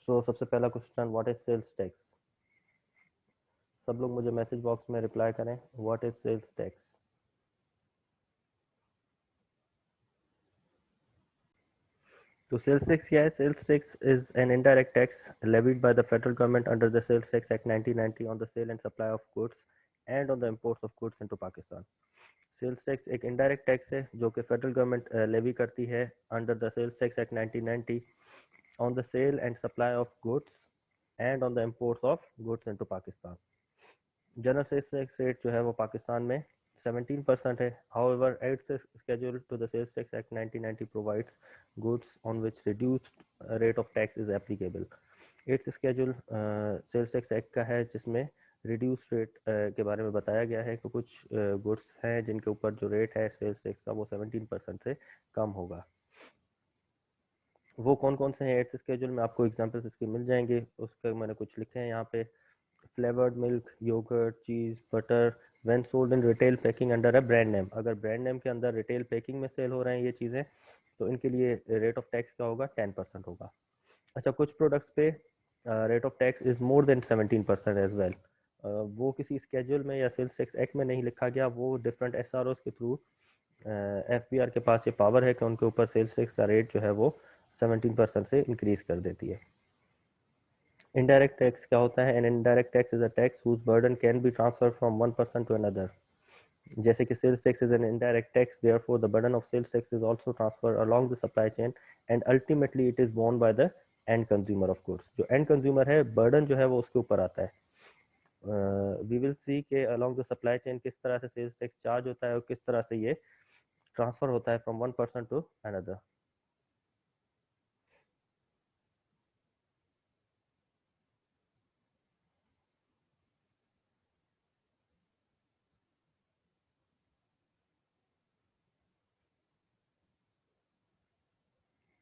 सो सबसे पहला question, what is sales tax? सब लोग मुझे मैसेज बॉक्स में रिप्लाई करें, व्हाट इज सेल्स टैक्स? तो सेल्स टैक्स क्या है? Sales tax is an indirect tax levied by the federal government under the Sales Tax Act 1990 on the sale and supply of goods and on the imports of goods into Pakistan. Sales tax एक indirect tax है जो कि federal government levy करती है under the sales tax act 1990 on the sale and supply of goods and on the imports of goods into Pakistan. General sales tax rate जो है वो पाकिस्तान में 17% है। However eighth schedule to the sales tax act 1990 provides goods on which reduced rate of tax is applicable. Eighth schedule sales tax act का है जिसमें reduce rate के बारे में बताया गया है कि कुछ गुड्स हैं जिनके ऊपर जो रेट है सेल्स टैक्स का वो 17% से कम होगा। वो कौन कौन से हैं एट्थ स्केड्यूल में? आपको एग्जांपल्स इसके मिल जाएंगे, उसके मैंने कुछ लिखे हैं यहाँ पे। Flavoured milk, yoghurt, cheese, butter when sold in retail packing under a brand name. अगर ब्रांड नेम के अंदर रिटेल पैकिंग में सेल हो रहे हैं ये चीज़ें तो इनके लिए रेट ऑफ टैक्स क्या होगा? 10% होगा। अच्छा, कुछ प्रोडक्ट्स पे rate of tax is more than 17% as well. वो किसी स्केड्यूल में या सेल्स टैक्स एक्ट में नहीं लिखा गया, वो डिफरेंट एसआरओज के थ्रू एफबीआर के पास ये पावर है कि उनके ऊपर सेल्स टैक्स का रेट जो है वो 17% से इंक्रीज कर देती है। इनडायरेक्ट टैक्स क्या होता है? An indirect tax is a tax whose burden can be transfer from one person to another. जैसे कि sales tax is an indirect tax, therefore the burden of sales tax is also transfer along the supply chain and ultimately it is borne by the end consumer of goods. जो end consumer है, burden जो है वो उसके ऊपर आता है। We will see के अलोंग द सप्लाई चेन किस तरह से सेल्स टैक्स चार्ज होता है और किस तरह से ये ट्रांसफर होता है from one person to another.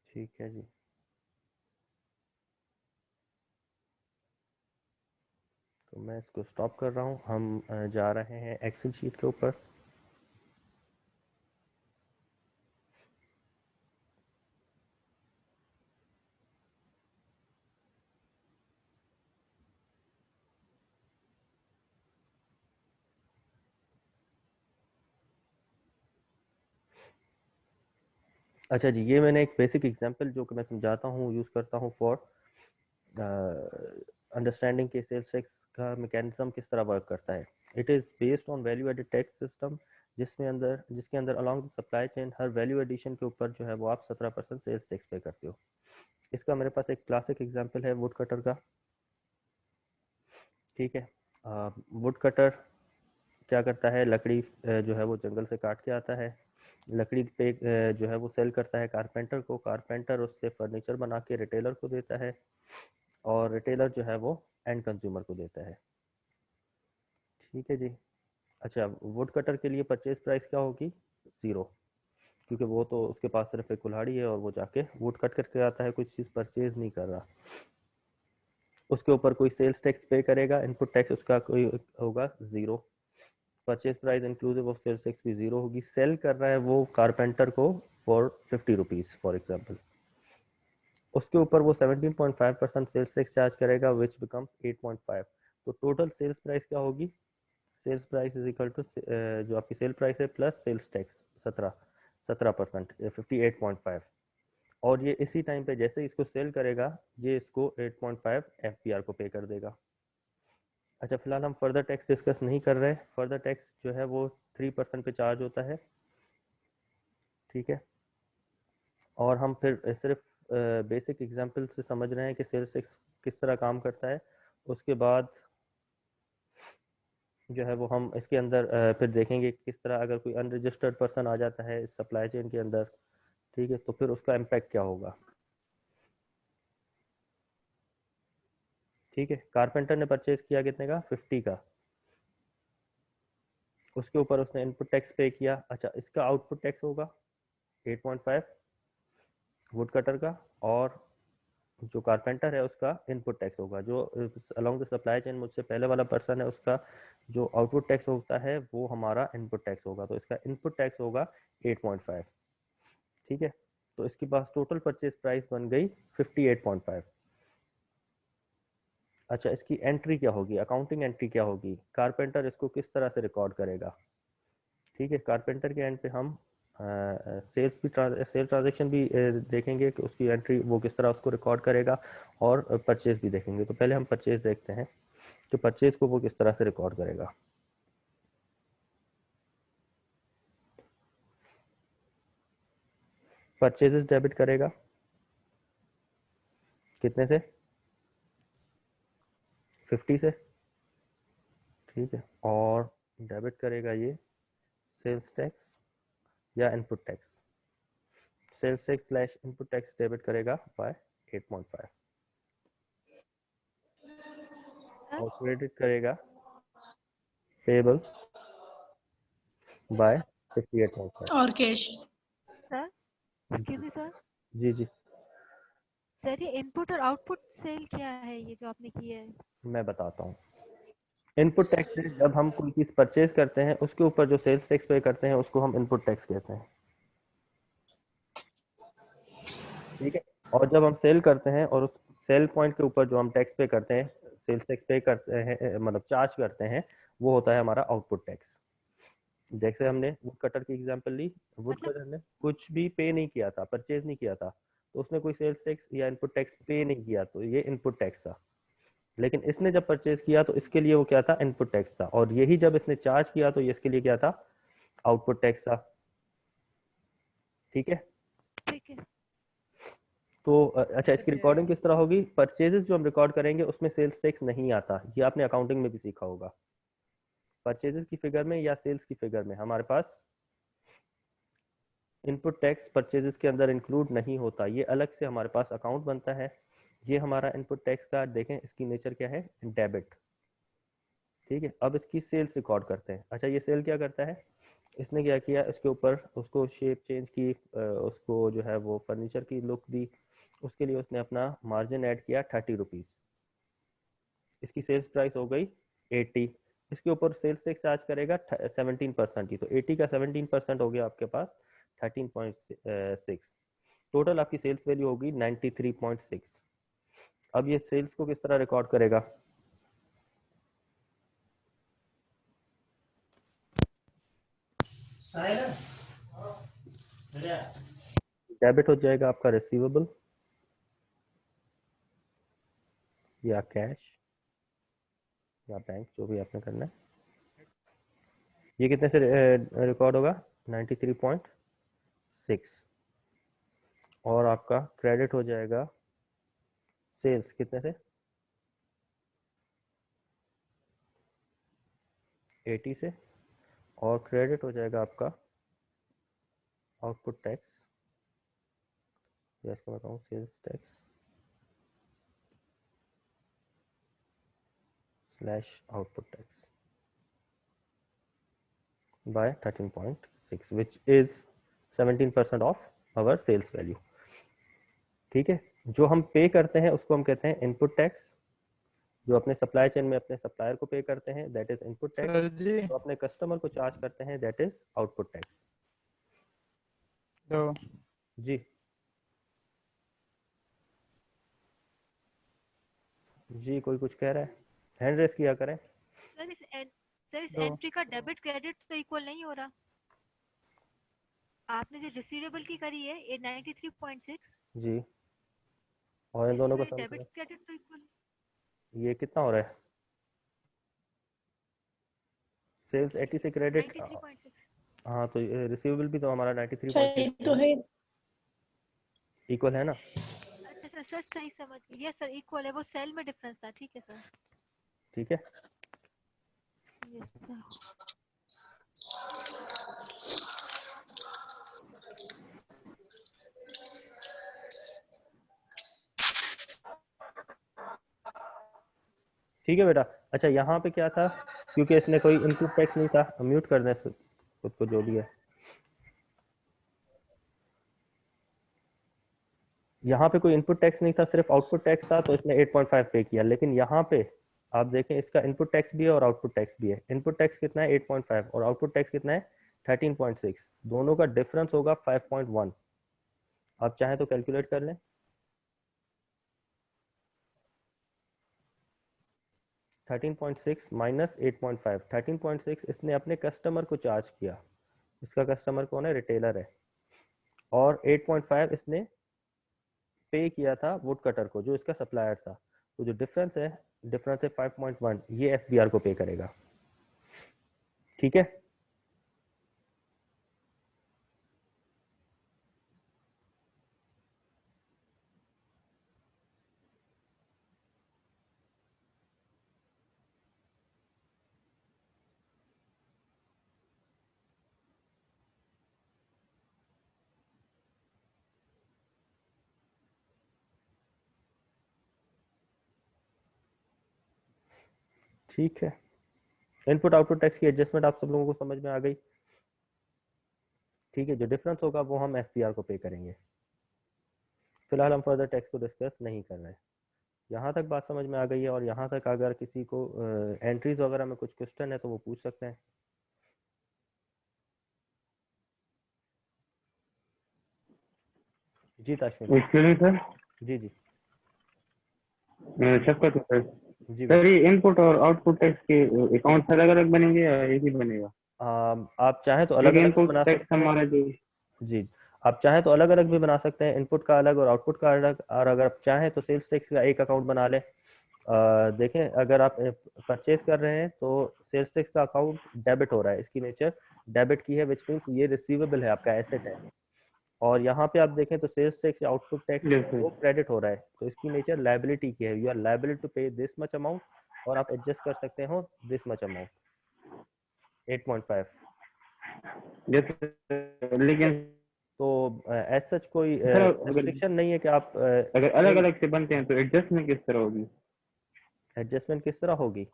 ठीक है जी, तो मैं इसको स्टॉप कर रहा हूँ। हम जा रहे हैं एक्सेल शीट के ऊपर। अच्छा जी, ये मैंने एक बेसिक एग्जांपल जो कि मैं समझाता हूँ, यूज़ करता हूँ फॉर अंडरस्टैंडिंग के सेल्स टैक्स का मैकेनिज्म किस तरह वर्क करता है। It is based on value added tax system, जिसके अंदर अलॉन्ग द सप्लाई चेन हर वैल्यू एडिशन के ऊपर जो है वो आप 17% सेल्स टैक्स पे करते हो। इसका मेरे पास एक क्लासिक एग्जांपल है वुड कटर का। ठीक है, वुड कटर क्या करता है? लकड़ी जो है वो जंगल से काट के आता है, लकड़ी पे जो है वो सेल करता है कारपेंटर को, कारपेंटर उससे फर्नीचर बना के रिटेलर को देता है और रिटेलर जो है वो एंड कंज्यूमर को देता है। ठीक है जी। अच्छा, वुड कटर के लिए परचेज प्राइस क्या होगी? ज़ीरो, क्योंकि वो तो उसके पास सिर्फ एक कुल्हाड़ी है और वो जाके वुड कट करके आता है, कुछ चीज़ परचेज नहीं कर रहा। उसके ऊपर कोई सेल्स टैक्स पे करेगा, इनपुट टैक्स उसका कोई होगा zero. Purchase price inclusive of sales tax भी ज़ीरो होगी। सेल कर रहा है वो कारपेंटर को फॉर 50 रुपीज़ फॉर एग्जाम्पल, उसके ऊपर वो 17.5% सेल्स टैक्स चार्ज करेगा विच बिकम्स 8.5। तो टोटल सेल्स प्राइस क्या होगी? Sales price is equal to जो आपकी सेल प्राइस है प्लस सेल्स टैक्स 17% 58.5। और ये इसी टाइम पे जैसे इसको सेल करेगा ये इसको 8.5 एफपीआर को पे कर देगा। अच्छा, फिलहाल हम फर्दर टैक्स डिस्कस नहीं कर रहे। फर्दर टैक्स जो है वो 3% पे चार्ज होता है। ठीक है, और हम फिर सिर्फ बेसिक एग्जांपल से समझ रहे हैं कि सेल्स टैक्स किस तरह काम करता है। उसके बाद जो है वो हम इसके अंदर फिर देखेंगे किस तरह अगर कोई अनरजिस्टर्ड पर्सन आ जाता है इस सप्लाई चेन के अंदर, ठीक है, तो फिर उसका इम्पैक्ट क्या होगा। ठीक है, कारपेंटर ने परचेज किया कितने का? 50 का, उसके ऊपर उसने इनपुट टैक्स पे किया। अच्छा, इसका आउटपुट टैक्स होगा 8.5 वुड कटर का, और जो कारपेंटर है उसका इनपुट टैक्स होगा। जो अलोंग द सप्लाई चेन मुझसे पहले वाला पर्सन है उसका जो आउटपुट टैक्स होता है वो हमारा इनपुट टैक्स होगा, तो इसका इनपुट टैक्स होगा 8.5। ठीक है, तो इसके पास टोटल परचेज प्राइस बन गई 58.5। अच्छा, इसकी एंट्री क्या होगी, अकाउंटिंग एंट्री क्या होगी, कारपेंटर इसको किस तरह से रिकॉर्ड करेगा। ठीक है, कारपेंटर के एंड पे हम सेल ट्रांजेक्शन भी देखेंगे कि उसकी एंट्री वो किस तरह उसको रिकॉर्ड करेगा, और परचेज भी देखेंगे। तो पहले हम परचेज देखते हैं कि परचेज को वो किस तरह से रिकॉर्ड करेगा। परचेजेस डेबिट करेगा कितने से, 50 से। ठीक है, और डेबिट करेगा ये सेल्स टैक्स या input tax, sales tax slash input tax debit करेगा बाय 8.5, और क्रेडिट करेगा पेबल बाय 58.5। और cash. Sir excuse me sir, जी जी, सर ये इनपुट और आउटपुट सेल क्या है ये जो आपने किया है? मैं बताता हूँ। इनपुट टैक्स से जब हम कोई चीज़ परचेज करते हैं उसके ऊपर जो सेल्स टैक्स पे करते हैं उसको हम इनपुट टैक्स कहते हैं। ठीक है, और जब हम सेल करते हैं और उस सेल पॉइंट के ऊपर जो हम टैक्स पे करते हैं, सेल्स टैक्स पे करते हैं, मतलब चार्ज करते हैं, वो होता है हमारा आउटपुट टैक्स। जैसे हमने वुड कटर की एग्जांपल ली, वुड मतलब कटर ने कुछ भी पे नहीं किया था, परचेज नहीं किया था, तो उसने कोई सेल्स टैक्स या इनपुट टैक्स पे नहीं किया, तो ये इनपुट टैक्स था। लेकिन इसने जब परचेज किया तो इसके लिए वो क्या था, इनपुट टैक्स था, और यही जब इसने चार्ज किया तो ये इसके लिए क्या था, आउटपुट टैक्स था। ठीक है, ठीक है, तो अच्छा, इसकी रिकॉर्डिंग किस तरह होगी, परचेजेस जो हम रिकॉर्ड करेंगे उसमें सेल्स टैक्स नहीं आता, ये आपने अकाउंटिंग में भी सीखा होगा। परचेजेस की फिगर में या सेल्स की फिगर में हमारे पास इनपुट टैक्स परचेजेस के अंदर इंक्लूड नहीं होता, ये अलग से हमारे पास अकाउंट बनता है। ये हमारा इनपुट टैक्स का देखें, इसकी नेचर क्या है, डेबिट। ठीक है, अब इसकी सेल्स रिकॉर्ड करते हैं। अच्छा, ये सेल क्या करता है, इसने क्या किया, इसके ऊपर उसको शेप चेंज की, उसको जो है वो फर्नीचर की लुक दी, उसके लिए उसने अपना मार्जिन ऐड किया 30 रुपीज़, इसकी सेल्स प्राइस हो गई 80, इसके ऊपर सेल्स टैक्स चार्ज करेगा 17% की, तो 80 का 17% हो गया आपके पास 13.6, टोटल आपकी सेल्स वैल्यू होगी 93.6। अब ये सेल्स को किस तरह रिकॉर्ड करेगा, डेबिट हो जाएगा आपका रिसीवेबल या कैश या बैंक, जो भी आपने करना है। ये कितने से रिकॉर्ड होगा, 93.6, और आपका क्रेडिट हो जाएगा सेल्स कितने से, 80 से, और क्रेडिट हो जाएगा आपका आउटपुट टैक्स, या इसको बताऊँ sales tax slash output tax by 13.6 which is 17% of our sales value. ठीक है, जो हम पे करते हैं उसको हम कहते हैं इनपुट टैक्स, जो अपने सप्लाई चेन में अपने सप्लायर को पे करते हैं that is input tax, sir जी। जो अपने कस्टमर को चार्ज करते हैं दैट इज आउटपुट टैक्स। तो जी जी, कोई कुछ कह रहा है, हैंड रेस किया करें। सर इस तो एंट्री का डेबिट क्रेडिट तो इक्वल नहीं हो रहा। आपने जो रिसीवेबल की करी है ये 93.6, जी, और इन दोनों को इसमें सम डेबिट करें, क्रेडिट तो इक्वल। ये कितना हो रहा है, सेल्स 80 से क्रेडिट, 93.6। हाँ, तो रिसीवेबल भी तो हमारा सही 93.6 तो है, है। इक्वल है ना। अच्छा सर, सर सही समझ गई। यस सर, इक्वल है, वो सेल में डिफरेंस था। ठीक है सर। ठीक है, यस सर। ठीक है बेटा। अच्छा, यहाँ पे क्या था, क्योंकि इसने कोई इनपुट टैक्स नहीं था, म्यूट कर दें खुद को जो भी है। यहाँ पे कोई इनपुट टैक्स नहीं था, सिर्फ आउटपुट टैक्स था, तो इसने 8.5 पे किया। लेकिन यहाँ पे आप देखें, इसका इनपुट टैक्स भी है और आउटपुट टैक्स भी है। इनपुट टैक्स कितना है, 8.5, और आउटपुट टैक्स कितना है, 13.6। दोनों का डिफरेंस होगा 5.1। आप चाहें तो कैलकुलेट कर लें। 13.6 माइनस 8.5, 13.6 इसने अपने कस्टमर को चार्ज किया, इसका कस्टमर कौन है, रिटेलर है, और 8.5 इसने पे किया था वुड कटर को जो इसका सप्लायर था। तो जो डिफरेंस है 5.1, ये एफबीआर को पे करेगा। ठीक है, ठीक है। इनपुट आउटपुट टैक्स की एडजस्टमेंट आप सब लोगों को समझ में आ गई। ठीक है, जो डिफरेंस होगा वो हम एफबीआर को पे करेंगे। फिलहाल हम फर्दर टैक्स को डिस्कस नहीं कर रहे हैं। यहाँ तक बात समझ में आ गई है, और यहाँ तक अगर किसी को एंट्रीज वगैरह में कुछ क्वेश्चन है तो वो पूछ सकते हैं। जी ताशविन। एक्चुअली सर जी जी सबका तो सर जी सर बेटा। ये इनपुट और आउटपुट टैक्स के अकाउंट अलग अलग बनेंगे या एक ही बनेगा? आप चाहें तो अलग क्योंकि अलग भी इनपुट बना टैक्स सकते हैं। हमारा जो जी, आप चाहें तो अलग अलग भी बना सकते हैं, इनपुट का अलग और आउटपुट का अलग, और अगर आप चाहें तो सेल्स टैक्स का एक अकाउंट बना लें। देखें, अगर आप परचेज कर रहे हैं तो सेल्स टैक्स का अकाउंट डेबिट हो रहा है, इसकी नेचर डेबिट की है, विच मीन्स ये रिसीवेबल है, आपका एसेट है। और यहाँ पे आप देखें तो सेल्स टैक्स या आउटपुट टैक्स जो यस है सर वो क्रेडिट हो रहा है, तो इसकी नेचर लायबिलिटी की है, यू आर लायबल टू पे दिस मच अमाउंट, और आप एडजस्ट कर सकते हो this much amount 8.5। Yes sir ठीक है, लेकिन तो एज सच कोई सर अगर रेस्ट्रिक्शन नहीं है कि आप अगर अलग सेल अलग से बनते हैं तो एडजस्टमेंट किस तरह होगी? एडजस्टमेंट किस तरह होगी,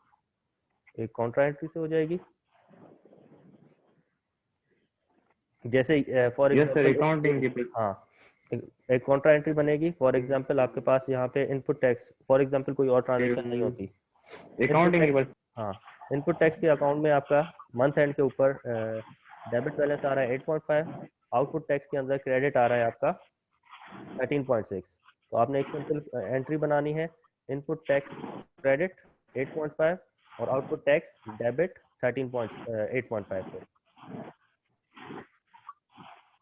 एक कॉन्ट्रा एंट्री से हो जाएगी। जैसे for yes sir example accounting के हाँ, एक कॉन्ट्रा एंट्री बनेगी। फॉर एग्जांपल आपके पास यहाँ पे इनपुट टैक्स, फॉर एग्जांपल कोई और ट्रांजेक्शन नहीं होती, इनपुट अकाउंटिंग के टैक्स, पास हाँ, इनपुट टैक्स के अकाउंट में आपका मंथ एंड के ऊपर डेबिट बैलेंस आ रहा है 8.5, आउटपुट टैक्स के अंदर क्रेडिट आ रहा है आपका 13.6। तो आपने एक सिंपल एंट्री बनानी है, इनपुट टैक्स क्रेडिट 8.5 और आउटपुट टैक्स डेबिट 8.5 से।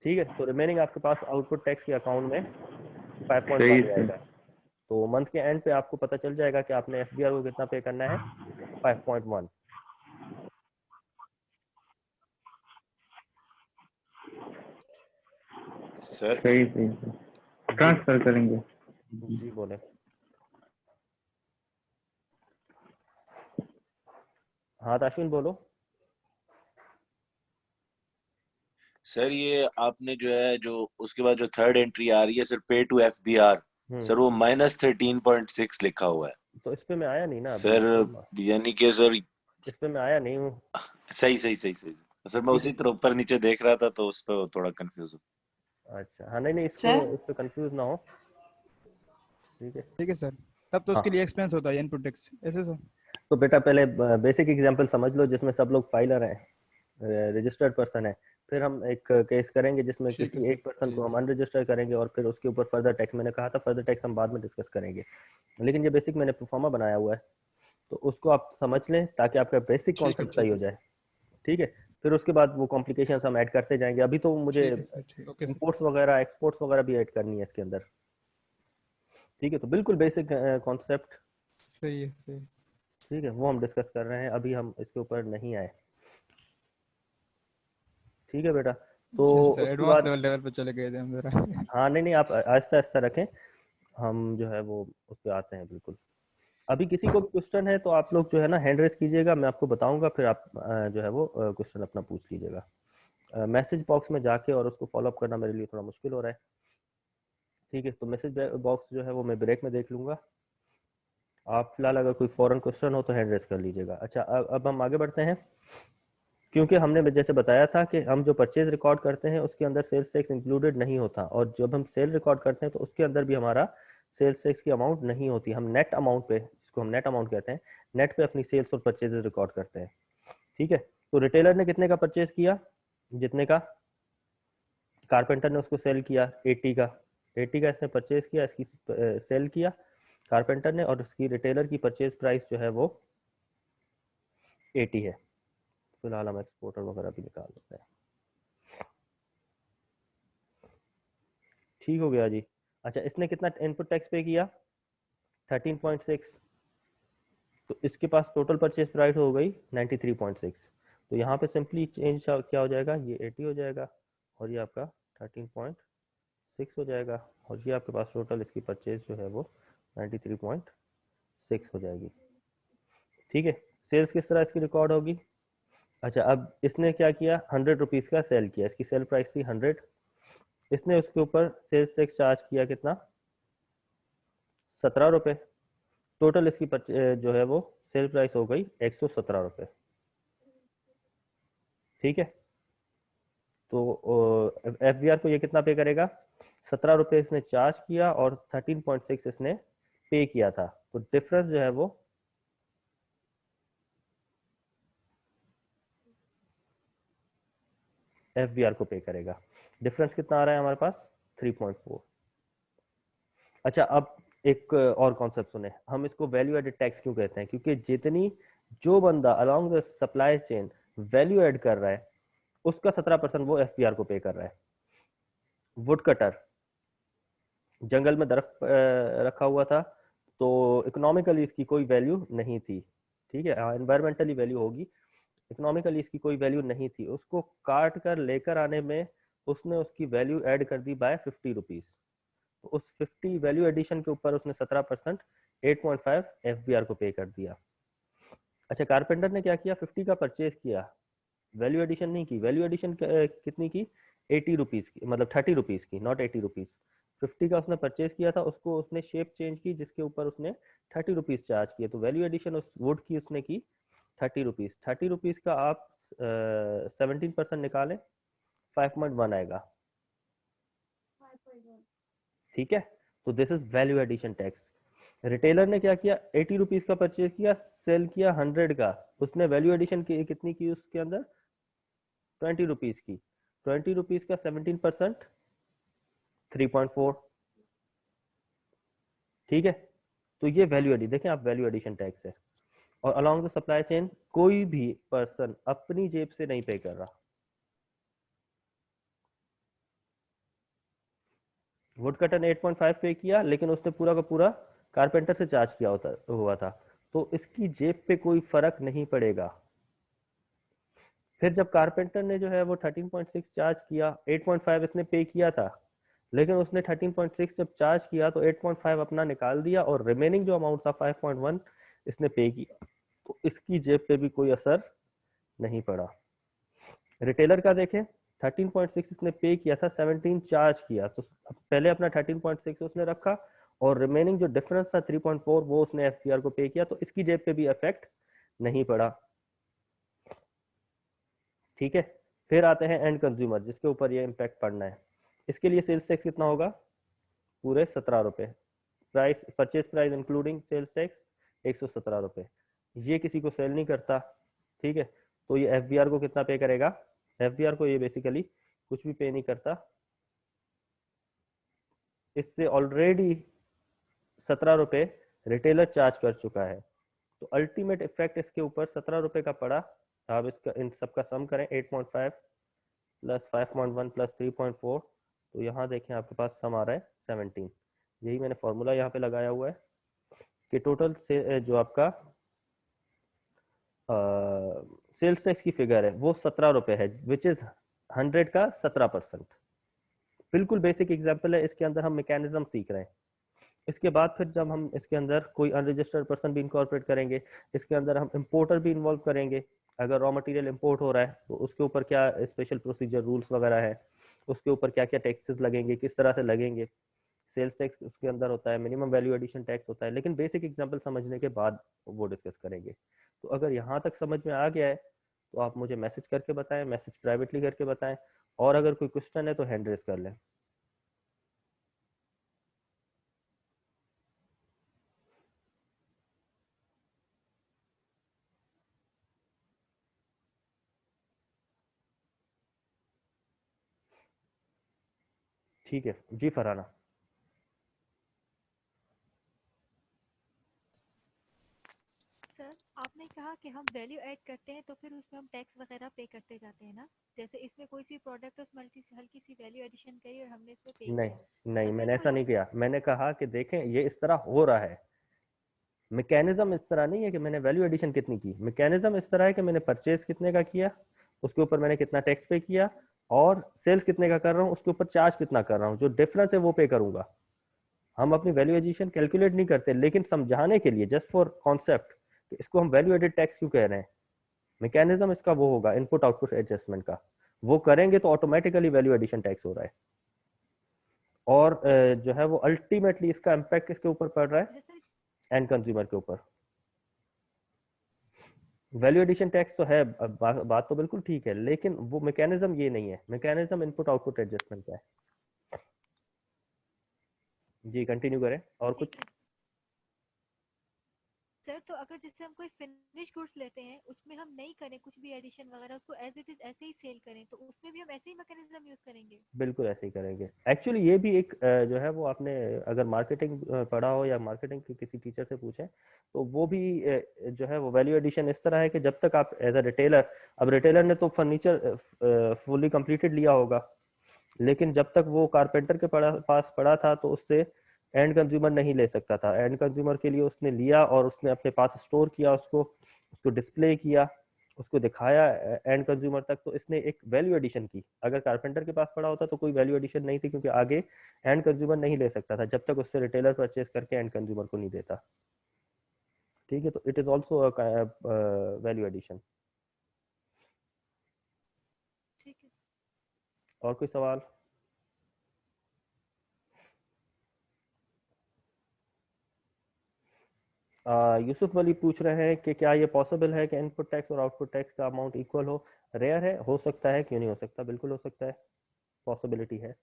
ठीक है, तो रिमेनिंग आपके पास आउटपुट टैक्स के अकाउंट में 5.1 सही सर रहेगा। तो मंथ के एंड पे आपको पता चल जाएगा कि आपने एफबीआर को कितना पे करना है, 5.1। सर सही सही सर ट्रांसफर करेंगे। जी बोले। हाँ ताशविन बोलो। सर ये आपने जो है जो उसके बाद जो थर्ड एंट्री आ रही है सर, पे टू एफबीआर, सर वो -13.6 लिखा हुआ है तो इस पे मैं आया नहीं ना अभी, सर, यानी कि सर इस पे मैं आया नहीं हूँ। सही सही सही सही सर, मैं ठीक है, उसी तरह ऊपर नीचे देख रहा था तो उस पर थोड़ा कंफ्यूज हूँ। अच्छा हाँ, नहीं नहीं, सर इस पे कंफ्यूज ना हो। ठीक है, ठीक है सर, तब तो उसके हाँ, लिए एक्सपेंस होता है इनपुट टैक्स ऐसे सर। तो बेटा पहले बेसिक एग्जांपल समझ लो जिसमें सब लोग फाइलर हैं, रजिस्टर्ड पर्सन है, फिर हम एक केस करेंगे जिसमें ठीक है किसी सर, एक पर्सन को ठीक हम अनरजिस्टर करेंगे, और फिर उसके ऊपर फर्दर टैक्स, मैंने कहा था फर्दर टैक्स हम बाद में डिस्कस करेंगे, लेकिन ये बेसिक मैंने प्रोफार्मा बनाया हुआ है, तो उसको आप समझ लें ताकि आपका बेसिक कॉन्सेप्ट सही हो जाए। ठीक है, फिर उसके बाद वो कॉम्प्लिकेशंस हम ऐड करते जाएंगे, अभी तो मुझे ठीक है सर, ठीक ओके सर। इंपोर्ट्स वगैरह एक्सपोर्ट्स वगैरह भी ऐड करनी है इसके अंदर। ठीक है, तो बिल्कुल बेसिक कॉन्सेप्ट, सही है सही है। ठीक है, वो हम डिस्कस कर रहे हैं, अभी हम इसके ऊपर नहीं आए। ठीक है बेटा, तो यस सर, उसके एडवांस बाद लेवल पे चले गए थे हम जरा। हाँ, नहीं नहीं, आप आहिस्ता आहिस्ता रखें, हम जो है वो उस पर आते हैं बिल्कुल। अभी किसी को भी क्वेश्चन है तो आप लोग जो है ना हैंड रेस कीजिएगा, मैं आपको बताऊंगा, फिर आप जो है वो क्वेश्चन अपना पूछ लीजिएगा। मैसेज बॉक्स में जाके और उसको फॉलो अप करना मेरे लिए थोड़ा मुश्किल हो रहा है। ठीक है, तो मैसेज बॉक्स जो है वो मैं ब्रेक में देख लूंगा। आप फिलहाल अगर कोई फॉरन क्वेश्चन हो तो हैंड रेस कर लीजिएगा। अच्छा, अब हम आगे बढ़ते हैं, क्योंकि हमने जैसे बताया था कि हम जो परचेज रिकॉर्ड करते हैं उसके अंदर सेल्स टैक्स इंक्लूडेड नहीं होता, और जब हम सेल रिकॉर्ड करते हैं तो उसके अंदर भी हमारा सेल्स टैक्स की अमाउंट नहीं होती, हम नेट अमाउंट पे, जिसको हम नेट अमाउंट कहते हैं, नेट पे अपनी सेल्स और परचेजेस रिकॉर्ड करते हैं। ठीक है, तो रिटेलर ने कितने का परचेज किया, जितने का कारपेंटर ने उसको सेल किया 80 का, 80 का इसने परचेज किया, इसकी सेल किया कारपेंटर ने, और इसकी रिटेलर की परचेज प्राइस जो है वो 80 है। फिलहाल हम एक्सपोर्टर वगैरह भी निकाल लेते हैं। ठीक हो गया जी। अच्छा, इसने कितना इनपुट टैक्स पे किया? 13.6। तो इसके पास टोटल परचेज प्राइस हो गई 93.6। तो यहाँ पे सिंपली चेंज क्या हो जाएगा, ये 80 हो जाएगा और ये आपका 13.6 हो जाएगा और ये आपके पास टोटल इसकी परचेज जो है वो 93.6 हो जाएगी। ठीक है, सेल्स किस तरह इसकी रिकॉर्ड होगी? अच्छा, अब इसने क्या किया, 100 रुपीज़ का सेल किया, इसकी सेल प्राइस थी 100, इसने उसके ऊपर सेल्स टैक्स चार्ज किया कितना, 17 रुपये। टोटल इसकी जो है वो सेल प्राइस हो गई 117 रुपये। ठीक है, तो एफबीआर को ये कितना पे करेगा, 17 रुपये इसने चार्ज किया और 13.6 इसने पे किया था, तो डिफरेंस जो है वो एफबीआर को पे करेगा। डिफरेंस कितना आ रहा है हमारे पास, 3.4। अच्छा, अब एक और कॉन्सेप्ट सुने, हम इसको वैल्यू एडेड टैक्स क्यों कहते हैं, क्योंकि जितनी जो बंदा along the supply chain value add कर रहा है उसका 17% वो एफबीआर को पे कर रहा है। वुड कटर जंगल में दरख्त रखा हुआ था, तो इकोनॉमिकली इसकी कोई वैल्यू नहीं थी। ठीक है, एनवायरमेंटली वैल्यू होगी, इकोनॉमिकली इसकी कोई वैल्यू नहीं थी। उसको काट कर लेकर आने में उसने उसकी वैल्यू ऐड कर दी बाय 50 रुपीज़। तो उस 50 वैल्यू एडिशन के ऊपर उसने 17% 8.5 एफबीआर को पे कर दिया। अच्छा, कारपेंटर ने क्या किया, 50 का परचेज किया, वैल्यू एडिशन नहीं की। वैल्यू एडिशन कितनी की, 80 रुपीज़ की, मतलब 30 रुपीज़ की, नॉट 80 रुपीज़। 50 का उसने परचेज किया था, उसको उसने शेप चेंज की जिसके ऊपर उसने 30 रुपीज़ चार्ज किए, तो वैल्यू एडिशन उस वुड की उसने की 30 रुपीज़। 30 रुपीज़ का आप 17% निकालें, 5.1 आएगा। ठीक है, तो this is value addition tax. Retailer ने क्या किया, 80 रुपीज़ का परचेज किया, सेल किया 100 का, उसने वैल्यू एडिशन की कितनी की उसके अंदर, 20 रुपीज़ की। 20 रुपीज़ का 17% 3.4। ठीक है, तो ये वैल्यू एडिशन, देखें आप, वैल्यू एडिशन टैक्स है। और अलोंग द सप्लाई चेन कोई भी पर्सन अपनी जेब से नहीं पे कर रहा। वुड कटर ने 8.5 पे किया, लेकिन उसने पूरा का पूरा कारपेंटर से चार्ज किया हुआ था, तो इसकी जेब पे कोई फर्क नहीं पड़ेगा। फिर जब कारपेंटर ने जो है वो 13.6 चार्ज किया, 8.5 इसने पे किया था, लेकिन उसने 13.6 जब चार्ज किया तो 8.5 अपना निकाल दिया और रिमेनिंग जो अमाउंट था 5.1 इसने पे किया, तो इसकी जेब पे भी कोई असर नहीं पड़ा। रिटेलर का देखें, 13.6 इसने पे किया था, 17 चार्ज किया, तो पहले अपना 13.6 उसने रखा और रिमेनिंग जो डिफरेंस था 3.4 वो उसने एफपीआर को पे किया, तो इसकी जेब पे भी इफेक्ट नहीं पड़ा। ठीक है, फिर आते हैं एंड कंज्यूमर जिसके ऊपर ये इम्पैक्ट पड़ना है। इसके लिए सेल्स टैक्स कितना होगा, पूरे 17 रुपये। Price, purchase price including sales tax 117 रुपये। ये किसी को सेल नहीं करता। ठीक है, तो ये एफबीआर को कितना पे करेगा, एफबीआर को ये बेसिकली कुछ भी पे नहीं करता, इससे ऑलरेडी 17 रुपये रिटेलर चार्ज कर चुका है, तो अल्टीमेट इफेक्ट इसके ऊपर 17 रुपये का पड़ा। आप इसका इन सबका सम करें, 8.5 प्लस 5.1 प्लस 3.4, तो यहाँ देखें आपके पास सम आ रहा है 17। यही मैंने फॉर्मूला यहाँ पे लगाया हुआ है कि टोटल से जो आपका सेल्स टैक्स की फिगर है वो 17 रुपये है, विच इज 100 का 17%। बिल्कुल बेसिक एग्जांपल है, इसके अंदर हम मैकेनिज्म सीख रहे हैं। इसके बाद फिर जब हम इसके अंदर कोई अनरजिस्टर्ड पर्सन भी इंकॉर्पोरेट करेंगे, इसके अंदर हम इंपोर्टर भी इन्वॉल्व करेंगे। अगर रॉ मटेरियल इंपोर्ट हो रहा है तो उसके ऊपर क्या स्पेशल प्रोसीजर रूल्स वगैरह है, उसके ऊपर क्या क्या टैक्सेस लगेंगे, किस तरह से लगेंगे। सेल्स टैक्स उसके अंदर होता है, मिनिमम वैल्यू एडिशन टैक्स होता है, लेकिन बेसिक एग्जांपल समझने के बाद वो डिस्कस करेंगे। तो अगर यहाँ तक समझ में आ गया है तो आप मुझे मैसेज करके बताएं, मैसेज प्राइवेटली करके बताएं, और अगर कोई क्वेश्चन है तो हैंड रेज कर लें। ठीक है जी, फरहाना। सर आपने कहा कि हम वैल्यू ऐड करते हैं तो फिर उसमें हम टैक्स वगैरह पे करते जाते हैं ना, जैसे इसमें कोई सी प्रोडक्ट उसमें हल्की सी वैल्यू एडिशन करी और हमने इसमें पे नहीं किया, नहीं, अगर मैंने ऐसा कोई नहीं किया। मैंने कहा कि देखें ये इस तरह हो रहा है, मैकेनिज्म इस तरह नहीं है कि मैंने वैल्यू एडिशन कितनी की। मैकेनिज्म इस तरह है कि मैंने परचेज कितने का किया, उसके ऊपर मैंने कितना टैक्स पे किया, और सेल्स कितने का कर रहा हूँ उसके ऊपर चार्ज कितना कर रहा हूँ, जो डिफरेंस है वो पे करूंगा। हम अपनी वैल्यू एडिशन कैलकुलेट नहीं करते, लेकिन समझाने के लिए, जस्ट फॉर कॉन्सेप्ट, कि इसको हम वैल्यू एडेड टैक्स क्यों कह रहे हैं, मैकेनिज्म इसका वो होगा इनपुट आउटपुट एडजस्टमेंट का, वो करेंगे तो ऑटोमेटिकली वैल्यू एडिशन टैक्स हो रहा है। और जो है वो अल्टीमेटली इसका इम्पैक्ट किसके ऊपर पड़ रहा है, जैसे एंड कंज्यूमर के ऊपर। वैल्यू एडिशन टैक्स तो है, बात तो बिल्कुल ठीक है, लेकिन वो मैकेनिज्म ये नहीं है। मैकेनिज्म इनपुट आउटपुट एडजस्टमेंट का है। जी कंटिन्यू करें। और कुछ? ठीक है सर, तो अगर जैसे हम कोई फिनिश गुड्स लेते हैं उसमें हम नहीं करें कुछ भी एडिशन वगैरह, उसको एज इट इज ऐसे ही सेल करें, तो उसमें भी हम ऐसे ही मैकेनिज्म यूज करेंगे? बिल्कुल ऐसे ही करेंगे। एक्चुअली ये भी एक जो है वो आपने अगर मार्केटिंग पढ़ा हो या मार्केटिंग के किसी टीचर से पूछें तो वो भी जो है वो वैल्यू एडिशन इस तरह है कि जब तक आप एज अ रिटेलर, अब रिटेलर ने तो फर्नीचर फुली कंप्लीटेड लिया होगा, लेकिन जब तक वो कारपेंटर के पास पड़ा था तो उससे एंड कंज्यूमर नहीं ले सकता था। एंड कंज्यूमर के लिए उसने लिया और उसने अपने पास स्टोर किया, उसको उसको डिस्प्ले किया, उसको दिखाया एंड कंज्यूमर तक, तो इसने एक वैल्यू एडिशन की। अगर कारपेंटर के पास पड़ा होता तो कोई वैल्यू एडिशन नहीं थी, क्योंकि आगे एंड कंज्यूमर नहीं ले सकता था जब तक उससे रिटेलर परचेज करके एंड कंज्यूमर को नहीं देता। ठीक है, तो it is also value addition. ठीक है। और कोई सवाल? यूसुफ वली पूछ रहे हैं कि क्या ये पॉसिबल है कि इनपुट टैक्स और आउटपुट टैक्स का अमाउंट इक्वल हो? रेयर है, हो सकता है, क्यों नहीं हो सकता, बिल्कुल हो सकता है, पॉसिबिलिटी है।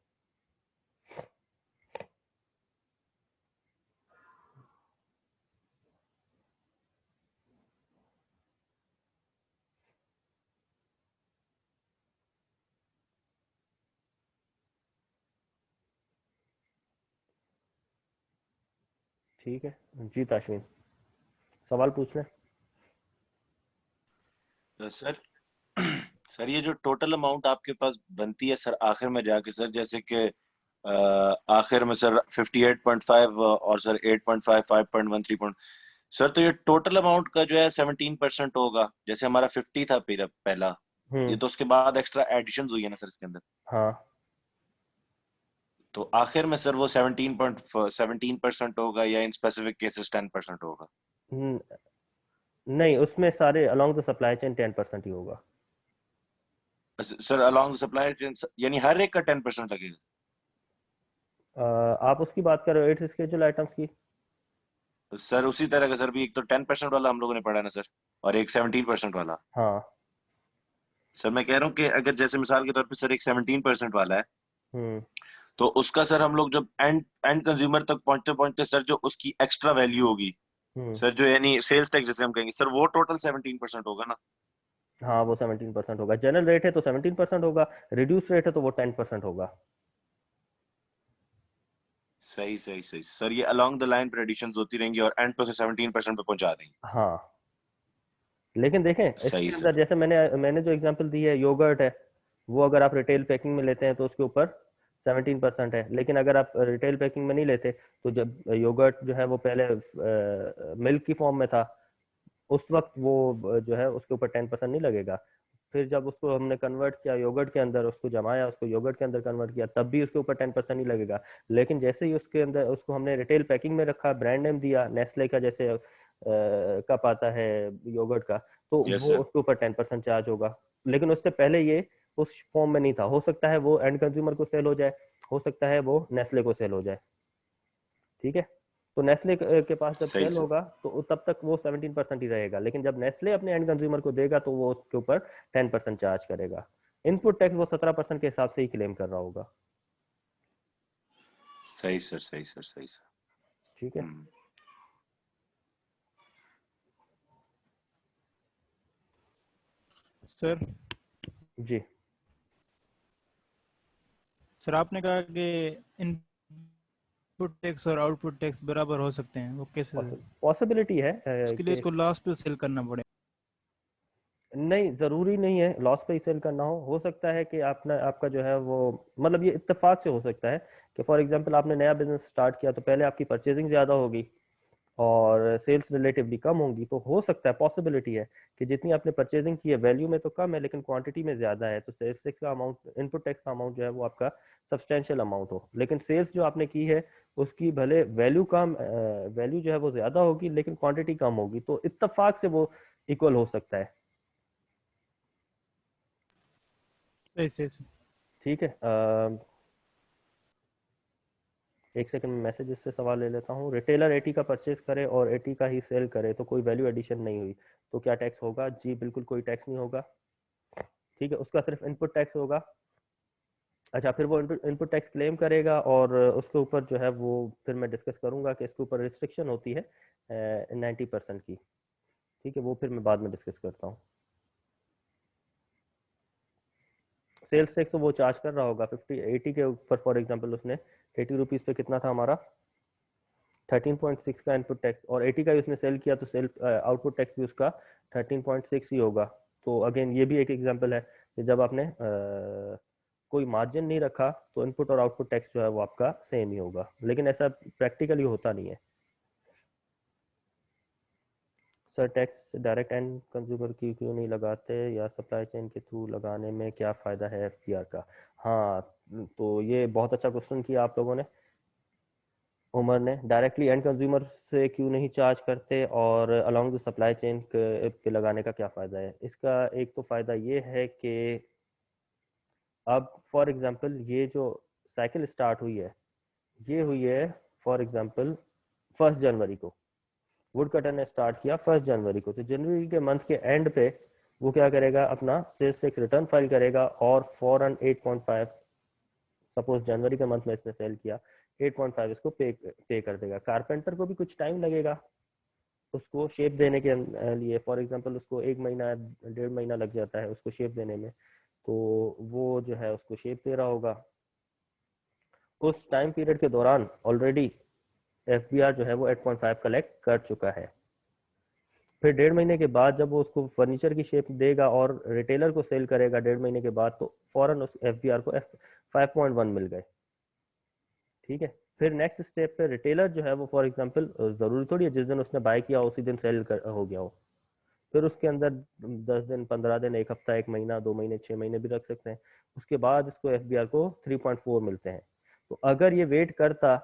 ठीक है जी, ताशमीन सवाल पूछ लें। सर सर ये जो टोटल अमाउंट आपके पास बनती है सर आखिर में जाके सर, जैसे कि आखिर में सर 58.5 और सर 8.5 5.1 3 सर, तो ये टोटल अमाउंट का जो है 17% होगा। जैसे हमारा 50 था पहला, ये तो उसके बाद एक्स्ट्रा एडिशन हुई है ना सर इसके अंदर, हाँ। तो आखिर में सर वो 17% होगा या इन स्पेसिफिक केसेस 10% होगा? नहीं, उसमें सारे अलोंग द सप्लाई चेन 10% ही होगा। सर अलोंग सप्लाई चेन यानी हर एक का 10% लगेगा? आप उसकी बात कर रहे हो 8 स्केजुअल आइटम्स की? सर उसी तरह का सर भी, एक तो 10% वाला हम लोगों ने पढ़ा ना सर, और एक 17% वाला। हाँ। सर मैं कह रहा हूँ कि अगर जैसे मिसाल के तौर पे सर एक 17% वाला है, हम्म तो उसका सर हम लोग जब एंड एंड कंज्यूमर तक पहुंचते पहुंचते सर जो उसकी एक्स्ट्रा वैल्यू होगी हम्म सर, जो यानी सेल्स टैक्स जैसे हम कहेंगे सर, वो टोटल 17% होगा ना? हाँ, वो 17% होगा। जनरल रेट है तो 17% होगा, रिड्यूस रेट है तो वो 10% होगा। सही सही सही सर, ये अलोंग द लाइन पर एडिशंस होती रहेंगी और एंड पे से 17% पे पहुंचा देंगे। हाँ, लेकिन देखें सही इसके अंदर सर। जैसे मैंने जो एग्जांपल दी है, योगर्ट है, वो अगर आप रिटेल पैकिंग में लेते हैं तो उसके ऊपर 17% है, लेकिन अगर आप रिटेल पैकिंग में नहीं लेते तो जब योगर्ट जो है वो पहले मिल्क की फॉर्म में था, उस वक्त वो जो है उसके ऊपर 10% नहीं लगेगा। फिर जब उसको हमने कन्वर्ट किया योगर्ट के अंदर, उसको जमाया, उसको योगर्ट के अंदर कन्वर्ट किया, तब भी उसके ऊपर 10% नहीं लगेगा। लेकिन जैसे ही उसके अंदर उसको हमने रिटेल पैकिंग में रखा, ब्रांड नेम दिया, नेस्ले का जैसे कप आता है योगर्ट का, तो यस वो सर। उसके ऊपर 10% चार्ज होगा। लेकिन उससे पहले ये उस फॉर्म में नहीं था। हो सकता है वो एंड कंज्यूमर को सेल हो जाए, हो सकता है वो नेस्ले को सेल हो जाए। ठीक है, तो नेस्ले के पास जब सही सेल सर। होगा तो तब तक वो 17% ही रहेगा, लेकिन जब नेस्ले अपने एंड कंज्यूमर को देगा तो वो उसके ऊपर 10% चार्ज करेगा। इनपुट टैक्स वो 17% के हिसाब से ही क्लेम कर रहा होगा। सही सर। सही सर। सही सर। ठीक है सर। जी। सर आपने कहा कि इनपुट इनपुट टैक्स और आउटपुट टैक्स बराबर हो सकते हैं, वो कैसे? पॉसिबिलिटी है उसके लिए कि इसको लॉस पे सेल करना पड़े। नहीं, ज़रूरी नहीं है लॉस पे ही सेल करना हो सकता है कि आपने आपका जो है वो मतलब ये इत्तेफाक से हो सकता है कि फॉर एग्जांपल आपने नया बिजनेस स्टार्ट किया तो पहले आपकी परचेजिंग ज़्यादा होगी और सेल्स रिलेटिवली कम होंगी, तो हो सकता है पॉसिबिलिटी है कि जितनी आपने परचेजिंग की है वैल्यू में तो कम है लेकिन क्वांटिटी में ज़्यादा है, तो सेल्स टैक्स का अमाउंट, इनपुट टैक्स का अमाउंट जो है वो आपका सब्सटेंशियल अमाउंट हो, लेकिन सेल्स जो आपने की है उसकी भले वैल्यू कम वैल्यू जो है वो ज़्यादा होगी लेकिन क्वांटिटी कम होगी, तो इत्तेफाक से वो इक्वल हो सकता है। सही सही सही। ठीक है, एक सेकंड में मैसेज से सवाल ले लेता हूँ। रिटेलर 80 का परचेज करे और 80 का ही सेल करे तो कोई वैल्यू एडिशन नहीं हुई तो क्या टैक्स होगा? जी बिल्कुल, कोई टैक्स नहीं होगा। ठीक है, उसका सिर्फ इनपुट टैक्स होगा। अच्छा, फिर वो इनपुट टैक्स क्लेम करेगा और उसके ऊपर जो है वो फिर मैं डिस्कस करूंगा कि इसके ऊपर रिस्ट्रिक्शन होती है 90% की। ठीक है, वो फिर मैं बाद में डिस्कस करता हूँ। सेल्स टैक्स तो वो चार्ज कर रहा होगा 80 के ऊपर, फॉर एग्जांपल उसने 80 रुपीज़ पे कितना था हमारा 13.6 का इनपुट टैक्स और 80 का ही उसने सेल किया तो सेल आउटपुट टैक्स भी उसका 13.6 ही होगा। तो अगेन ये भी एक एग्जांपल है कि जब आपने कोई मार्जिन नहीं रखा तो इनपुट और आउटपुट टैक्स जो है वो आपका सेम ही होगा, लेकिन ऐसा प्रैक्टिकली होता नहीं है। Sir tax direct and consumer की क्यों नहीं लगाते या सप्लाई चेन के थ्रू लगाने में क्या फ़ायदा है एफपीआर का? हाँ, तो ये बहुत अच्छा क्वेश्चन किया आप लोगों ने, उमर ने। डायरेक्टली एंड कंज्यूमर से क्यों नहीं चार्ज करते और अलोंग द सप्लाई चेन पे लगाने का क्या फ़ायदा है? इसका एक तो फ़ायदा ये है कि अब फॉर एग्जांपल ये जो साइकिल स्टार्ट हुई है ये हुई है फॉर एग्जांपल 1 जनवरी को, वुड कटर ने स्टार्ट किया 1 जनवरी को, तो जनवरी के मंथ के एंड पे वो क्या करेगा, अपना सेल्स टैक्स रिटर्न फाइल करेगा और फॉरन 8.5, सपोज जनवरी के मंथ में इसने सेल किया 8.5 इसको पे कर देगा। कारपेंटर को भी कुछ टाइम लगेगा उसको शेप देने के लिए, फॉर एग्जांपल उसको 1 महीना 1.5 महीना लग जाता है उसको शेप देने में, तो वो जो है उसको शेप दे रहा होगा। उस टाइम पीरियड के दौरान ऑलरेडी एफबीआर जो है वो 8.5 कलेक्ट कर चुका है। फिर 1.5 महीने के बाद जब वो उसको फर्नीचर की शेप देगा और रिटेलर को सेल करेगा 1.5 महीने के बाद, तो फौरन उस एफबीआर को 5.1 मिल गए। ठीक है, फिर नेक्स्ट स्टेप पे रिटेलर जो है वो फॉर एग्जांपल ज़रूरी थोड़ी है जिस दिन उसने बाय किया उसी दिन सेल हो गया हो, फिर उसके अंदर 10 दिन 15 दिन, एक हफ्ता, 1 महीना, 2 महीने, 6 महीने भी रख सकते हैं। उसके बाद इसको एफबीआर को 3.4 मिलते हैं। तो अगर ये वेट करता,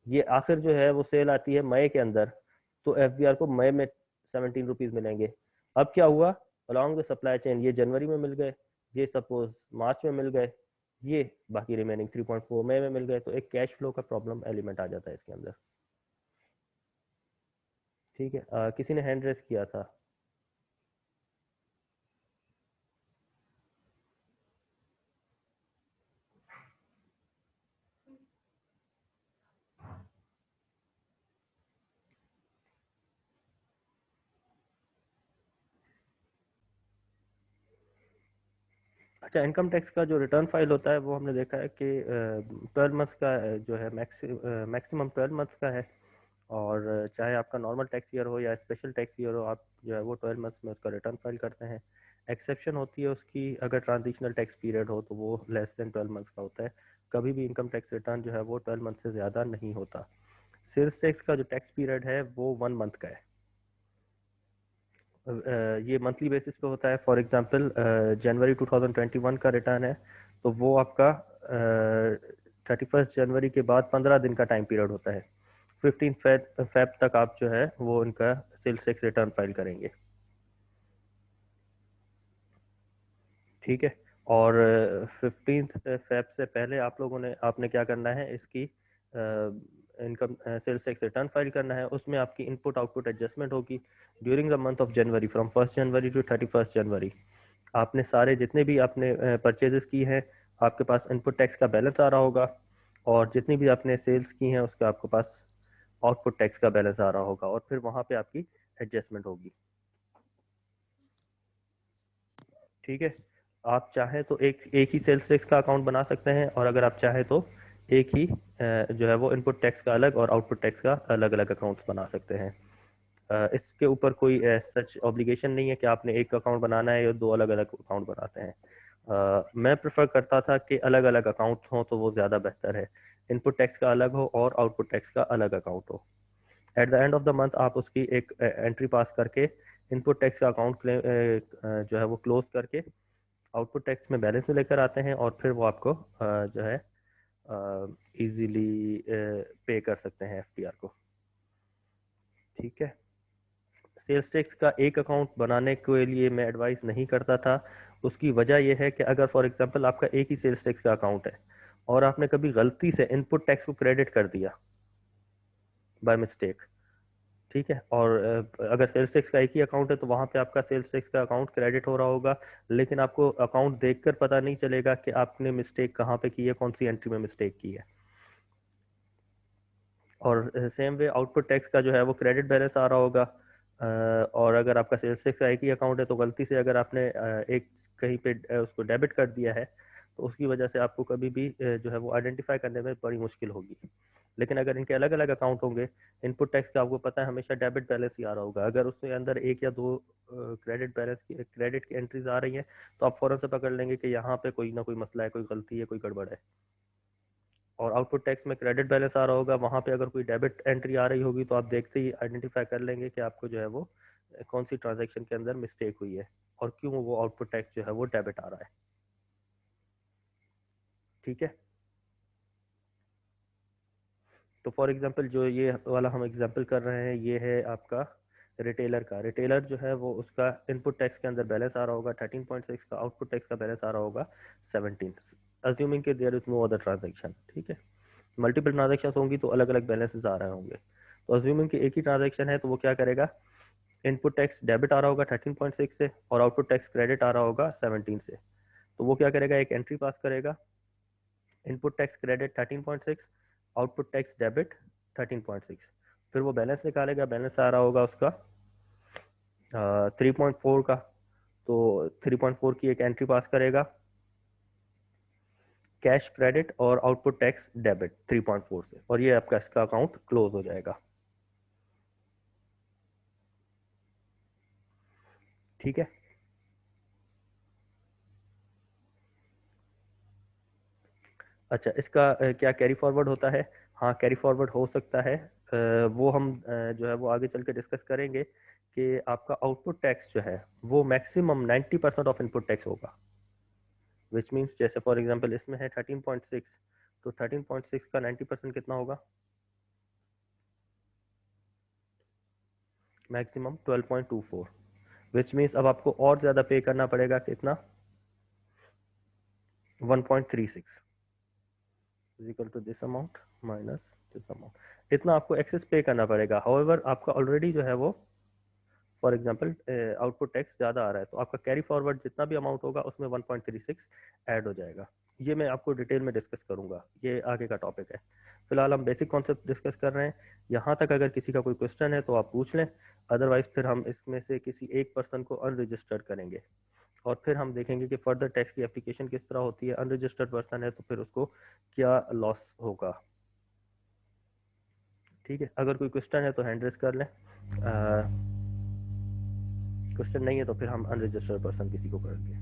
ये आखिर जो है वो सेल आती है मई के अंदर, तो एफबीआर को मई में 17 रुपीज़ मिलेंगे। अब क्या हुआ, अलॉन्ग द सप्लाई चेन ये जनवरी में मिल गए, ये सपोज मार्च में मिल गए, ये बाकी रिमेनिंग 3.4 मई में मिल गए, तो एक कैश फ्लो का प्रॉब्लम एलिमेंट आ जाता है इसके अंदर। ठीक है, किसी ने हैंड रेस किया था। अच्छा, इनकम टैक्स का जो रिटर्न फाइल होता है वो हमने देखा है कि 12 मंथ्स का जो है मैक्सिमम 12 मंथ्स का है, और चाहे आपका नॉर्मल टैक्स ईयर हो या स्पेशल टैक्स ईयर हो, आप जो है वो 12 मंथ्स में उसका रिटर्न फाइल करते हैं। एक्सेप्शन होती है उसकी, अगर ट्रांजिशनल टैक्स पीरियड हो तो वो लेस देन 12 मंथ्स का होता है। कभी भी इनकम टैक्स रिटर्न जो है वो 12 मंथ से ज़्यादा नहीं होता। सेल्स टैक्स का जो टैक्स पीरियड है वो 1 मंथ का है। ये मंथली बेसिस पे होता है। फॉर एग्जांपल जनवरी 2021 का रिटर्न है तो वो आपका 31 जनवरी के बाद 15 दिन का टाइम पीरियड होता है। 15 फेब तक आप जो है वो इनका सेल्स टैक्स रिटर्न फाइल करेंगे। ठीक है, और 15 फेब से पहले आप लोगों ने आपने क्या करना है, इसकी income sales tax return file करना है। उसमें आपकी इनपुट आउटपुट एडजस्टमेंट होगी during the month of January, from 1 January to 31 January. आपने सारे जितने भी आपने परचेजेस की हैं आपके पास इनपुट टैक्स का बैलेंस आ रहा होगा, और जितनी भी आपने सेल्स की हैं उसका आपके पास आउटपुट टैक्स का बैलेंस आ रहा होगा, और फिर वहाँ पे आपकी एडजस्टमेंट होगी। ठीक है, आप चाहें तो एक ही सेल्स टैक्स का अकाउंट बना सकते हैं, और अगर आप चाहें तो एक ही जो है वो इनपुट टैक्स का अलग और आउटपुट टैक्स का अलग अलग अकाउंट्स बना सकते हैं। इसके ऊपर कोई सच ऑब्लिगेशन नहीं है कि आपने एक अकाउंट बनाना है या दो अलग अलग अकाउंट बनाते हैं। मैं प्रेफर करता था कि अलग अलग अकाउंट हों तो वो ज़्यादा बेहतर है। इनपुट टैक्स का अलग हो और आउटपुट टैक्स का अलग अकाउंट हो। Eight the end of the month आप उसकी एक एंट्री पास करके इनपुट टैक्स का अकाउंट जो है वो क्लोज करके आउटपुट टैक्स में बैलेंस में लेकर आते हैं और फिर वो आपको जो है इजीली पे कर सकते हैं एफटीआर को। ठीक है। सेल्स टैक्स का एक अकाउंट बनाने के लिए मैं एडवाइस नहीं करता था। उसकी वजह यह है कि अगर फॉर एग्जांपल आपका एक ही सेल्स टैक्स का अकाउंट है और आपने कभी गलती से इनपुट टैक्स को क्रेडिट कर दिया बाय मिस्टेक, ठीक है, और अगर सेल्स टैक्स का एक ही अकाउंट है तो वहाँ पे आपका सेल्स टैक्स का अकाउंट क्रेडिट हो रहा होगा, लेकिन आपको अकाउंट देखकर पता नहीं चलेगा कि आपने मिस्टेक कहाँ पे की है, कौन सी एंट्री में मिस्टेक की है। और सेम वे आउटपुट टैक्स का जो है वो क्रेडिट बैलेंस आ रहा होगा, और अगर आपका सेल्स टैक्स का एक ही अकाउंट है तो गलती से अगर आपने एक कहीं पे उसको डेबिट कर दिया है तो उसकी वजह से आपको कभी भी जो है वो आइडेंटिफाई करने में बड़ी मुश्किल होगी। लेकिन अगर इनके अलग अलग अकाउंट होंगे, इनपुट टैक्स का आपको पता है हमेशा डेबिट बैलेंस ही आ रहा होगा, अगर उसके अंदर एक या दो क्रेडिट की एंट्रीज आ रही हैं तो आप फौरन से पकड़ लेंगे कि यहाँ पे कोई ना कोई मसला है, कोई गलती है, कोई गड़बड़ है। और आउटपुट टैक्स में क्रेडिट बैलेंस आ रहा होगा, वहाँ पे अगर कोई डेबिट एंट्री आ रही होगी तो आप देखते ही आइडेंटिफाई कर लेंगे कि आपको जो है वो कौन सी ट्रांजैक्शन के अंदर मिस्टेक हुई है और क्यों वो आउटपुट टैक्स जो है वो डेबिट आ रहा है। ठीक है। तो फॉर एग्जांपल जो ये वाला हम एग्जांपल कर रहे हैं ये है आपका रिटेलर का। रिटेलर जो है वो उसका इनपुट टैक्स के अंदर बैलेंस आ रहा होगा 13.6 का, आउटपुट टैक्स का बैलेंस आ रहा होगा 17, अज्यूमिंग कि there is no other transaction. ठीक है। मल्टीपल ट्रांजेक्शन होंगी तो अलग अलग बैलेंसेस आ रहे होंगे। तो अज्यूमिंग कि एक ही ट्रांजैक्शन है तो वो क्या करेगा, इनपुट टैक्स डेबिट आ रहा होगा 13.6 से और आउटपुट टैक्स क्रेडिट आ रहा होगा 17 से। तो वो क्या करेगा, एक एंट्री पास करेगा, input tax credit 13.6, output tax debit 13.6। फिर वो बैलेंस निकालेगा, बैलेंस आ रहा होगा उसका 3.4 का, तो 3.4 की एक एंट्री पास करेगा, कैश क्रेडिट और आउटपुट टैक्स डेबिट 3.4 से, और ये आपका इसका अकाउंट क्लोज हो जाएगा। ठीक है। अच्छा, इसका क्या कैरी फॉरवर्ड होता है? हाँ, कैरी फॉरवर्ड हो सकता है। वो हम जो है वो आगे चल के डिस्कस करेंगे कि आपका आउटपुट टैक्स जो है वो मैक्सिमम 90% ऑफ इनपुट टैक्स होगा, विच मीन्स जैसे फॉर एग्जांपल इसमें है 13.6, तो 13.6 का 90% कितना होगा, मैक्सिमम 12.24, विच मीन्स अब आपको और ज़्यादा पे करना पड़ेगा, कितना, 1.36 is equal to this amount minus this amount. इतना आपको एक्सेस पे करना पड़ेगा। हाउएवर आपका ऑलरेडी जो है वो फॉर एग्जांपल आउटपुट टैक्स ज़्यादा आ रहा है, तो आपका कैरी फॉरवर्ड जितना भी अमाउंट होगा उसमें 1.36 ऐड हो जाएगा। ये मैं आपको डिटेल में डिस्कस करूंगा, ये आगे का टॉपिक है। फिलहाल हम बेसिक कॉन्सेप्ट डिस्कस कर रहे हैं। यहाँ तक अगर किसी का कोई क्वेश्चन है तो आप पूछ लें, अदरवाइज फिर हम इसमें से किसी एक पर्सन को अनरजिस्टर्ड करेंगे और फिर हम देखेंगे कि फर्दर टैक्स की एप्लीकेशन किस तरह होती है। अनरजिस्टर्ड पर्सन है तो फिर उसको क्या लॉस होगा। ठीक है, अगर कोई क्वेश्चन है तो हैंड रेस कर लें, क्वेश्चन नहीं है तो फिर हम अनरजिस्टर्ड पर्सन किसी को करेंगे।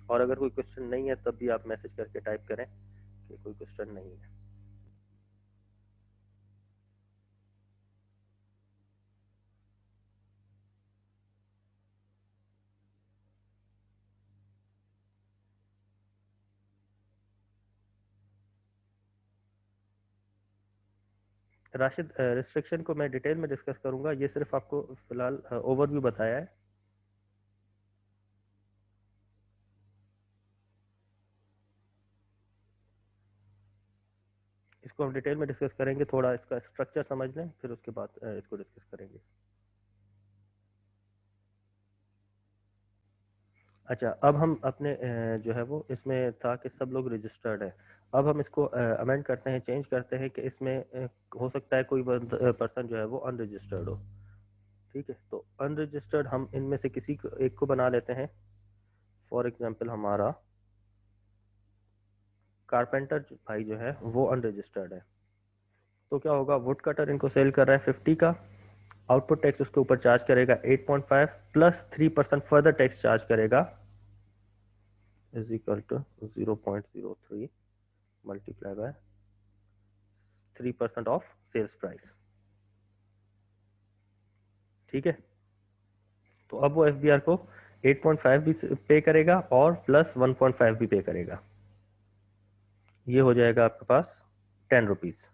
और अगर कोई क्वेश्चन नहीं है तब भी आप मैसेज करके टाइप करें कि कोई क्वेश्चन नहीं है। राशिद, रिस्ट्रिक्शन को मैं डिटेल में डिस्कस करूंगा, ये सिर्फ आपको फिलहाल ओवरव्यू बताया है। इसको हम डिटेल में डिस्कस करेंगे, थोड़ा इसका स्ट्रक्चर समझ लें फिर उसके बाद इसको डिस्कस करेंगे। अच्छा, अब हम अपने जो है वो इसमें था कि सब लोग रजिस्टर्ड है। अब हम इसको अमेंड करते हैं, चेंज करते हैं कि इसमें हो सकता है कोई पर्सन जो है वो अनरजिस्टर्ड हो। ठीक है, तो अनरजिस्टर्ड हम इनमें से किसी को एक को बना लेते हैं। फॉर एग्जांपल हमारा कारपेंटर भाई जो है वो अनरजिस्टर्ड है। तो क्या होगा, वुड कटर इनको सेल कर रहा है 50 का, आउटपुट टैक्स उसके ऊपर चार्ज करेगा 8.5 प्लस 3% फर्दर टैक्स चार्ज करेगा is equal to 0.03 multiply by 3% of sales price. ठीक है, तो अब वो एफबीआर को 8.5 भी पे करेगा और प्लस 1.5 भी पे करेगा। ये हो जाएगा आपके पास 10 रुपीज़।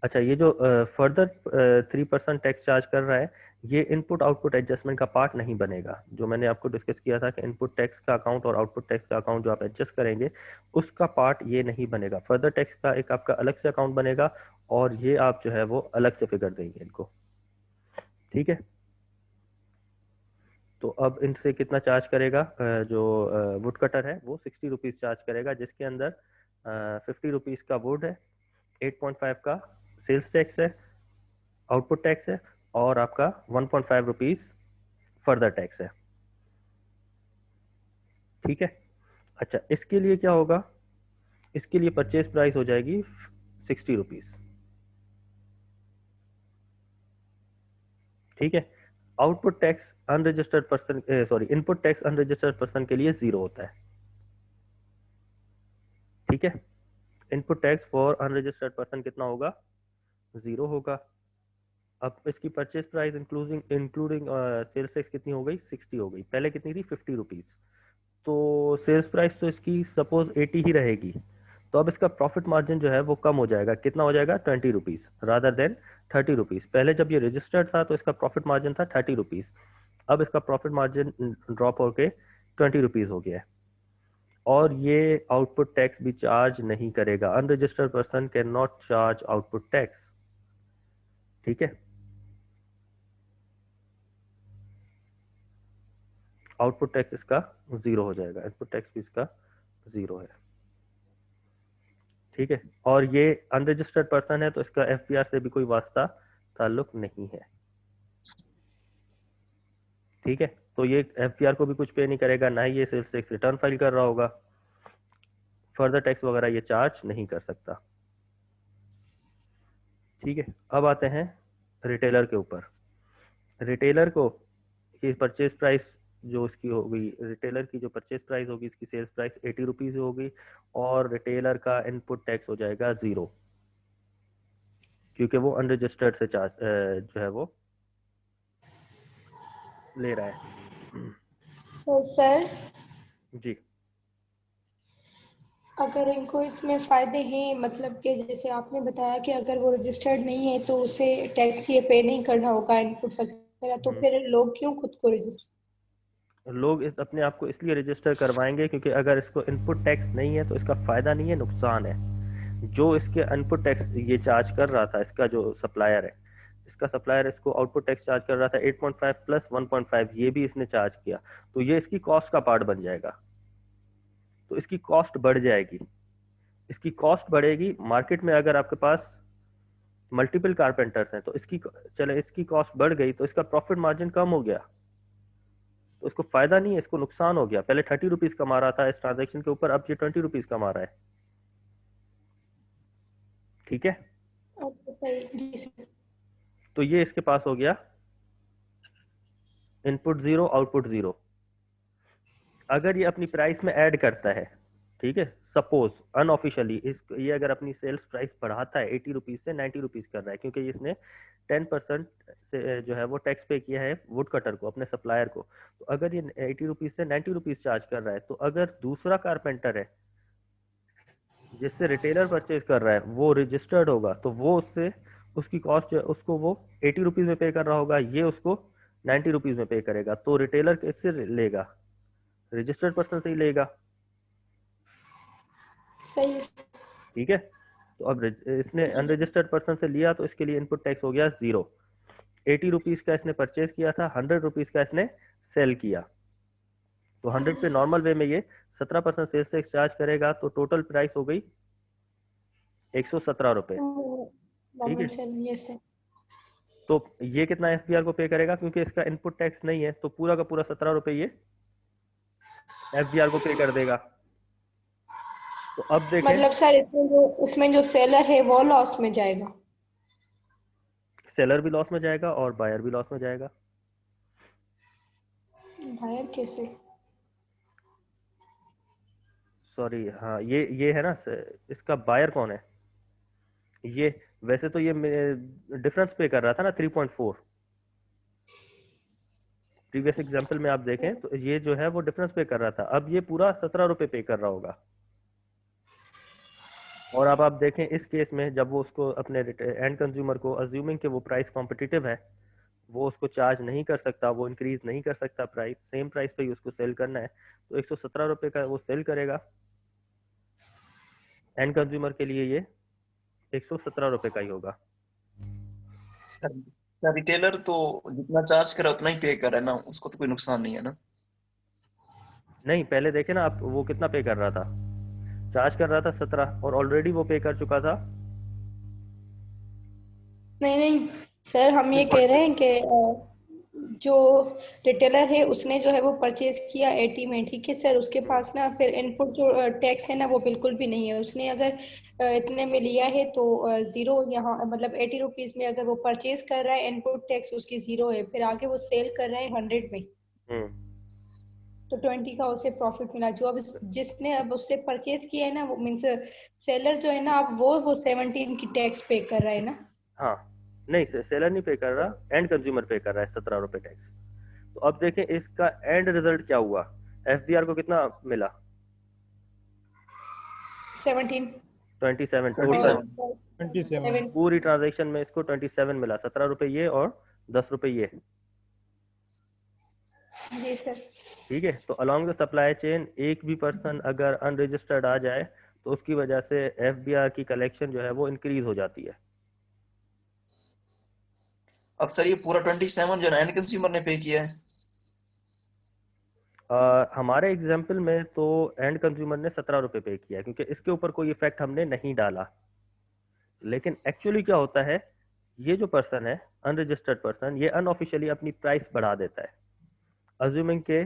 अच्छा, ये जो फर्दर 3% टैक्स चार्ज कर रहा है, ये इनपुट आउटपुट एडजस्टमेंट का पार्ट नहीं बनेगा। जो मैंने आपको डिस्कस किया था कि इनपुट टैक्स का अकाउंट और आउटपुट टैक्स का अकाउंट जो आप एडजस्ट करेंगे उसका पार्ट ये नहीं बनेगा। फर्दर टैक्स का एक आपका अलग से अकाउंट बनेगा और ये आप जो है वो अलग से फिगर देंगे इनको। ठीक है, तो अब इनसे कितना चार्ज करेगा, जो वुड कटर है वो 60 रुपीज़ चार्ज करेगा, जिसके अंदर 50 रुपीज़ का वुड है, 8.5 का सेल्स टैक्स है, आउटपुट टैक्स है और आपका 1.5 रुपीज़ फर्दर टैक्स है। ठीक है, अच्छा इसके लिए क्या होगा, इसके लिए परचेज प्राइस हो जाएगी 60 रुपीज़। ठीक है, output tax unregistered person input tax unregistered person के लिए 0 होता है। ठीक है, input tax for unregistered person कितना होगा, 0 होगा। अब इसकी purchase price including sales tax कितनी हो गई, 60 हो गई। पहले कितनी थी, 50 रुपीज़। तो सेल्स प्राइस तो इसकी सपोज 80 ही रहेगी, तो अब इसका प्रॉफिट मार्जिन जो है वो कम हो जाएगा। कितना हो जाएगा, 20 रुपीज़ रादर देन 30 रुपीज़। पहले जब ये रजिस्टर्ड था तो इसका प्रॉफिट मार्जिन था 30 रुपीज़, अब इसका प्रॉफिट मार्जिन ड्रॉप होके 20 रुपीज़ हो गया है। और ये आउटपुट टैक्स भी चार्ज नहीं करेगा। Unregistered person can not charge output tax. ठीक है, आउटपुट टैक्स इसका 0 हो जाएगा, इनपुट टैक्स भी इसका 0 है। ठीक है, और ये अनरजिस्टर्ड पर्सन है तो इसका एफबीआर से भी कोई वास्ता ताल्लुक नहीं है। ठीक है, तो ये एफबीआर को भी कुछ पे नहीं करेगा, ना ही ये सेल्स टैक्स रिटर्न फाइल कर रहा होगा, फर्दर टैक्स वगैरह ये चार्ज नहीं कर सकता। ठीक है, अब आते हैं रिटेलर के ऊपर। रिटेलर को की परचेज प्राइस जो इसकी होगी, रिटेलर की जो परचेज प्राइस होगी, इसकी सेल्स प्राइस 80 रुपीज़ होगी और रिटेलर का इनपुट टैक्स हो जाएगा 0, क्योंकि वो अनरजिस्टर्ड से चार्ज जो है वो ले रहा है। तो सर जी, अगर इनको इसमें फ़ायदे हैं, मतलब कि जैसे आपने बताया कि अगर वो रजिस्टर्ड नहीं है तो उसे टैक्स ये पे नहीं करना होगा इनपुट वगैरह, तो फिर लोग क्यों खुद को रजिस्टर? लोग इस अपने आप को इसलिए रजिस्टर करवाएंगे क्योंकि अगर इसको इनपुट टैक्स नहीं है तो इसका फ़ायदा नहीं है, नुकसान है। जो इसके इनपुट टैक्स ये चार्ज कर रहा था, इसका जो सप्लायर है, इसका सप्लायर इसको आउटपुट टैक्स चार्ज कर रहा था 8.5 प्लस 1.5, ये भी इसने चार्ज किया, तो ये इसकी कॉस्ट का पार्ट बन जाएगा। तो इसकी कॉस्ट बढ़ जाएगी, इसकी कॉस्ट बढ़ेगी। मार्केट में अगर आपके पास मल्टीपल कारपेंटर्स हैं तो इसकी कॉस्ट बढ़ गई तो इसका प्रॉफिट मार्जिन कम हो गया, तो इसको फायदा नहीं है, इसको नुकसान हो गया। पहले 30 रुपीज कमा रहा था इस ट्रांजेक्शन के ऊपर, अब ये 20 रुपीज कमा रहा है। ठीक है, अच्छा सही, जी सर। तो ये इसके पास हो गया इनपुट 0 आउटपुट 0। अगर ये अपनी प्राइस में ऐड करता है, ठीक है, सपोज अनऑफिशियली ये अगर अपनी सेल्स प्राइस बढ़ाता है 80 रुपीज से 90 रुपीज कर रहा है, क्योंकि इसने 10% से जो है वो टैक्स पे किया है वुड कटर को, अपने सप्लायर को। तो अगर ये 80 रुपीज से 90 रुपीज चार्ज कर रहा है, तो अगर दूसरा कारपेंटर है जिससे रिटेलर परचेज कर रहा है वो रजिस्टर्ड होगा, तो वो उससे उसकी कॉस्ट उसको वो 80 रुपीज में पे कर रहा होगा, ये उसको 90 रुपीज में पे करेगा। तो रिटेलर किससे लेगा, रजिस्टर्ड पर्सन से ही लेगा। सही। ठीक है, तो अब इसने अनरजिस्टर्ड पर्सन से लिया तो इसके लिए इनपुट टैक्स हो गया 0। 80 रुपीज का इसने परचेज किया था, 100 रुपीज का इसने सेल किया, तो 100 पे नॉर्मल वे में ये 17% सेल्स टैक्स चार्ज करेगा, तो टोटल प्राइस हो गई 117 रुपए। ठीक है, सर, यस सर। तो ये कितना एफबीआर को पे करेगा, क्योंकि इसका इनपुट टैक्स नहीं है तो पूरा का पूरा 17 रुपए ये एफबीआर को पे कर देगा। तो अब देखें, मतलब सर इसमें जो सेलर है वो लॉस में जाएगा। सेलर भी लॉस में जाएगा और बायर भी लॉस में जाएगा। बायर कैसे? सॉरी, हाँ ये है ना, इसका बायर कौन है? ये वैसे तो ये डिफरेंस पे कर रहा था ना 3.4। प्रीवियस एग्जांपल में आप देखें तो ये जो है वो डिफरेंस पे कर रहा था, अब ये पूरा 17 रुपए पे कर रहा होगा। और अब आप देखें इस केस में जब वो उसको अपने एंड कंज्यूमर को, अज्यूमिंग कि वो प्राइस कॉम्पिटिटिव है, वो उसको चार्ज नहीं कर सकता, वो इंक्रीज नहीं कर सकता प्राइस, सेम प्राइस पे ही उसको सेल करना है, तो 117 रुपए का वो सेल करेगा। एंड कंज्यूमर के लिए ये 117 रुपए का ही होगा। सर रिटेलर तो जितना चार्ज करा उतना ही पे कर रहा है ना, उसको तो कोई नुकसान नहीं है ना? नहीं, पहले देखे ना आप, वो कितना पे कर रहा था, चार्ज कर रहा था 17 और ऑलरेडी वो पे कर चुका था। नहीं नहीं सर, हम ये कह रहे हैं कि जो रिटेलर है उसने जो है वो परचेज किया 80 में, ठीक है सर, उसके पास ना फिर इनपुट जो टैक्स है ना वो बिल्कुल भी नहीं है। उसने अगर इतने में लिया है तो जीरो, यहाँ मतलब 80 रुपीज में अगर वो परचेज कर रहा है इनपुट टैक्स उसकी जीरो है, फिर आगे वो सेल कर रहा है 100 में, तो 20 का उसे प्रॉफिट मिला। जो अब जिसने अब उससे परचेज किया है ना, वो मीन्स सेलर जो है ना, अब वो 17 की टैक्स पे कर रहा है ना। हाँ, नहीं सेलर नहीं पे कर रहा, एंड कंज्यूमर पे कर रहा है 17 रुपए टैक्स। तो अब देखें इसका एंड रिजल्ट क्या हुआ, एफबीआर को कितना मिला? 17 27 और टोटल 27 पूरी ट्रांजैक्शन में इसको 27 मिला, 17 रुपए ये और 10 रुपए ये। जी सर। ठीक है, तो अलोंग द सप्लाई चेन एक भी पर्सन अगर अनरजिस्टर्ड आ जाए तो उसकी वजह से एफबीआर की कलेक्शन जो है वो इंक्रीज हो जाती है। अब सर ये पूरा 27 जो एंड कंज्यूमर ने पे किया है? हमारे एग्जाम्पल में तो एंड कंज्यूमर ने 17 रुपए पे किया, क्योंकि इसके ऊपर कोई इफेक्ट हमने नहीं डाला। लेकिन एक्चुअली क्या होता है, ये जो पर्सन है अनरजिस्टर्ड पर्सन, ये अनऑफिशियली अपनी प्राइस बढ़ा देता है, अज्यूमिंग के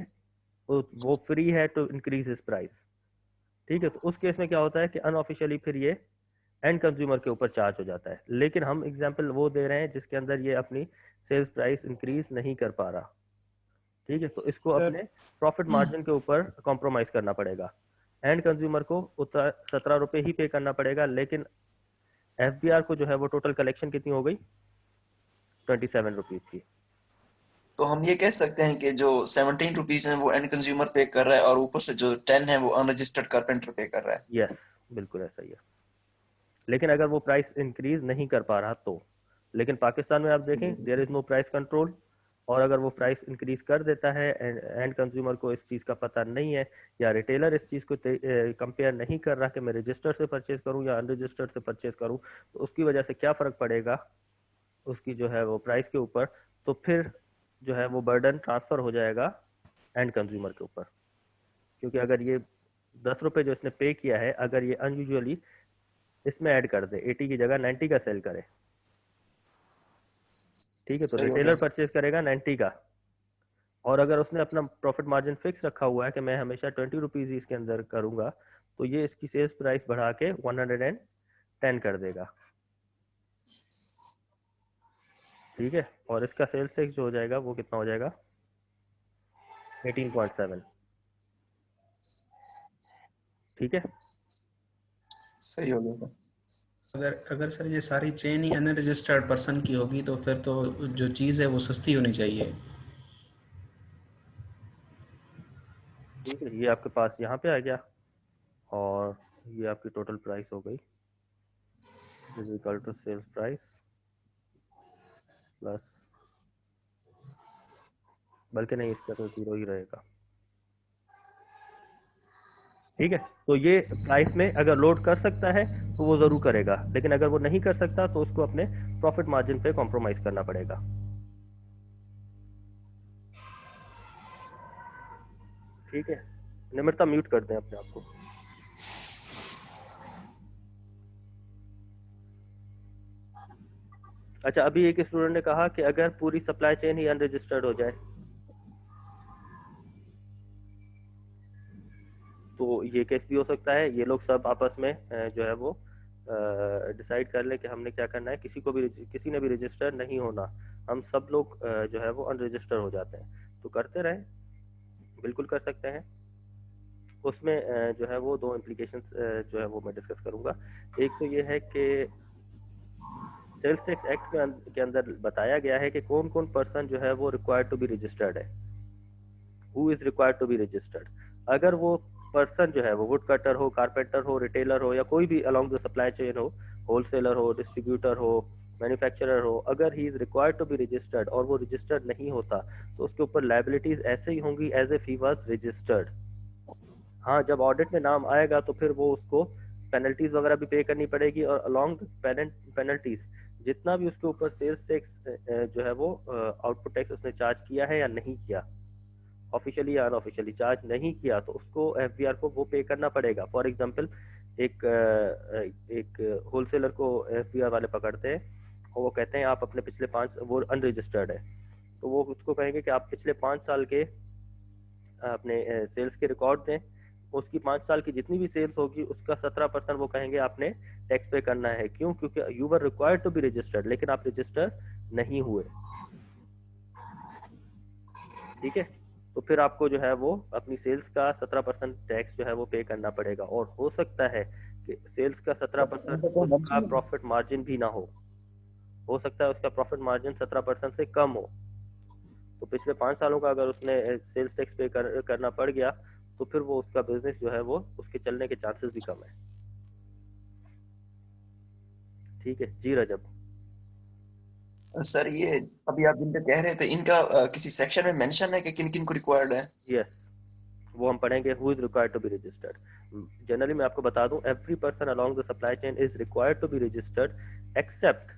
वो फ्री है टू इंक्रीज हिज प्राइस। ठीक है, तो उस केस में क्या होता है कि अनऑफिशियली फिर ये एंड कंज्यूमर के ऊपर चार्ज हो जाता है। लेकिन हम एग्जांपल वो दे रहे हैं जिसके अंदर ये अपनी सेल्स प्राइस इंक्रीज नहीं कर पा रहा। ठीक है, तो इसको सर अपने प्रॉफिट मार्जिन के ऊपर कॉम्प्रोमाइज करना पड़ेगा। एंड कंज्यूमर को 17 रुपए ही पे करना पड़ेगा, लेकिन एफबीआर को जो है वो टोटल कलेक्शन कितनी हो गई, 27 रुपीज की। तो हम ये कह सकते हैं कि जो 17 रुपीज है वो एंड कंज्यूमर पे कर रहा है और ऊपर से जो 10 है वो अनरजिस्टर्ड कारपेंटर पे कर रहा है। यस, बिल्कुल ऐसा ही है। लेकिन अगर वो प्राइस इंक्रीज नहीं कर पा रहा तो, लेकिन पाकिस्तान में आप देखें there is no price control, और अगर वो प्राइस इंक्रीज कर देता है एंड कंज्यूमर को इस चीज़ का पता नहीं है, या रिटेलर इस चीज़ को कंपेयर नहीं कर रहा कि मैं रजिस्टर्ड से परचेज करूं या अनरजिस्टर्ड से परचेज करूं, तो उसकी वजह से क्या फ़र्क पड़ेगा उसकी जो है वो प्राइस के ऊपर, तो फिर जो है वो बर्डन ट्रांसफ़र हो जाएगा एंड कंज्यूमर के ऊपर। क्योंकि अगर ये 10 रुपये जो इसने पे किया है, अगर ये अनयूजुअली इसमें ऐड कर दे, 80 की जगह 90 का सेल करे, ठीक है, तो सही हो रिटेलर गया। परचेज करेगा 90 का, और अगर उसने अपना प्रॉफिट मार्जिन फिक्स रखा हुआ है कि मैं हमेशा 20 रुपीज़ ही इसके अंदर करूंगा, तो ये इसकी सेल्स प्राइस बढ़ा के 110 कर देगा। ठीक है, और इसका सेल्स टैक्स जो हो जाएगा वो कितना हो जाएगा, 18.7। ठीक है, सही हो गया। अगर अगर सर ये सारी चेन ही अनरजिस्टर्ड पर्सन की होगी तो फिर तो जो चीज़ है वो सस्ती होनी चाहिए। ठीक है, ये आपके पास यहाँ पे आ गया, और ये आपकी टोटल प्राइस हो गई is equal to sales price plus, बल्कि नहीं, इसका तो जीरो ही रहेगा। ठीक है, तो ये प्राइस में अगर लोड कर सकता है तो वो जरूर करेगा, लेकिन अगर वो नहीं कर सकता तो उसको अपने प्रॉफिट मार्जिन पे कॉम्प्रोमाइज करना पड़ेगा। ठीक है, निमिरता म्यूट कर दें अपने आप को। अच्छा, अभी एक स्टूडेंट ने कहा कि अगर पूरी सप्लाई चेन ही अनरजिस्टर्ड हो जाए तो ये केस भी हो सकता है। ये लोग सब आपस में जो है वो डिसाइड कर ले कि हमने क्या करना है। किसी ने भी रजिस्टर नहीं होना, हम सब लोग जो है वो अनरजिस्टर हो जाते हैं। तो करते रहें, बिल्कुल कर सकते हैं। उसमें जो है वो दो इम्प्लीकेशंस जो है वो मैं डिस्कस करूंगा। एक तो ये है कि सेल्स टैक्स एक्ट के अंदर बताया गया है कि कौन कौन पर्सन जो है वो रिक्वायर्ड टू बी रजिस्टर्ड है, who is required to be registered. अगर वो पर्सन जो है वो वुड कटर हो, कारपेंटर हो, रिटेलर हो, या कोई भी अलोंग द सप्लाई चेन हो, होलसेलर हो, डिस्ट्रीब्यूटर हो, मैन्युफैक्चरर हो, अगर he is required to be registered और वो रजिस्टर्ड नहीं होता तो उसके ऊपर लायबिलिटीज ऐसे ही होंगी as if he was registered. हाँ, जब ऑडिट में नाम आएगा तो फिर वो उसको पेनल्टीज वगैरह भी पे करनी पड़ेगी, और अलोंग पेनल्टीज जितना भी उसके ऊपर सेल्स टैक्स जो है वो आउटपुट टैक्स उसने चार्ज किया है या नहीं किया, ऑफिशियली या अनऑफिशियली चार्ज नहीं किया, तो उसको एफबीआर को वो पे करना पड़ेगा। फॉर एग्जांपल एक होलसेलर को एफबीआर वाले पकड़ते हैं और वो कहते हैं आप अपने पिछले 5, वो अनरजिस्टर्ड है, तो वो उसको कहेंगे कि आप पिछले 5 साल के अपने सेल्स के रिकॉर्ड दें। उसकी 5 साल की जितनी भी सेल्स होगी उसका 17% वो कहेंगे आपने टैक्स पे करना है। क्यों? क्योंकि you were required to be registered, लेकिन आप रजिस्टर नहीं हुए। ठीक है, तो फिर आपको जो है वो अपनी सेल्स का 17% टैक्स जो है वो पे करना पड़ेगा। और हो सकता है कि सेल्स का 17% उसका प्रॉफिट मार्जिन भी ना हो सकता है उसका प्रॉफिट मार्जिन 17% से कम हो। तो पिछले 5 सालों का अगर उसने सेल्स टैक्स पे करना पड़ गया तो फिर वो उसका बिजनेस जो है वो उसके चलने के चांसेस भी कम है। ठीक है जी रजब। सर ये अभी आप जिनका कह रहे थे इनका किसी सेक्शन में मेंशन है कि किन किन को रिक्वायर्ड है? यस, वो हम पढ़ेंगे who is required to be registered. Generally मैं आपको बता दूं, every person along the supply chain is required to be registered except,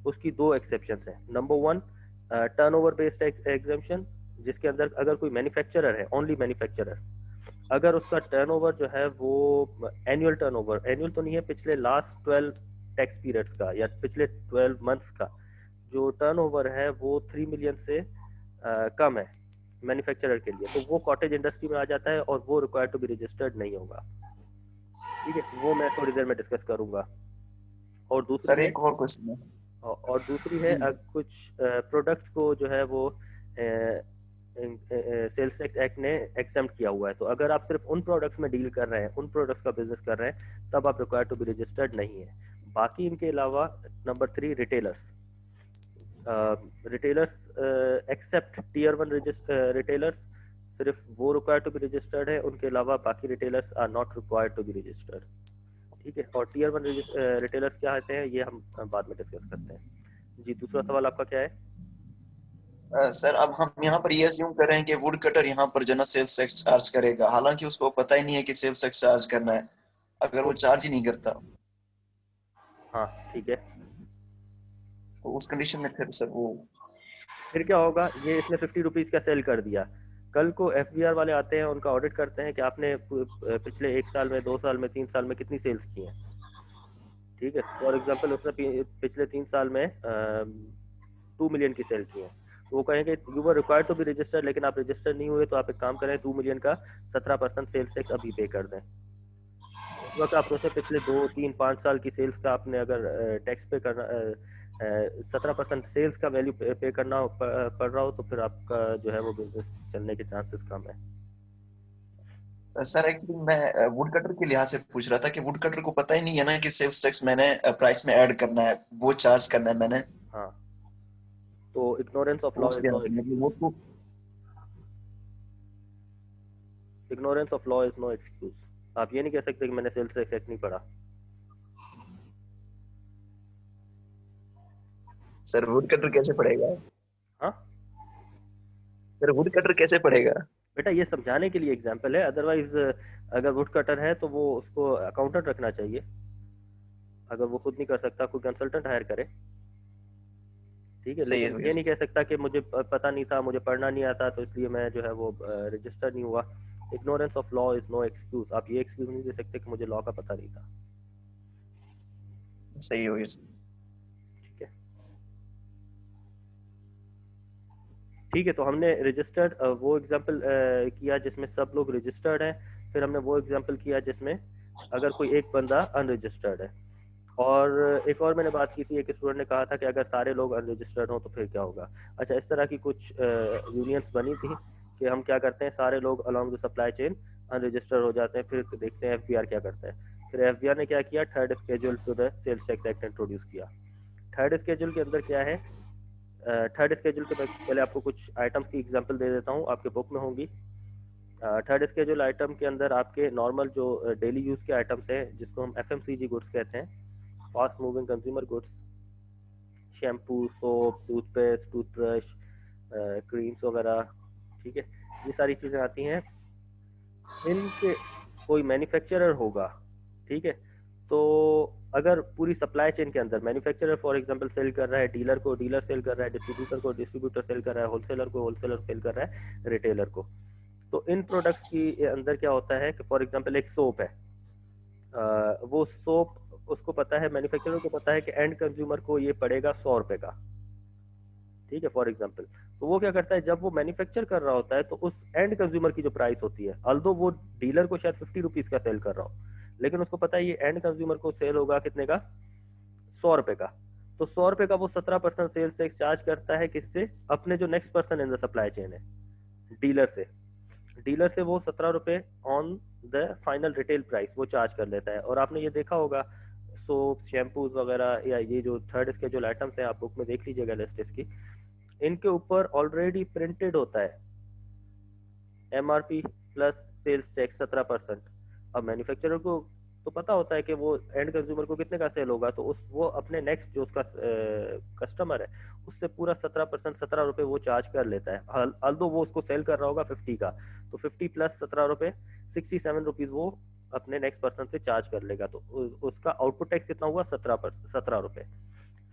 उसकी दो एक्सेप्शंस हैं। नंबर 1, टर्नओवर बेस्ड एग्जेम्पशन, जिसके अंदर अगर कोई मैन्युफैक्चरर है, ओनली मैन्युफैक्चरर, अगर उसका टर्नओवर जो है वो एनुअल टर्नओवर, एनुअल तो नहीं है, पिछले लास्ट 12 टैक्स पीरियड्स का या पिछले 12 मंथ्स का जो टर्नओवर है वो 3 मिलियन से कम है मैन्युफैक्चरर के लिए, तो वो कॉटेज इंडस्ट्री में आ जाता है और वो रिक्वायर्ड टू बी रजिस्टर्ड नहीं होगा। ठीक है, वो मैं थोड़ी देर में डिस्कस करूंगा। और दूसरी सर है एक और क्वेश्चन है। जी कुछ प्रोडक्ट्स को जो है वो सेल्स टैक्स एक्ट ने एग्जेम्प्ट किया हुआ है, तो अगर आप सिर्फ उन प्रोडक्ट्स में डील कर रहे हैं, उन प्रोडक्ट्स का बिजनेस कर रहे हैं, तब आप रिक्वायर्ड टू बी रजिस्टर्ड नहीं है। बाकी इनके अलावा number 3, retailers. Retailers except tier 1 retailers, सिर्फ वो रिक्वायर्ड टू बी रजिस्टर्ड है, उनके अलावा बाकी retailers are not required to be registered. ठीक है, और टियर 1 रिटेलर्स क्या होते हैं ये हम बाद में डिस्कस करते हैं। जी, दूसरा सवाल आपका क्या है? सर अब हम यहाँ पर ये अज्यूम कर रहे हैं कि वुड कटर यहाँ पर जो ना सेल्स टैक्स चार्ज करेगा, हालांकि उसको पता ही नहीं है कि सेल्स टैक्स चार्ज करना है। अगर वो चार्ज ही नहीं करता हाँ ठीक है, तो उस कंडीशन में फिर सर वो फिर क्या होगा? ये इसने 50 रुपीज़ का सेल कर दिया, कल को एफबीआर वाले आते हैं, उनका ऑडिट करते हैं कि आपने पिछले 1 साल में, 2 साल में, 3 साल में कितनी सेल्स की हैं। ठीक है, फॉर एग्जांपल उसने पिछले 3 साल में 2 मिलियन की सेल की है, तो वो कहेंगे you were required to be registered, लेकिन आप रजिस्टर नहीं हुए, तो आप एक काम करें, 2 मिलियन का 17% सेल्स टैक्स अभी पे कर दें। उस वक्त आप सोचें पिछले 2, 3, 5 साल की सेल्स का आपने अगर टैक्स पे करना 17% सेल्स का वैल्यू पे करना पड़ रहा हो, तो फिर आपका जो है वो बिजनेस चलने के चांसेस कम है। सर एक्चुअली मैं वुड कटर के लिहाज से पूछ रहा था कि वुड कटर को पता ही नहीं है ना कि सेल्स टैक्स मैंने प्राइस में ऐड करना है, वो चार्ज करना है मैंने। हाँ, तो इग्नोरेंस ऑफ लॉ उस इज नो लिहाज से मतलब वो एक्सक्यूज। तो ignorance of law is no excuse. आप ये नहीं कह सकते कि मैंने सेल्स टैक्स एक्ट नहीं पढ़ा। सर वुड कटर कैसे पड़ेगा? हाँ सर वुड कटर कैसे पड़ेगा? बेटा, ये समझाने के लिए एग्जाम्पल है, अदरवाइज अगर वुड कटर है तो वो उसको अकाउंटेंट रखना चाहिए। अगर वो खुद नहीं कर सकता, कोई कंसल्टेंट हायर करे। ठीक है, सही है लेकिन भैया। ये नहीं कह सकता कि मुझे पता नहीं था, मुझे पढ़ना नहीं आता, तो इसलिए मैं जो है वो रजिस्टर नहीं हुआ। Ignorance of law is no excuse. आप ये एक्सक्यूज नहीं दे सकते कि मुझे लॉ का पता नहीं था। सही हो गया। ठीक है, ठीक है, तो हमने रजिस्टर्ड वो एग्जांपल किया जिसमें सब लोग रजिस्टर्ड हैं, फिर हमने वो एग्जांपल किया जिसमें अगर कोई एक बंदा अनरजिस्टर्ड है, और एक और मैंने बात की थी, एक स्टूडेंट ने कहा था कि अगर सारे लोग अनरजिस्टर्ड हों तो फिर क्या होगा। अच्छा, इस तरह की कुछ यूनियंस बनी थी कि हम क्या करते हैं, सारे लोग along the supply chain unregistered हो जाते हैं, फिर देखते हैं एफबीआर क्या करता है। फिर एफबीआर ने क्या किया, third schedule to the sales tax act introduce किया। थर्ड स्केड्यूल के अंदर क्या है, थर्ड स्केड्यूल के पहले आपको कुछ आइटम्स की एग्जांपल दे देता हूँ, आपके बुक में होंगी। थर्ड स्केड्यूल आइटम के अंदर आपके नॉर्मल जो डेली यूज़ के आइटम्स हैं, जिसको हम एफएमसीजी गुड्स कहते हैं, fast moving consumer goods, shampoo, soap, toothpaste, toothbrush, creams वगैरह, ठीक है, ये सारी चीज़ें आती हैं। इनके कोई मैन्युफैक्चरर होगा, ठीक है, तो अगर पूरी सप्लाई चेन के अंदर मैन्युफैक्चरर फॉर एग्जांपल सेल कर रहा है डीलर को, डीलर सेल कर रहा है डिस्ट्रीब्यूटर को, डिस्ट्रीब्यूटर सेल कर रहा है होलसेलर को, होलसेलर सेल कर रहा है रिटेलर को, तो इन प्रोडक्ट्स की अंदर क्या होता है कि फॉर एग्जांपल एक सोप है, वो सोप उसको पता है, मैन्युफैक्चरर को पता है कि एंड कंज्यूमर को ये पड़ेगा 100 रुपए का, ठीक है, फॉर एग्जांपल। तो वो क्या करता है, जब वो मैन्युफैक्चर कर रहा होता है तो उस एंड कंज्यूमर की जो प्राइस होती है, अल्दो वो डीलर को शायद 50 रुपीज का सेल कर रहा हो, लेकिन उसको पता है ये एंड कंज्यूमर को सेल होगा कितने का, 100 रुपए का। तो 100 रुपए का वो 17% सेल्स टैक्स चार्ज करता है, किससे, अपने जो next person in the supply chain है, डीलर से। डीलर से वो 17 रुपए on the final retail price वो चार्ज कर लेता है। और आपने ये देखा होगा सोप, शैम्पूज वगैरह, या ये जो थर्ड स्केड्यूल आइटम्स हैं, आप बुक में देख लीजिएगा लिस्ट इसकी, इनके ऊपर ऑलरेडी प्रिंटेड होता है एमआरपी प्लस सेल्स टैक्स 17%। अब मैन्युफैक्चरर को तो पता होता है कि वो एंड कंज्यूमर को कितने का सेल होगा, तो वो अपने नेक्स्ट जो उसका कस्टमर है उससे पूरा 17%, 17 रुपए वो चार्ज कर लेता है, अल्दो वो उसको सेल कर रहा होगा 50 का, तो 50 प्लस 17 रुपए 67 रुपीज वो अपने नेक्स्ट पर्सन से चार्ज कर लेगा। तो उसका आउटपुट टैक्स कितना हुआ, 17 रुपए,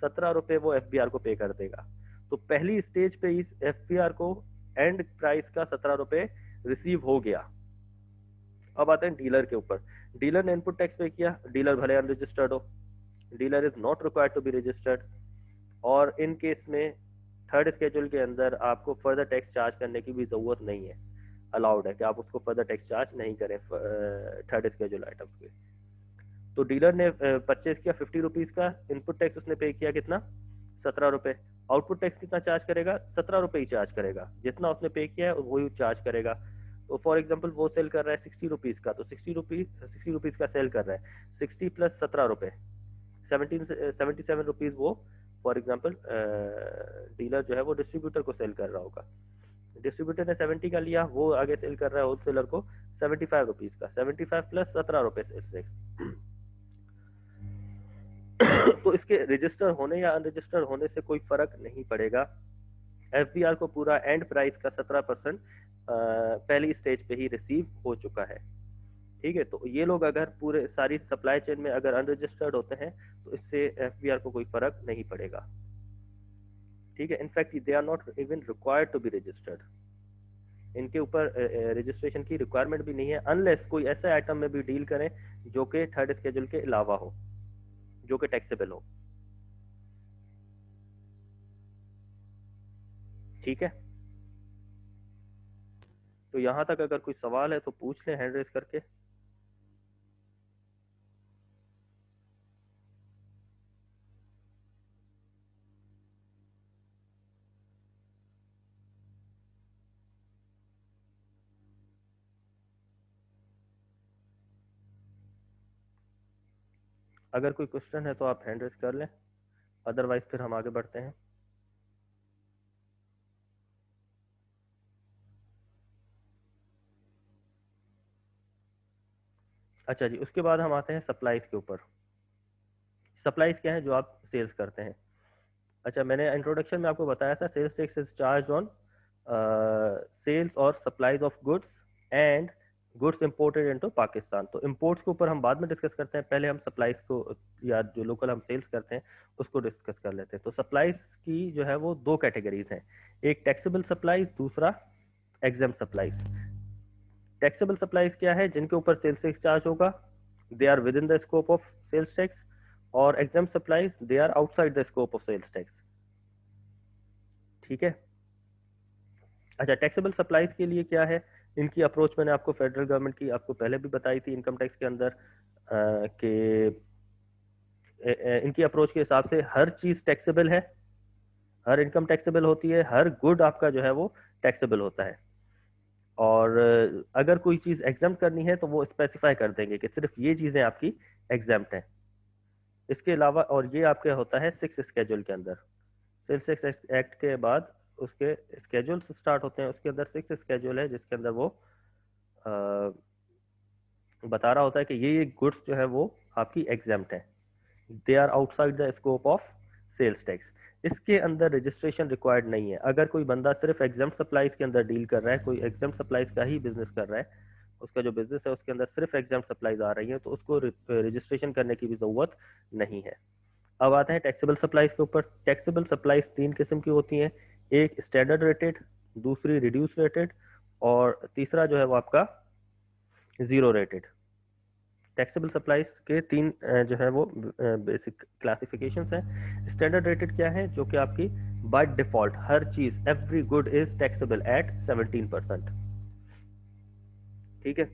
17 रुपए वो एफबीआर को पे कर देगा। तो पहली स्टेज पे इस एफबीआर को एंड प्राइस का 17 रुपए रिसीव हो गया। अब आते हैं डीलर के ऊपर। डीलर ने इनपुट टैक्स पे किया, डीलर भले अनरजिस्टर्ड हो, dealer is not required to be registered, और इन केस में थर्ड स्केड्यूल के अंदर आपको फर्दर टैक्स चार्ज करने की भी जरूरत नहीं है, अलाउड है कि आप उसको फर्दर टैक्स चार्ज नहीं करें थर्ड स्केड्यूल आइटम्स पे। तो डीलर ने परचेज किया 50 रुपीज का, इनपुट टैक्स उसने पे किया कितना, 17 रुपए, आउटपुट टैक्स कितना चार्ज करेगा, 17 रुपए ही चार्ज करेगा, जितना उसने पे किया है वही चार्ज करेगा। तो फॉर एग्जांपल वो सेल कर रहा है 60 रुपीज का, तो 60 रुपीज का सेल कर रहा है, 60 प्लस 17 रुपए 77 रुपीज वो फॉर एग्जांपल डीलर जो है वो डिस्ट्रीब्यूटर को सेल कर रहा होगा, डिस्ट्रीब्यूटर ने 70 का लिया, वो आगे सेल कर रहा है होलसेलर को 75 रुपीज का, 75 प्लस 17 रुपए सेल्स टैक्स। तो इसके रजिस्टर होने या अनरजिस्टर होने से कोई फर्क नहीं पड़ेगा, एफबीआर को पूरा एंड प्राइस का 17% पहली स्टेज पे ही रिसीव हो चुका है, ठीक है। तो ये लोग अगर पूरे सारी सप्लाई चेन में अगर अनरजिस्टर्ड होते हैं तो इससे एफबीआर को कोई फर्क नहीं पड़ेगा, ठीक है। In fact they are not even required to be registered, इनके ऊपर रजिस्ट्रेशन की रिक्वायरमेंट भी नहीं है, अनलेस कोई ऐसे आइटम में भी डील करें जो कि थर्ड स्केड्यूल के अलावा हो, जो कि टैक्सेबल हो, ठीक है। तो यहां तक अगर कोई सवाल है तो पूछ लें हैंड रेज करके। अगर कोई क्वेश्चन है तो आप हैंड रेज कर लें, अदरवाइज फिर हम आगे बढ़ते हैं। अच्छा जी, उसके बाद हम आते हैं सप्लाईज के ऊपर। सप्लाईज क्या है, जो आप सेल्स करते हैं। अच्छा, मैंने इंट्रोडक्शन में आपको बताया था sales tax is charge on sales और supplies of goods and goods imported into Pakistan. तो इंपोर्ट्स के ऊपर हम बाद में डिस्कस करते हैं, पहले हम सप्लाईज को या जो लोकल हम सेल्स करते हैं उसको डिस्कस कर लेते हैं। तो सप्लाईज की जो है वो दो कैटेगरीज हैं, एक टैक्सेबल सप्लाईज, दूसरा एग्जाम सप्लाईज। टैक्सेबल सप्लाईज क्या है, जिनके ऊपर सेल्स टैक्स चार्ज होगा, they are within the scope of sales tax, और exempt supplies they are outside the scope of sales tax, ठीक है। अच्छा, टैक्सेबल सप्लाईज के लिए क्या है, इनकी अप्रोच मैंने आपको फेडरल गवर्नमेंट की आपको पहले भी बताई थी इनकम टैक्स के अंदर कि इनकी अप्रोच के हिसाब से हर चीज टैक्सेबल है, हर इनकम टैक्सेबल होती है, हर गुड आपका जो है वो टैक्सेबल होता है। और अगर कोई चीज एग्जाम्प्ट करनी है तो वो स्पेसिफाई कर देंगे कि सिर्फ ये चीजें आपकी एग्जाम्प्ट हैं। इसके अलावा और ये आपके होता है 6 स्केड्यूल के अंदर, सेल्स टैक्स एक्ट के बाद उसके स्केड्यूल स्टार्ट होते हैं, उसके अंदर 6 स्केड्यूल है जिसके अंदर वो बता रहा होता है कि ये गुड्स जो है वो आपकी एग्जाम्प्ट है, they are outside the scope of sales tax. इसके अंदर रजिस्ट्रेशन रिक्वायर्ड नहीं है। अगर कोई बंदा सिर्फ एग्जाम्प्ट सप्लाईज के अंदर डील कर रहा है, कोई एग्जाम्प्ट सप्लाईज का ही बिजनेस कर रहा है, उसका जो बिजनेस है उसके अंदर सिर्फ एग्जाम्प्ट सप्लाईज आ रही है, तो उसको रजिस्ट्रेशन करने की भी जरूरत नहीं है। अब आते हैं टैक्सेबल सप्लाईज के ऊपर। टैक्सेबल सप्लाईज 3 किस्म की होती हैं, एक स्टैंडर्ड रेटेड, दूसरी रिड्यूस रेटेड और तीसरा जो है वो आपका जीरो रेटेड। टैक्सेबल सप्लाईज के 3 जो है वो बेसिक क्लासिफिकेशंस हैं। स्टैंडर्ड रेटेड क्या है, जो कि आपकी बाय डिफॉल्ट हर चीज every good is taxable at 17%। ठीक है,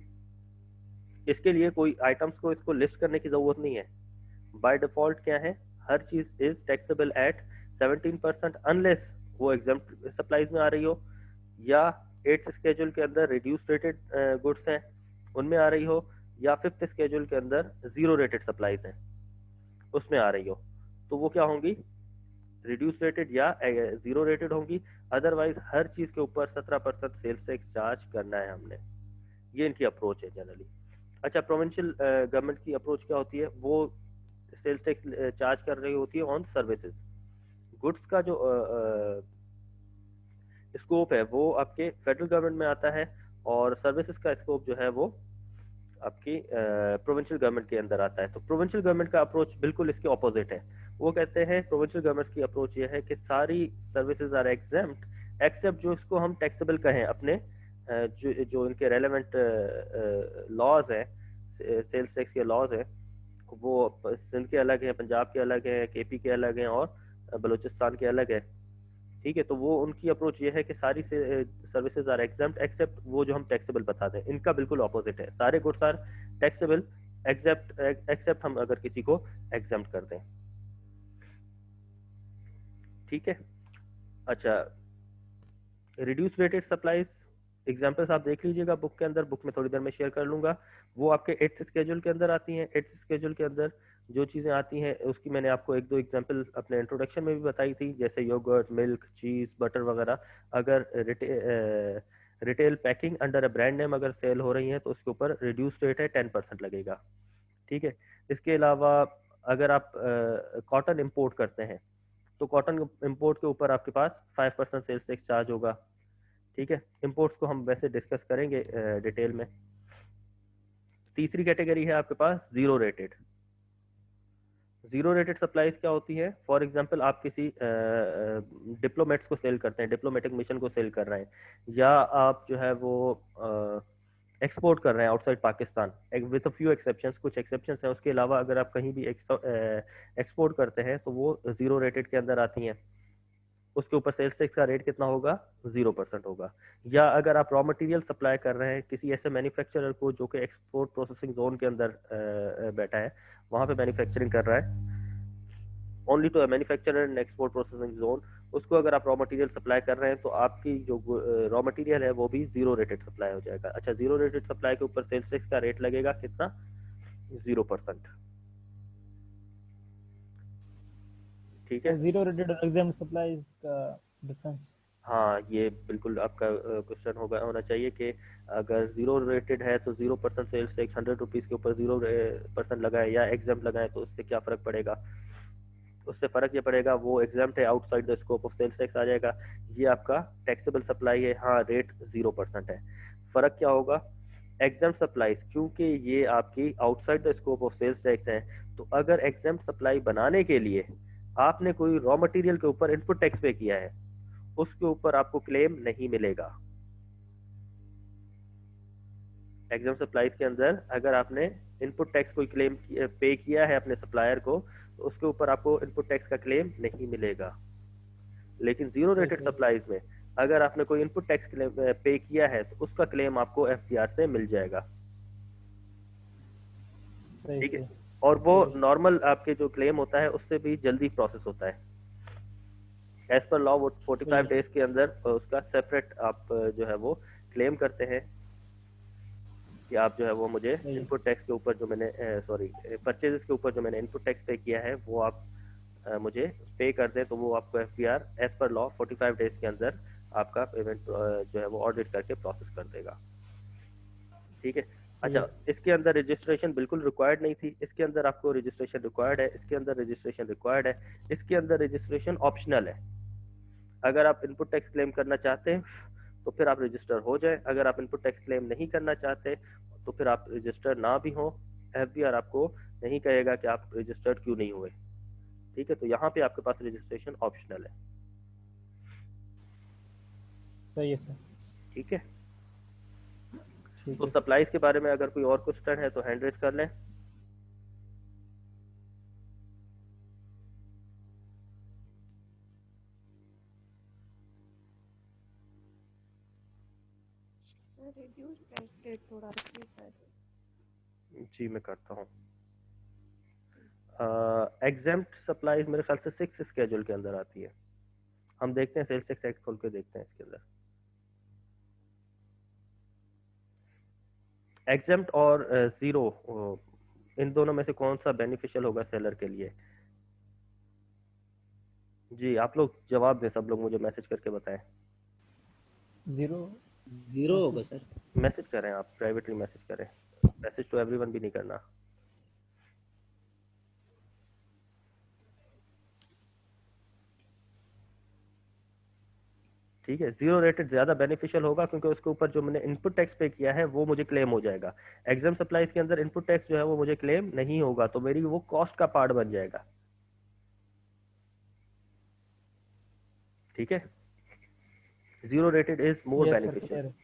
इसके लिए कोई आइटम्स को इसको लिस्ट करने की जरूरत नहीं है। बाय डिफॉल्ट क्या है, हर चीज इज टैक्सेबल एट 17% अनलेस वो एग्जाम्प्ट सप्लाईज में आ रही हो, या 8th स्केड्यूल के अंदर रिड्यूस रेटेड गुड्स हैं उनमें आ रही हो, या 5th स्केड्यूल के अंदर जीरो रेटेड सप्लाईज हैं उसमें आ रही हो, तो वो क्या होंगी, रिड्यूस रेटेड या जीरो रेटेड होंगी। अदरवाइज हर चीज के ऊपर 17% सेल्स टैक्स चार्ज करना है हमने। ये इनकी अप्रोच है जनरली। अच्छा, प्रोविंशियल गवर्नमेंट की अप्रोच क्या होती है, वो सेल्स टैक्स चार्ज कर रही होती है ऑन सर्विसेज। गुड्स का जो स्कोप है वो आपके फेडरल गवर्नमेंट में आता है, और सर्विसेज का स्कोप जो है वो आपकी प्रोविंशियल गवर्नमेंट के अंदर आता है। तो प्रोविंशियल गवर्नमेंट का अप्रोच बिल्कुल इसके ऑपोजिट है। वो कहते हैं, प्रोविंशियल गवर्नमेंट की अप्रोच ये है कि सारी सर्विसेज आर एग्जेम्प्ट एक्सेप्ट जो इसको हम टैक्सेबल कहें अपने जो इनके रेलेवेंट लॉज हैं, सेल्स टैक्स के लॉज हैं, वो सिंध के अलग हैं, पंजाब के अलग हैं, केपी के अलग हैं और बलूचिस्तान के अलग है। ठीक है, तो वो उनकी अप्रोच ये है कि सारी सर्विसेज आर एग्जाम्प्ट एक्सेप्ट वो जो हम टैक्सेबल बताते हैं। इनका बिल्कुल ऑपोजिट है, सारे गुड्स आर टैक्सेबल एक्सेप्ट हम अगर किसी को एग्जाम्प्ट कर दें। ठीक है, अच्छा, रिड्यूस रेटेड सप्लाईज एग्जाम्पल्स आप देख लीजिएगा बुक के अंदर, बुक में थोड़ी देर में शेयर कर लूंगा। वो आपके 8th स्केड्यूल के अंदर आती हैं। 8th स्केड्यूल के अंदर जो चीज़ें आती हैं उसकी मैंने आपको 1-2 एग्जांपल अपने इंट्रोडक्शन में भी बताई थी, जैसे योगर्ट, मिल्क, चीज़, बटर वगैरह। अगर retail packing under a brand name अगर सेल हो रही है तो उसके ऊपर रिड्यूस रेट है, 10% लगेगा। ठीक है, इसके अलावा अगर आप कॉटन इंपोर्ट करते हैं तो कॉटन इंपोर्ट के ऊपर आपके पास 5% सेल्स टैक्स चार्ज होगा। ठीक है, इंपोर्ट्स को हम वैसे डिस्कस करेंगे डिटेल में। तीसरी कैटेगरी है आपके पास zero rated. Zero rated supplies क्या होती है, फॉर एग्जांपल आप किसी डिप्लोमेट्स को सेल करते हैं, डिप्लोमेटिक मिशन को सेल कर रहे हैं, या आप जो है वो एक्सपोर्ट कर रहे हैं outside Pakistan, with a few exceptions, कुछ एक्सेप्शंस हैं, उसके अलावा अगर आप कहीं भी एक्सपोर्ट करते हैं तो वो जीरो रेटेड के अंदर आती हैं। उसके ऊपर सेल्स टैक्स का रेट कितना होगा, 0% होगा। या अगर आप रॉ मटेरियल सप्लाई कर रहे हैं किसी ऐसे मैन्युफैक्चरर को जो कि एक्सपोर्ट प्रोसेसिंग जोन के अंदर बैठा है, वहाँ पे मैन्युफैक्चरिंग कर रहा है, only to manufacturer and export processing zone, उसको अगर आप रॉ मटेरियल सप्लाई कर रहे हैं तो आपकी जो रॉ मटेरियल है वो भी जीरो रेटेड सप्लाई हो जाएगा। अच्छा, जीरो रेटेड सप्लाई के ऊपर सेल्स टैक्स का रेट लगेगा कितना, 0%। ठीक है, जीरो रेटेड और एग्जाम्प्ट सप्लाईज का डिफरेंस। हाँ, ये बिल्कुल आपका क्वेश्चन होना चाहिए कि अगर जीरो रेटेड है तो 0% सेल्स टैक्स 100 रुपीज़ के ऊपर 0% लगाएं या एग्जाम्प्ट लगाएं तो उससे क्या फ़र्क पड़ेगा। उससे फ़र्क ये पड़ेगा, वो एग्जाम्प्ट है, outside the scope of sales tax आ जाएगा। ये आपका टैक्सेबल सप्लाई है, हाँ रेट 0% है। फ़र्क क्या होगा, एग्जाम्प्ट सप्लाईज क्योंकि ये आपकी outside the scope of sales tax है, तो अगर एग्जाम्प्ट सप्लाई बनाने के लिए आपने कोई रॉ मटेरियल के ऊपर इनपुट टैक्स पे किया है, उसके ऊपर आपको क्लेम नहीं मिलेगा। एग्जाम सप्लाईज के अंदर अगर आपने इनपुट टैक्स कोई क्लेम पे किया है अपने सप्लायर को, तो उसके ऊपर आपको इनपुट टैक्स का क्लेम नहीं मिलेगा। लेकिन जीरो रेटेड सप्लाईज में अगर आपने कोई इनपुट टैक्स पे किया है तो उसका क्लेम आपको एफबीआर से मिल जाएगा। सही ठीक है, सही और वो सही। नॉर्मल आपके जो क्लेम होता है उससे भी जल्दी प्रोसेस होता है। एज पर लॉ वो सही 45 है। डेज के अंदर उसका सेपरेट आप जो है वो क्लेम करते हैं कि आप जो है वो मुझे सही है। इनपुट टैक्स के ऊपर जो मैंने सॉरी परचेजेस के ऊपर जो मैंने इनपुट टैक्स पे किया है वो आप मुझे पे कर दें, तो वो आपको FBR as per law 45 days के अंदर आपका पेमेंट जो है वो ऑडिट करके प्रोसेस कर देगा। ठीक है। सही अच्छा, है। इसके अंदर रजिस्ट्रेशन बिल्कुल रिक्वायर्ड नहीं थी, इसके अंदर आपको रजिस्ट्रेशन रिक्वायर्ड है, इसके अंदर रजिस्ट्रेशन रिक्वायर्ड है, इसके अंदर रजिस्ट्रेशन ऑप्शनल है। अगर आप इनपुट टैक्स क्लेम करना चाहते हैं तो फिर आप रजिस्टर हो जाए, अगर आप इनपुट टैक्स क्लेम नहीं करना चाहते तो फिर आप रजिस्टर ना भी हो, एफबीआर आपको नहीं कहेगा कि आप रजिस्टर्ड क्यों नहीं हुए। ठीक है, तो यहाँ पे आपके पास रजिस्ट्रेशन ऑप्शनल है। सही है सर। ठीक है, ठीक तो है। सप्लाईज के बारे में अगर कोई और क्वेश्चन है तो हैंड रेज कर लें। रिड्यूस प्राइस रेट थोड़ा रखिए सर। जी मैं करता हूँ। एग्जेम्प्ट सप्लाईज मेरे ख्याल से 6 स्केड्यूल के अंदर आती है। हम देखते हैं सेल्स टैक्स एक्ट खोल के देखते हैं इसके अंदर। एग्जेम्प्ट और जीरो, इन दोनों में से कौन सा बेनिफिशियल होगा सेलर के लिए? जी आप लोग जवाब दें, सब लोग मुझे मैसेज करके बताएं। जीरो जीरो होगा मैसेज। सर। मैसेज करें, आप प्राइवेटली मैसेज करें, मैसेज टू एवरीवन भी नहीं करना। ठीक है, जीरो रेटेड ज्यादा बेनिफिशियल होगा क्योंकि उसके ऊपर जो मैंने इनपुट टैक्स पे किया है वो मुझे क्लेम हो जाएगा। एग्जाम सप्लाईज के अंदर इनपुट टैक्स जो है वो मुझे क्लेम नहीं होगा, तो मेरी वो कॉस्ट का पार्ट बन जाएगा। ठीक है, zero rated is more yes sir, beneficial. Clear है।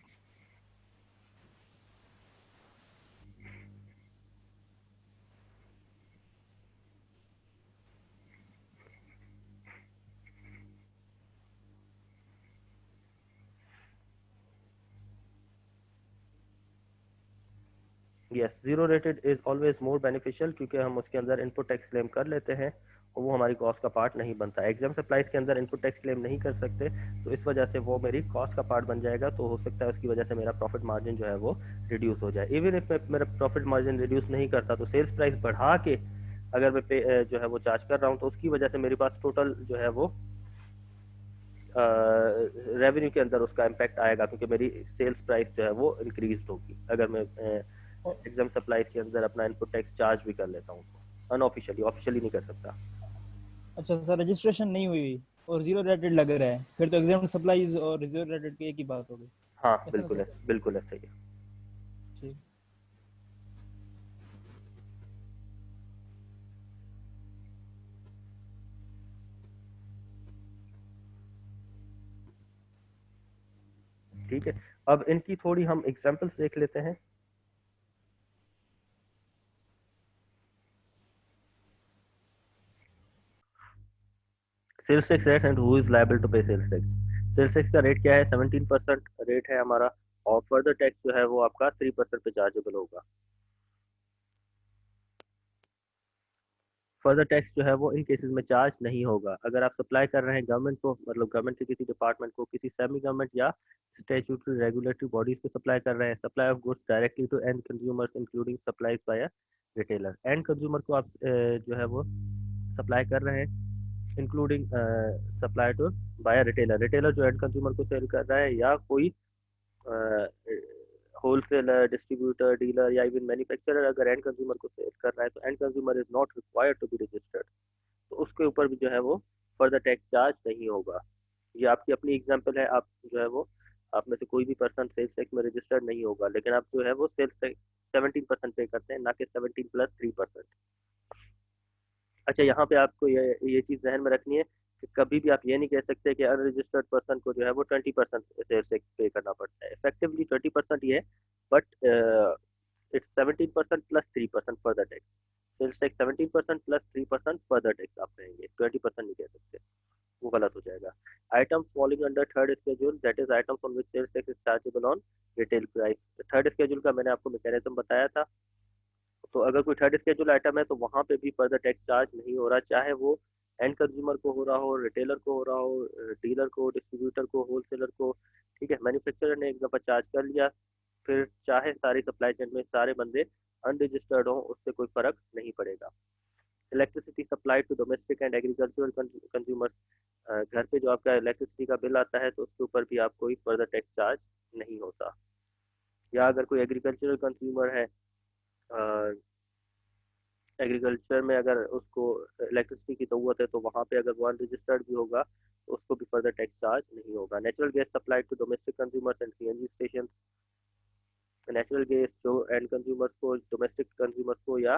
Yes, zero rated is always more beneficial क्योंकि हम उसके अंदर इनपुट टैक्स क्लेम कर लेते हैं और वो हमारी कॉस्ट का पार्ट नहीं बनता। एग्जाम सप्लाईज के अंदर इनपुट टैक्स क्लेम नहीं कर सकते, तो इस वजह से वो मेरी कॉस्ट का पार्ट बन जाएगा, तो हो सकता है उसकी वजह से मेरा प्रॉफिट मार्जिन जो है वो रिड्यूस हो जाए। इवन इफ मैं मेरा प्रॉफिट मार्जिन रिड्यूस नहीं करता तो सेल्स प्राइस बढ़ा के अगर मैं पे जो है वो चार्ज कर रहा हूँ तो उसकी वजह से मेरे पास टोटल जो है वो रेवेन्यू के अंदर उसका इम्पैक्ट आएगा क्योंकि मेरी सेल्स प्राइस जो है वो इंक्रीज होगी अगर मैं एग्जाम सप्लाईज के अंदर अपना इनपुट टैक्स चार्ज भी कर लेता हूँ तो। अनऑफिशियली, ऑफिशियली नहीं कर सकता। अच्छा सर, रजिस्ट्रेशन नहीं हुई और जीरो रेटेड लग रहा है, फिर तो एग्जाम सप्लाईज और जीरो रेटेड की एक ही बात होगी। हाँ ऐसा ना बिल्कुल सर? है, बिल्कुल ऐसा ही है। ठीक। ठीक है, अब इनकी थोड़ी हम एग्जांपल्स देख लेते हैं। Sales tax rate and who is liable to pay sales tax. Sales tax का रेट क्या है? 17% रेट है हमारा, और फर्दर टैक्स जो है वो आपका 3% पे चार्जेबल होगा। फर्दर टैक्स जो है वो इन केसेस में चार्ज नहीं होगा। अगर आप सप्लाई कर रहे हैं गवर्नमेंट को, मतलब गवर्नमेंट के किसी डिपार्टमेंट को, किसी सेमी गवर्नमेंट या स्टैट्यूटरी रेगुलेटरी बॉडीज को सप्लाई कर रहे हैं, supply of goods directly to end consumers including supplies by retailer. End consumer को आप जो है वो सप्लाई कर रहे हैं including supply to by retailer. Retailer जो एंड कंज्यूमर को सेल कर रहा है, या कोई होलसेलर, डिस्ट्रीब्यूटर, डीलर या इवन मैन्युफैक्चरर अगर एंड कंज्यूमर को सेल कर रहा है तो end consumer is not required to be registered, तो उसके ऊपर भी जो है वो फर्दर टैक्स चार्ज नहीं होगा। ये आपकी अपनी एग्जांपल है, आप जो है वो आप में से कोई भी पर्सन सेल्स टैक्स में रजिस्टर्ड नहीं होगा, लेकिन आप जो है वो सेल्स टैक्स 17% पे करते हैं, ना कि 17 प्लस 3%। अच्छा, यहाँ पे आपको ये चीज़ जहन में रखनी है कि कभी भी आप ये नहीं कह सकते कि अनरजिस्टर्ड पर्सन को जो है वो 20% सेल्स टैक्स पे करना पड़ता है। इफेक्टिवली 20% ही है, but it's 17% plus 3% further tax. Sales tax 17% plus 3% further tax आप कहेंगे, 20% नहीं कह सकते। वो गलत हो जाएगा। Item following under third schedule, that is items on which sales tax is chargeable on retail price. Third schedule का मैंने आपको मैकेनिज्म बताया था। तो अगर कोई थर्ड स्केड्यूल आइटम है तो वहाँ पे भी फर्दर टैक्स चार्ज नहीं हो रहा, चाहे वो एंड कंज्यूमर को हो रहा हो, रिटेलर को हो रहा हो, डीलर को, डिस्ट्रीब्यूटर को, होलसेलर को। ठीक है, मैन्युफैक्चरर ने एक दफ़ा चार्ज कर लिया, फिर चाहे सारी सप्लाई चेन में सारे बंदे अनरजिस्टर्ड हों, उससे कोई फर्क नहीं पड़ेगा। Electricity supply to domestic and agricultural consumers, घर पे जो आपका इलेक्ट्रिसिटी का बिल आता है तो उसके ऊपर भी आप कोई फर्दर टैक्स चार्ज नहीं होता। या अगर कोई एग्रीकल्चरल कंज्यूमर है, एग्रीकल्चर में अगर उसको इलेक्ट्रिसिटी की ज़रूरत है तो वहाँ पे अगर वो अनरजिस्टर्ड भी होगा तो उसको भी फर्दर टैक्स चार्ज नहीं होगा। Natural gas supply to domestic consumers and CNG station, natural gas जो एंड कंज्यूमर्स को, डोमेस्टिक कंज्यूमर्स को या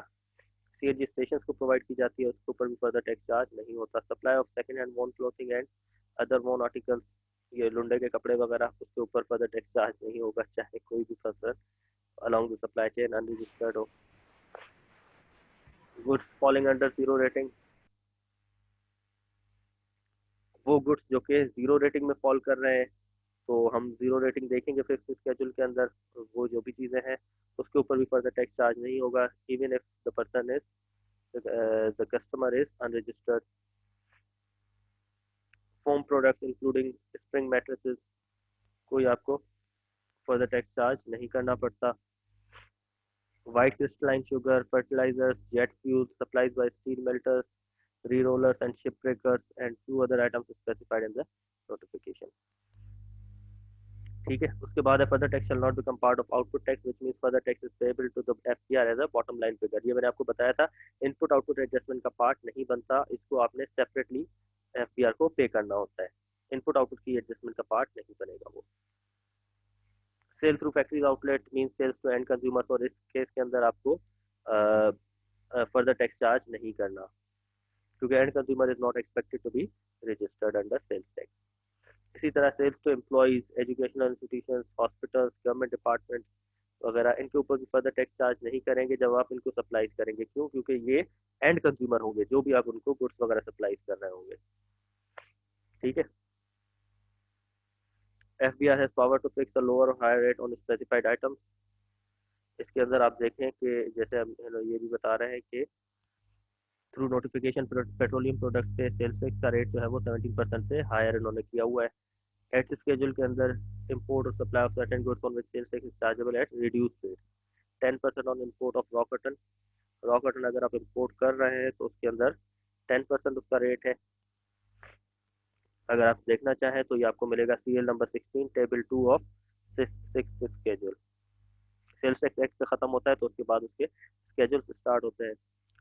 सीएनजी स्टेशन को प्रोवाइड की जाती है, उसके ऊपर भी फर्दर टैक्स चार्ज नहीं होता। Supply of second hand worn clothing and other worn articles, ये लुंडे के कपड़े वगैरह, उसके ऊपर फर्दर टैक्स चार्ज नहीं होगा, चाहे कोई भी person along the supply chain unregistered हो। Goods falling under zero rating, वो गुड्स जो कि जीरो रेटिंग में फॉल कर रहे हैं, तो हम जीरो रेटिंग देखेंगे फिक्स स्केड्यूल के अंदर, वो जो भी चीज़ें हैं उसके ऊपर भी फर्दर टैक्स चार्ज नहीं होगा, even if the person is the customer is unregistered. Foam products including spring mattresses, कोई आपको फर्दर टैक्स चार्ज नहीं करना पड़ता। White crystalline sugar, fertilizers, jet fuel, supplies by steel melters, re-rollers and shipbreakers, and few other items specified in the notification. ठीक है, उसके बाद है further tax shall not become part of output tax, which means further tax is payable to the FPR as a bottom line figure। ये मैंने आपको बताया था, इनपुट आउटपुट एडजस्टमेंट का पार्ट नहीं बनता, इसको आपने सेपरेटली FPR को पे करना होता है, इनपुट आउटपुट की एडजस्टमेंट का पार्ट नहीं बनेगा वो। Sale through factories outlet mean sales to end consumer, और इस केस के अंदर आपको फर्दर टैक्स चार्ज नहीं करना, क्योंकि end consumer is not expected to be registered under sales tax. इसी तरह sales to employees, educational institutions, hospitals, government departments वगैरह, इनके ऊपर भी फर्दर टैक्स चार्ज नहीं करेंगे जब आप इनको सप्लाईज करेंगे। क्यों? क्योंकि ये एंड कंज्यूमर होंगे, जो भी आप उनको गुड्स वगैरह सप्लाईज कर रहे होंगे। ठीक है, FBR has power to fix a lower or higher rate on specified items। इसके अंदर आप देखें कि जैसे हम ये भी बता रहे हैं कि थ्रू नोटिफिकेशन पेट्रोलियम प्रोडक्ट्स पे सेल्स टैक्स का रेट जो है वो 17% से हायर इन्होंने किया हुआ है। एट्स स्केड्यूल के अंदर इंपोर्ट और supply of certain goods on which sales tax is chargeable at reduced rate, 10% on import of raw cotton. Raw cotton अगर आप इंपोर्ट कर रहे हैं तो उसके अंदर 10% उसका रेट है। अगर आप देखना चाहें तो ये आपको मिलेगा CL number 16 table 2 of 6 schedule. Sales tax act पे खत्म होता है तो उसके बाद उसके स्केड्यूल स्टार्ट होते हैं।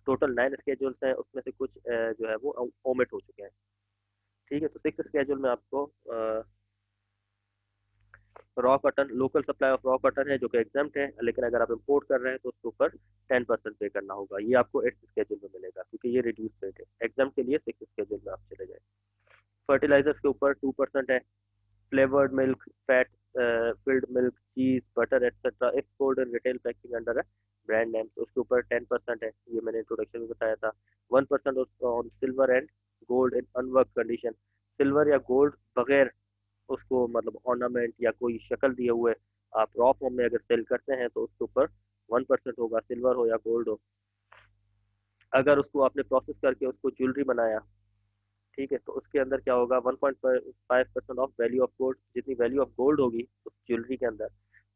टोटल 9 स्केड्यूल्स हैं, उसमें से कुछ जो है वो ओमिट हो चुके हैं। ठीक है, तो 6 स्केड्यूल में आपको raw cotton, local supply of raw cotton है जो कि एग्जाम्प्ट है, लेकिन अगर आप इंपोर्ट कर रहे हैं तो उसके ऊपर 10% पे करना होगा। ये आपको 8 स्केड्यूल में मिलेगा क्योंकि ये रिड्यूस रेट है। एग्जाम्प्ट के लिए 6 स्केड्यूल में आप चले जाए। फर्टिलाइजर्स के ऊपर 2% है। Flavoured milk, fat filled milk, cheese, butter etcetera export and retail packing under है ब्रांड नेम, तो उसके ऊपर 10% है। ये मैंने इंट्रोडक्शन में बताया था। 1% on silver and gold in unworked condition, silver या गोल्ड बगैर उसको मतलब ऑर्नामेंट या कोई शक्ल दिए हुए आप रॉ फॉर्म में अगर सेल करते हैं तो उसके ऊपर 1% होगा, सिल्वर हो या गोल्ड हो। अगर उसको आपने प्रोसेस करके उसको ज्वेलरी बनाया, ठीक है, तो उसके अंदर क्या होगा, 1.5% ऑफ वैल्यू ऑफ गोल्ड, जितनी वैल्यू ऑफ गोल्ड होगी उस ज्वेलरी के अंदर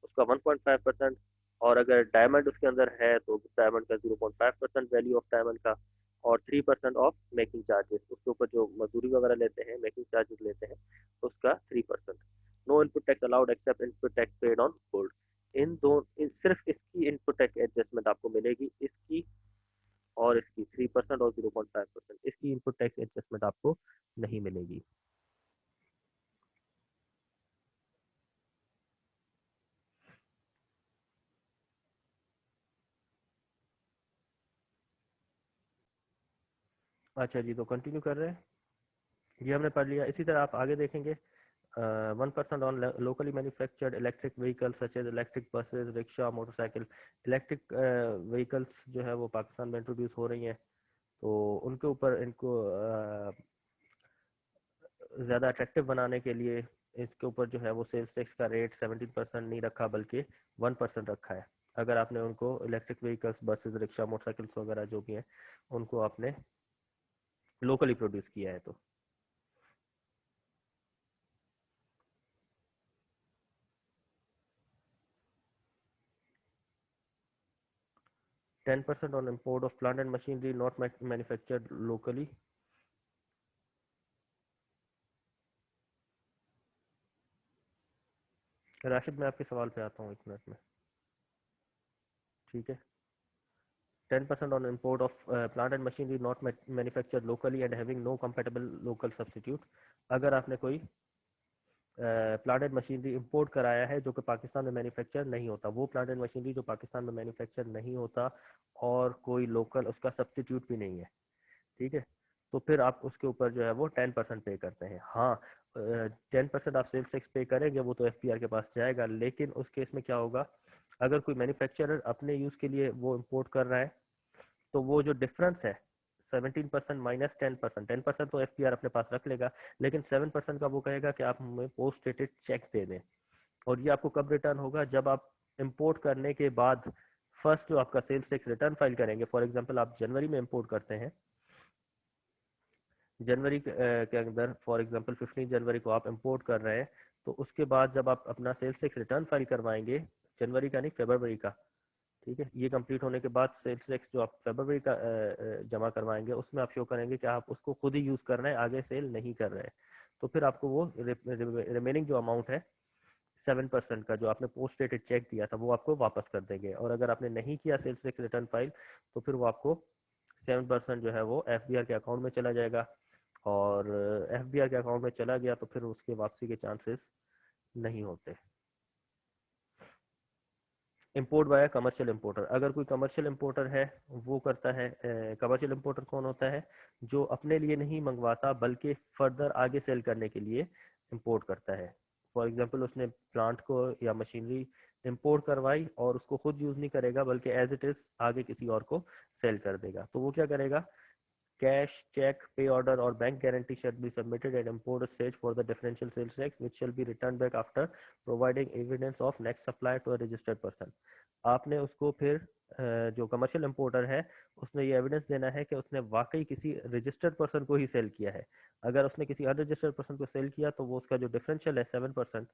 उसका 1.5%, और अगर डायमंड उसके अंदर है तो डायमंड का 0.5% वैल्यू ऑफ डायमंड का, और 3% ऑफ मेकिंग चार्जेस, उसके ऊपर जो मजदूरी वगैरह लेते हैं, मेकिंग चार्जेस लेते हैं, उसका 3%। No input tax allowed except input tax paid on gold. सिर्फ इसकी इनपुट टैक्स एडजस्टमेंट आपको मिलेगी, इसकी और इसकी 3% और 0.5%, इसकी इनपुट टैक्स एडजस्टमेंट आपको नहीं मिलेगी। अच्छा जी, तो कंटिन्यू कर रहे हैं, ये हमने पढ़ लिया। इसी तरह आप आगे देखेंगे 1% on locally manufactured electric vehicle such as electric buses, rickshaw, motorcycle. Electric vehicles जो है वो पाकिस्तान में इंट्रोड्यूस हो रही हैं, तो उनके ऊपर इनको ज़्यादा अट्रैक्टिव बनाने के लिए इसके ऊपर जो है वो सेल्स टैक्स का रेट 17% नहीं रखा बल्कि 1% रखा है। अगर आपने उनको electric vehicles, buses, rickshaw, motorcycles वगैरह जो भी हैं उनको आपने लोकली प्रोड्यूस किया है तो। $10% on import of plant and machinery not manufactured locally. Rashid, मैं आपके सवाल पे आता हूँ 1 मिनट में, ठीक है। 10% on import of plant and machinery not manufactured locally and having no compatible local substitute. अगर आपने कोई प्लांट एंड मशीनरी इंपोर्ट कराया है जो कि पाकिस्तान में मैन्युफैक्चर नहीं होता, वो प्लांट एंड मशीनरी जो पाकिस्तान में मैन्युफैक्चर नहीं होता और कोई लोकल उसका सब्स्टिट्यूट भी नहीं है, ठीक है, तो फिर आप उसके ऊपर जो है वो 10% पे करते हैं। हाँ, 10% आप सेल्स टैक्स पे करेंगे वो तो एफपीआर के पास जाएगा, लेकिन उस केस में क्या होगा, अगर कोई मैन्युफैक्चरर अपने यूज़ के लिए वो इंपोर्ट कर रहा है तो वो जो डिफरेंस है 17% माइनस 10%, 10% तो एफपीआर अपने पास रख लेगा, लेकिन 7% का वो कहेगा कि आप हमें पोस्ट डेटेड चेक दे दें। और ये आपको कब रिटर्न होगा, जब आप इंपोर्ट करने के बाद फर्स्ट जो आपका सेल्स टैक्स रिटर्न फाइल करेंगे। फॉर एग्जांपल आप जनवरी में इंपोर्ट करते हैं, जनवरी के अंदर फॉर एग्जांपल 15 जनवरी को आप इंपोर्ट कर रहे हैं, तो उसके बाद जब आप अपना सेल्स टैक्स रिटर्न फाइल करवाएंगे, जनवरी का नहीं फरवरी का, ठीक है, ये कंप्लीट होने के बाद सेल्स टैक्स जो आप फरवरी का जमा करवाएंगे उसमें आप शो करेंगे कि आप उसको खुद ही यूज़ कर रहे हैं, आगे सेल नहीं कर रहे हैं, तो फिर आपको वो रिमेनिंग जो अमाउंट है 7% का जो आपने पोस्ट डेटेड चेक दिया था वो आपको वापस कर देंगे। और अगर आपने नहीं किया सेल्स टैक्स रिटर्न फाइल तो फिर वो आपको 7% जो है वो एफबीआर के अकाउंट में चला जाएगा, और एफबीआर के अकाउंट में चला गया तो फिर उसके वापसी के चांसेस नहीं होते। इंपोर्ट बाय कमर्शियल इंपोर्टर, अगर कोई कमर्शियल इंपोर्टर है वो करता है, कमर्शियल इंपोर्टर कौन होता है, जो अपने लिए नहीं मंगवाता बल्कि फर्दर आगे सेल करने के लिए इंपोर्ट करता है। फॉर एग्जांपल उसने प्लांट को या मशीनरी इंपोर्ट करवाई और उसको खुद यूज़ नहीं करेगा बल्कि एज इट इज़ आगे किसी और को सेल कर देगा, तो वो क्या करेगा, cash, check, pay order or bank guarantee shall be submitted at import stage for the differential sales tax, which shall be returned back after providing evidence of next supply to a registered person. आपने उसको फिर जो commercial importer है उसने ये evidence देना है कि उसने वाकई किसी रजिस्टर्ड पर्सन को ही सेल किया है। अगर उसने किसी अनरजिस्टर्ड पर्सन को सेल किया तो वो उसका जो डिफरेंशियल है 7%,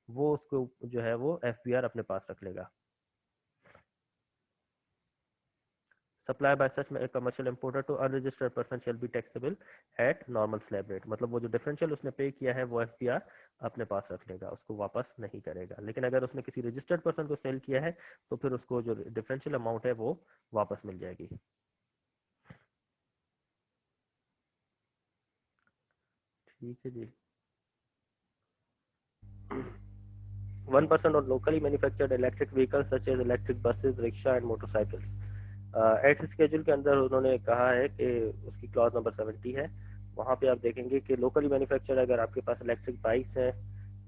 वो उसको जो है वो एफबीआर अपने पास रख लेगा। Supply by such a commercial importer to unregistered person shall be taxable at normal slab rate, मतलब वो जो डिफरेंशियल उसने पे किया है वो एफपीआर अपने पास रख लेगा, उसको वापस नहीं करेगा। लेकिन अगर उसने किसी रजिस्टर्ड पर्सन को सेल किया है तो फिर उसको जो डिफरेंशियल अमाउंट है वो वापस मिल जाएगी। ठीक है जी। 1% on locally manufactured electric vehicles such as electric buses, rickshaw and motorcycles. Act schedule के अंदर उन्होंने कहा है कि उसकी क्लॉज नंबर 70 है, वहाँ पे आप देखेंगे कि लोकली मैन्युफैक्चर अगर आपके पास इलेक्ट्रिक बाइक्स हैं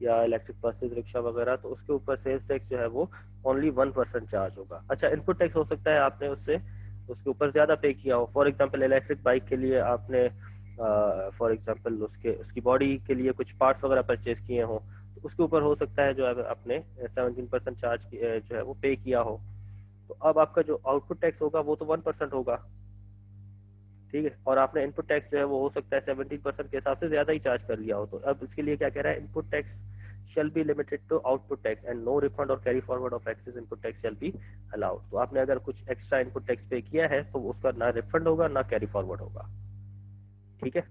या इलेक्ट्रिक बसेस, रिक्शा वगैरह, तो उसके ऊपर सेल्स टैक्स जो है वो ओनली 1% चार्ज होगा। अच्छा, इनपुट टैक्स हो सकता है आपने उससे उसके ऊपर ज़्यादा पे किया हो। फॉर एग्जांपल इलेक्ट्रिक बाइक के लिए आपने फॉर एग्जांपल उसकी बॉडी के लिए कुछ पार्ट्स वगैरह परचेज किए हों, तो उसके ऊपर हो सकता है जो आपने 17% चार्ज जो है वो पे किया हो, तो अब आपका जो आउटपुट टैक्स होगा वो तो 1% होगा, ठीक है, और आपने इनपुट टैक्स जो है वो हो सकता है 17% के हिसाब से ज्यादा ही चार्ज कर लिया हो। तो अब इसके लिए क्या कह रहा है, input tax shall be limited to output tax and no refund or carry forward of excess input tax shall be allowed। तो आपने अगर कुछ एक्स्ट्रा इनपुट टैक्स पे किया है तो उसका ना रिफंड होगा ना कैरी फॉरवर्ड होगा, ठीक है।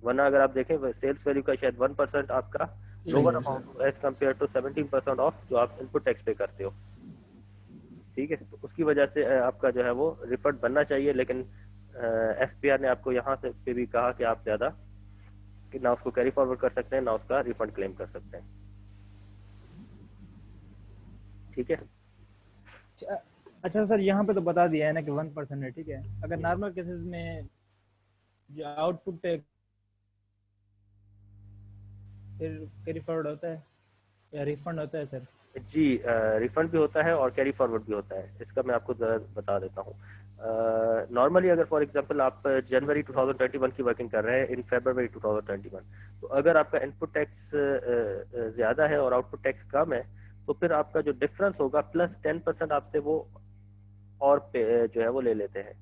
वरना अगर आप देखें सेल्स वैल्यू का शायद 1% आपका lower amount as compare to 17% of जो आप इनपुट टैक्स पे करते हो, ठीक है, तो उसकी वजह से आपका जो है वो रिफंड बनना चाहिए, लेकिन एफपीआर ने आपको यहाँ से पे भी कहा कि आप ज्यादा कि ना उसको कैरी फॉरवर्ड कर सकते हैं ना उसका रिफंड क्लेम कर सकते हैं, ठीक है। अच्छा सर, यहाँ पे तो बता दिया है ना कि 1% है, ठीक है। अगर नॉर्मल केसेस में जो आउटपुट फिर कैरी फॉरवर्ड होता है या रिफंड होता है सर? जी, रिफंड भी होता है और कैरी फॉरवर्ड भी होता है। इसका मैं आपको जरा बता देता हूँ। नॉर्मली अगर फॉर एग्जांपल आप जनवरी 2021 की वर्किंग कर रहे हैं इन फरवरी 2021, तो अगर आपका इनपुट टैक्स ज़्यादा है और आउटपुट टैक्स कम है, तो फिर आपका जो डिफरेंस होगा प्लस 10% आपसे वो और जो है वो ले लेते हैं,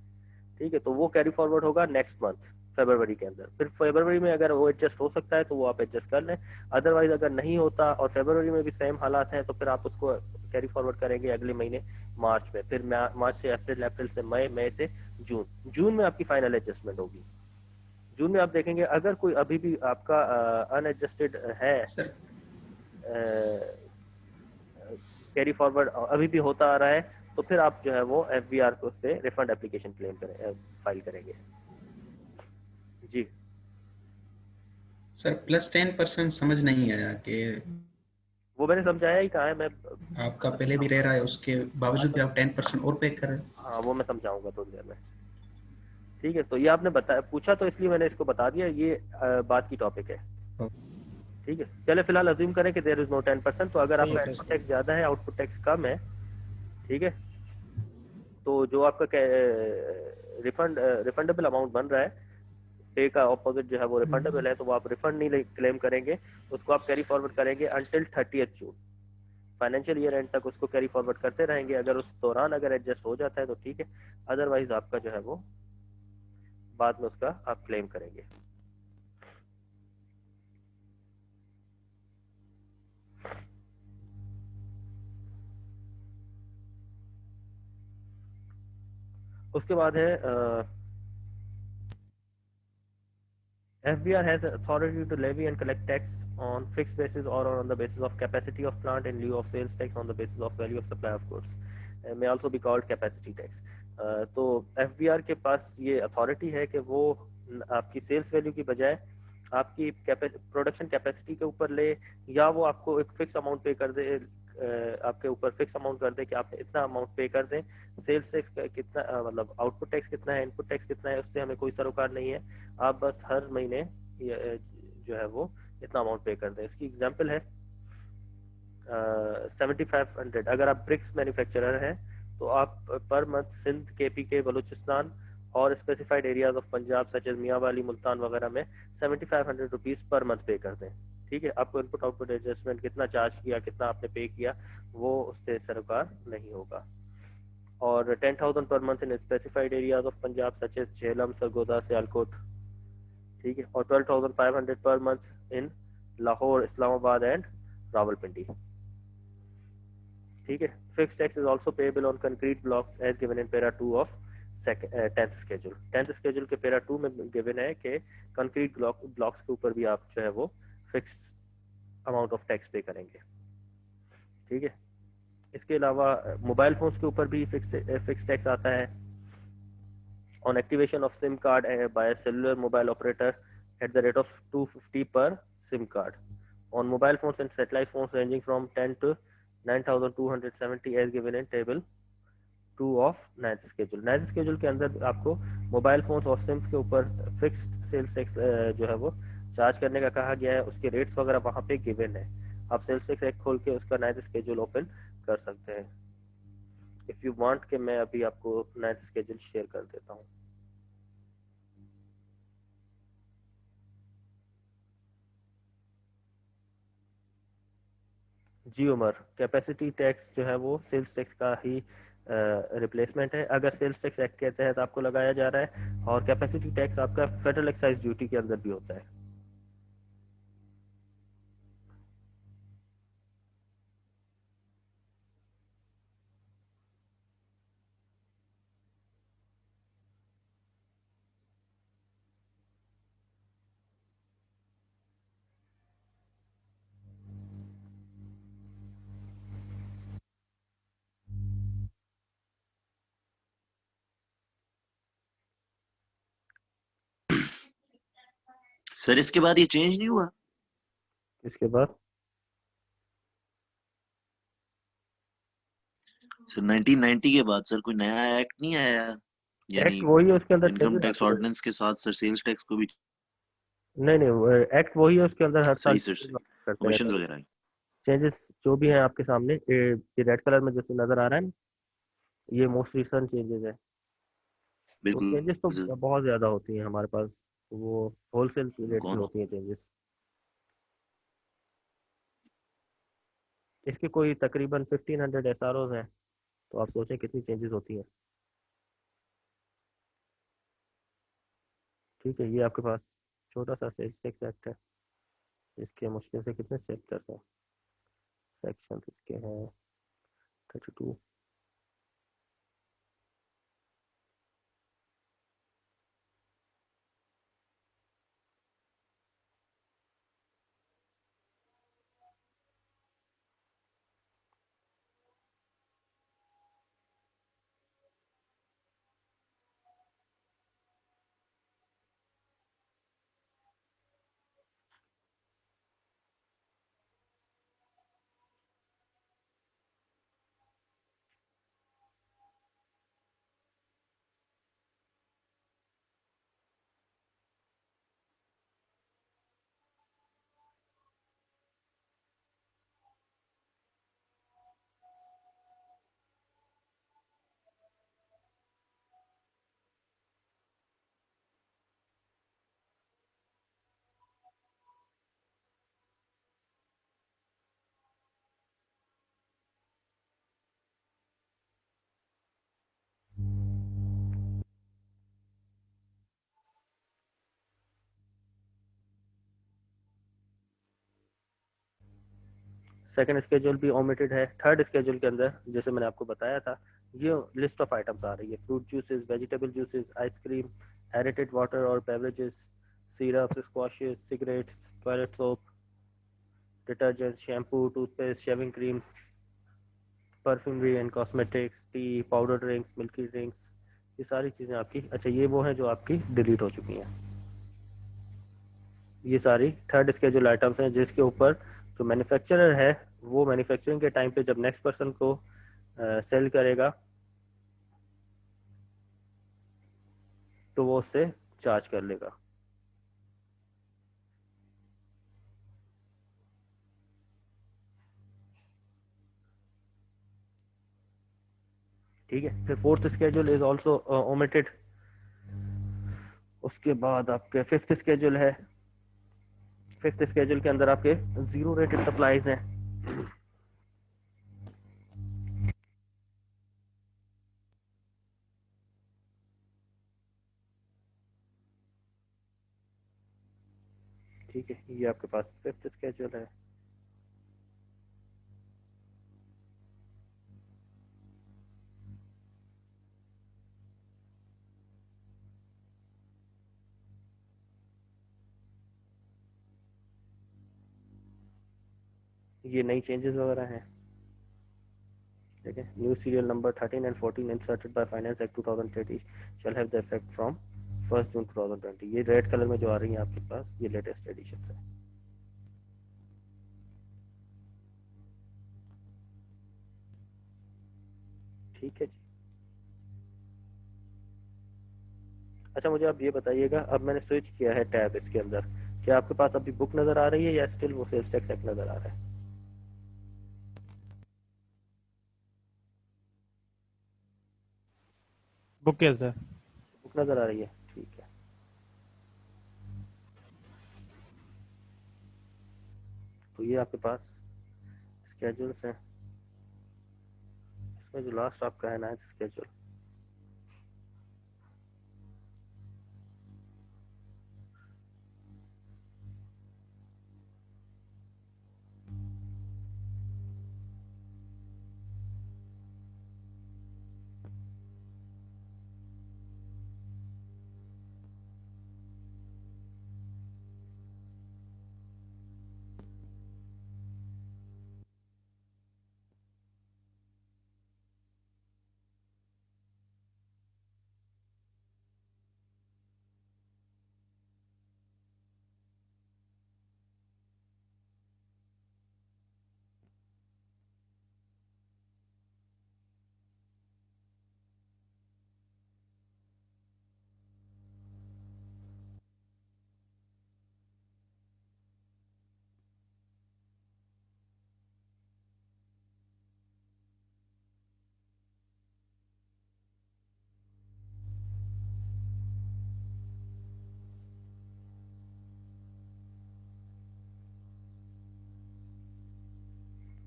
ठीक है। तो वो कैरी फॉरवर्ड होगा नेक्स्ट मंथ फरवरी के अंदर। फिर फरवरी में अगर वो एडजस्ट हो सकता है तो वो आप एडजस्ट कर लें, अदरवाइज अगर नहीं होता और फरवरी में भी सेम हालात हैं तो फिर आप उसको कैरी फॉरवर्ड करेंगे अगले महीने मार्च में, फिर मार्च से अप्रैल, अप्रैल से मई, मई से जून, जून में आपकी फाइनल एडजस्टमेंट होगी। जून में आप देखेंगे अगर कोई अभी भी आपका अनएडजस्टेड है कैरी फॉरवर्ड अभी भी होता आ रहा है, तो फिर आप जो है वो FBR को से रिफंड एप्लीकेशन क्लेम करें, फाइल करेंगे। जी सर प्लस 10% समझ नहीं आया कि वो मैंने समझाया ही कहा है, मैं आपका पहले भी रह रहा है, उसके बावजूद भी आप 10% और पे कर रहे हैं। हाँ वो मैं समझाऊंगा थोड़ी देर में, ठीक है। तो ये आपने बताया, पूछा तो इसलिए मैंने इसको बता दिया, ये बात की टॉपिक है, ठीक है। चले फिलहाल अज्यूम करें कि देयर इज नो 10%, तो अगर आपका इनपुट टैक्स ज्यादा है आउटपुट टैक्स कम है, ठीक है, तो जो आपका रिफंडेबल अमाउंट बन रहा है, पे का ऑपोजिट जो है वो रिफंडेबल है, तो वो आप रिफंड नहीं क्लेम करेंगे, उसको आप कैरी फॉरवर्ड करेंगे until 30 June, financial year and तक उसको कैरी फॉरवर्ड करते रहेंगे। अगर उस दौरान अगर एडजस्ट हो जाता है तो ठीक है, अदरवाइज आपका जो है वो बाद में उसका आप क्लेम करेंगे। उसके बाद है FBR has authority to levy and collect tax on fixed basis or on the basis of capacity of plant in lieu of sales tax on the basis of value of supply of goods, may also be called capacity tax। तो FBR के पास ये authority है कि वो आपकी sales value की बजाय आपकी प्रोडक्शन कैपेसिटी के ऊपर ले, या वो आपको एक फिक्स अमाउंट पे कर दे, आपके ऊपर फिक्स अमाउंट कर दे कि आपने इतना अमाउंट पे कर दें। सेल्स टैक्स कितना मतलब आउटपुट टैक्स कितना है, इनपुट टैक्स कितना है, उससे हमें कोई सरोकार नहीं है, आप बस हर महीने जो है वो इतना अमाउंट पे कर दें। इसकी एग्जांपल है 7500, अगर आप ब्रिक्स मैन्युफैक्चरर हैं तो आप per month Sindh, KPK, Balochistan और specified areas of Punjab such as Mianwali, Multan वगैरह में 7500 रुपीज़ पर मंथ पे कर दें, ठीक है। आपको इनपुट आउटपुट एडजस्टमेंट कितना चार्ज किया, कितना आपने पे किया, वो उससे सरोकार नहीं होगा। और 10,000 per month in specified areas of Punjab such as Jhelum, Sargodha, Sialkot, ठीक है। और 12,500 per month in Lahore, Islamabad and Rawalpindi, ठीक है। Fixed tax is also payable on concrete blocks as given in para 2 of 10th schedule. 10th schedule के पैरा 2 में गिवन है कि concrete blocks के ऊपर भी आप जो है वो फिक्स्ड अमाउंट ऑफ टैक्स पे करेंगे, ठीक है। इसके अलावा मोबाइल फोन्स के ऊपर भी फिक्स टैक्स आता है। On activation of SIM card by cellular mobile operator at the rate of 250 per SIM card on mobile phones and satellite phones ranging from 10 to 9,270 as given in table 2 of 9th schedule. 9th schedule के अंदर आपको mobile phones और CIMS के ऊपर fixed sales tax जो है वो charge करने का कहा गया है, उसके रेट्स वगैरह वहाँ पे गिवन है। आप सेल्स टैक्स एक्ट खोल के उसका 9th स्केड्यूल ओपन कर सकते हैं। इफ यू वांट कि मैं अभी आपको 9th स्केड्यूल शेयर कर देता हूँ। जी उमर, कैपेसिटी टैक्स जो है वो सेल्स टैक्स का ही रिप्लेसमेंट है। अगर सेल्स टैक्स एक्ट के तहत आपको लगाया जा रहा है, और कैपेसिटी टैक्स आपका फेडरल एक्साइज ड्यूटी के अंदर भी होता है। सर इसके बाद ये चेंज नहीं हुआ? इसके बाद सर 1990 के बाद सर कोई नया एक्ट नहीं आया, यानी एक्ट वही है, उसके अंदर इनकम टैक्स ऑर्डिनेंस के साथ सर सेल्स टैक्स को भी? नहीं, एक्ट वही है, उसके अंदर हर साल सही सर, कमीशंस वगैरह चेंजेस जो भी हैं आपके सामने, ये रेड कलर में जैसे नजर आ रहा है ना, ये मोस्ट रिसेंट चेंजेस है। तो चेंजेस तो बिल्कुल बहुत ज़्यादा होती हैं हमारे पास, वो होलसेल रेट पे कौन होती हैं चेंजेस। इसके कोई तकरीबन 1500 SROs हैं, तो आप सोचें कितनी चेंजेस होती हैं। ठीक है, ये आपके पास छोटा सा सेल्स टैक्स एक्ट है, इसके मुश्किल से कितने चैप्टर्स हैं, सेक्शन इसके हैं 32। सेकंड स्केड्यूल भी ओमिटेड है। थर्ड स्केड्यूल के अंदर जैसे मैंने आपको बताया था, ये लिस्ट ऑफ आइटम्स आ रही है, fruit juices, vegetable juices, ice cream, aerated water और beverages, syrups, squashes, cigarettes, toilet soap, detergent, shampoo, toothpaste, shaving cream, perfumery and cosmetics, tea, powder drinks, milky drinks, ये सारी चीज़ें आपकी, अच्छा ये वो हैं जो आपकी डिलीट हो चुकी हैं। ये सारी थर्ड स्केड्यूल आइटम्स हैं जिसके ऊपर जो मैन्युफैक्चरर है वो मैन्युफैक्चरिंग के टाइम पे जब नेक्स्ट पर्सन को सेल करेगा तो वो उससे चार्ज कर लेगा। ठीक है, फिर fourth schedule is also omitted. उसके बाद आपके फिफ्थ स्केड्यूल है। फिफ्थ स्केड्यूल के अंदर आपके जीरो रेटेड सप्लाईज हैं। ठीक है, ये आपके पास फिफ्थ स्केड्यूल है। ये नई चेंजेस वगैरह हैं। ठीक है, new serial number 13 and 14 inserted by finance act 2030 shall have the effect from 1 जून 2020। ये रेड कलर में जो आ रही है आपके पास, ये लेटेस्ट एडिशन है। ठीक है जी। अच्छा मुझे आप ये बताइएगा, अब मैंने स्विच किया है टैब इसके अंदर, क्या आपके पास अभी बुक नज़र आ रही है या स्टिल वो सेल्स टैक्स एक्ट नज़र आ रहा है? बुक है सर। बुक नज़र आ रही है, ठीक है। तो ये आपके पास स्केड्यूल्स हैं, इसमें जो लास्ट आपका है ना स्केड्यूल,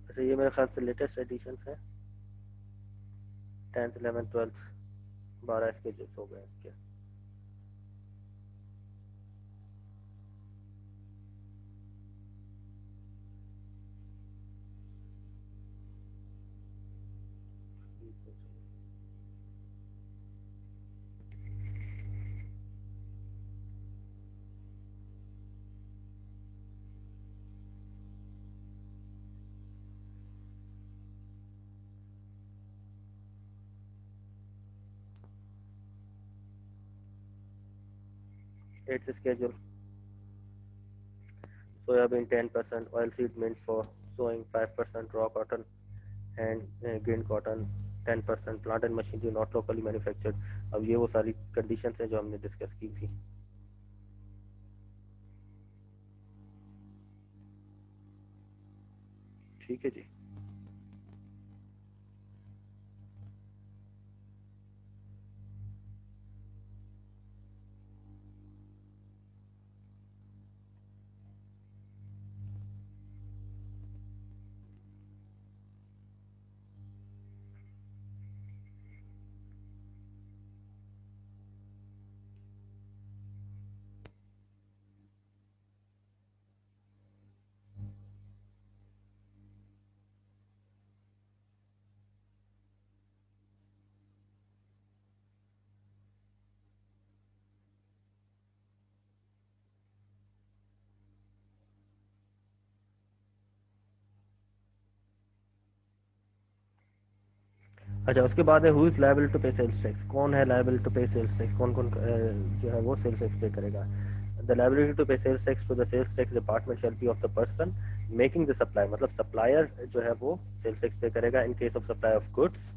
अच्छा ये मेरे ख्याल से लेटेस्ट एडिशंस है, 10th 11th 12th 12 इसके जो हो गए इसके। It's schedule. Soybean 10%, oilseed mint for sowing 5%, raw cotton and green cotton 10%, plant and machinery not locally manufactured। अब ये वो सारी कंडीशंस हैं जो हमने डिस्कस की थी। ठीक है जी। अच्छा उसके बाद है who is liable to pay sales tax. कौन है liable to pay sales tax, कौन कौन जो है वो सेल्स टैक्स पे करेगा। The liability to pay sales tax to the sales tax department shall be of the person making the supply, मतलब सप्लायर जो है वो सेल्स टैक्स पे करेगा in case of supply of goods.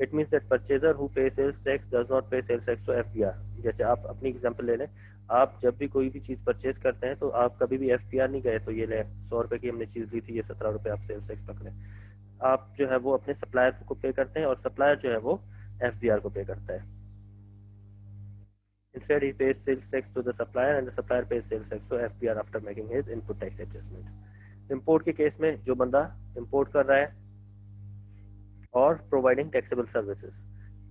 It means that purchaser who pay sales tax does not पे sales tax to FBR. जैसे आप अपनी एग्जांपल ले लें, आप जब भी कोई भी चीज़ परचेज करते हैं तो आप कभी भी एफबीआर नहीं गए तो ये ले 100 रुपये की हमने चीज़ ली थी, ये 17 रुपये आप सेल्स टैक्स पकड़े। आप जो है वो अपने सप्लायर को पे करते हैं और सप्लायर जो है वो एफबीआर को पे करता है। Instead he pays sales tax to the supplier and the supplier pays sales tax to FBR after making his input tax adjustment. Import के केस में जो बंदा इंपोर्ट कर रहा है और प्रोवाइडिंग टैक्सेबल सर्विसेज,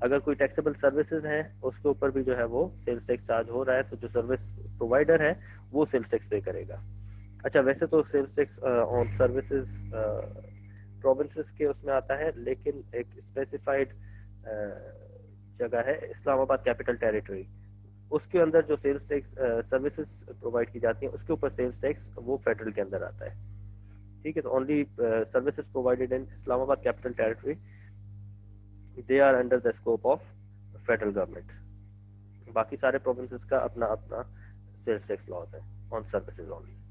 अगर कोई टैक्सेबल सर्विसेज हैं उसके ऊपर भी जो है वो सेल्स टैक्स चार्ज हो रहा है तो जो सर्विस प्रोवाइडर है वो सेल्स टैक्स पे करेगा। अच्छा वैसे तो sales tax on services provinces के उसमें आता है, लेकिन एक स्पेसिफाइड जगह है इस्लामाबाद कैपिटल टेरिटरी, उसके अंदर जो सेल्स टैक्स सर्विसेज प्रोवाइड की जाती हैं उसके ऊपर सेल्स टैक्स वो फेडरल के अंदर आता है। ठीक है, तो only services provided in Islamabad capital territory they are under the scope of federal government. बाकी सारे प्रोविंसेस का अपना अपना सेल्स टैक्स लॉज है ऑन सर्विसेज ओनली।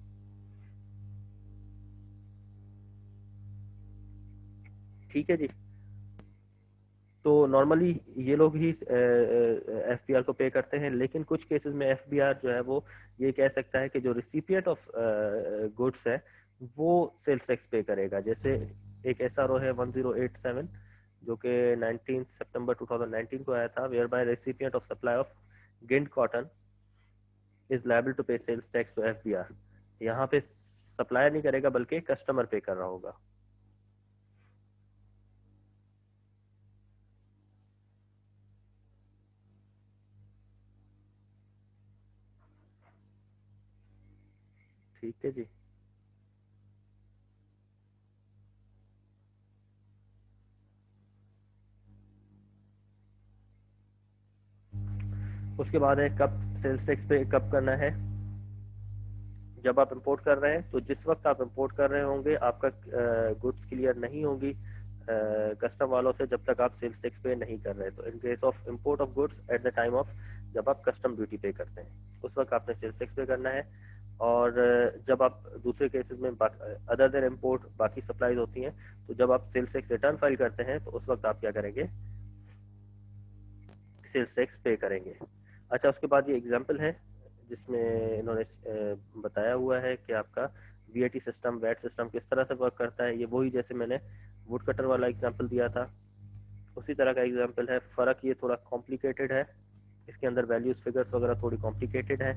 ठीक है जी, तो नॉर्मली ये लोग ही एफबीआर को पे करते हैं, लेकिन कुछ केसेस में एफबीआर जो है वो ये कह सकता है कि जो रिसिपिएंट ऑफ गुड्स है वो सेल्स टैक्स पे करेगा। जैसे एक एसआरओ है 1087 जो कि 19 सितंबर 2019 को आया था, whereby recipient of supply of ginned cotton is liable to pay sales tax to FBR. यहाँ पे सप्लायर नहीं करेगा बल्कि कस्टमर पे कर रहा होगा। ठीक है जी, उसके बाद है कब सेल्स टैक्स पे कब करना है। जब आप इंपोर्ट कर रहे हैं तो जिस वक्त आप इंपोर्ट कर रहे होंगे आपका गुड्स क्लियर नहीं होगी कस्टम वालों से जब तक आप सेल्स टैक्स पे नहीं कर रहे। तो इन case of import of goods at the time of जब आप कस्टम ड्यूटी पे करते हैं उस वक्त आपने सेल्स टैक्स पे करना है। और जब आप दूसरे केसेस में अदर देन इंपोर्ट बाकी सप्लाईज होती हैं तो जब आप सेल्स टैक्स रिटर्न फाइल करते हैं तो उस वक्त आप क्या करेंगे, सेल्स टैक्स पे करेंगे। अच्छा उसके बाद ये एग्जांपल है जिसमें इन्होंने बताया हुआ है कि आपका वीएटी सिस्टम वैट सिस्टम किस तरह से वर्क करता है। ये वही जैसे मैंने वुड कटर वाला एग्जांपल दिया था उसी तरह का एग्जांपल है। फ़र्क ये थोड़ा कॉम्प्लिकेटेड है, इसके अंदर वैल्यूज फिगर्स वगैरह थोड़ी कॉम्प्लिकेटेड है,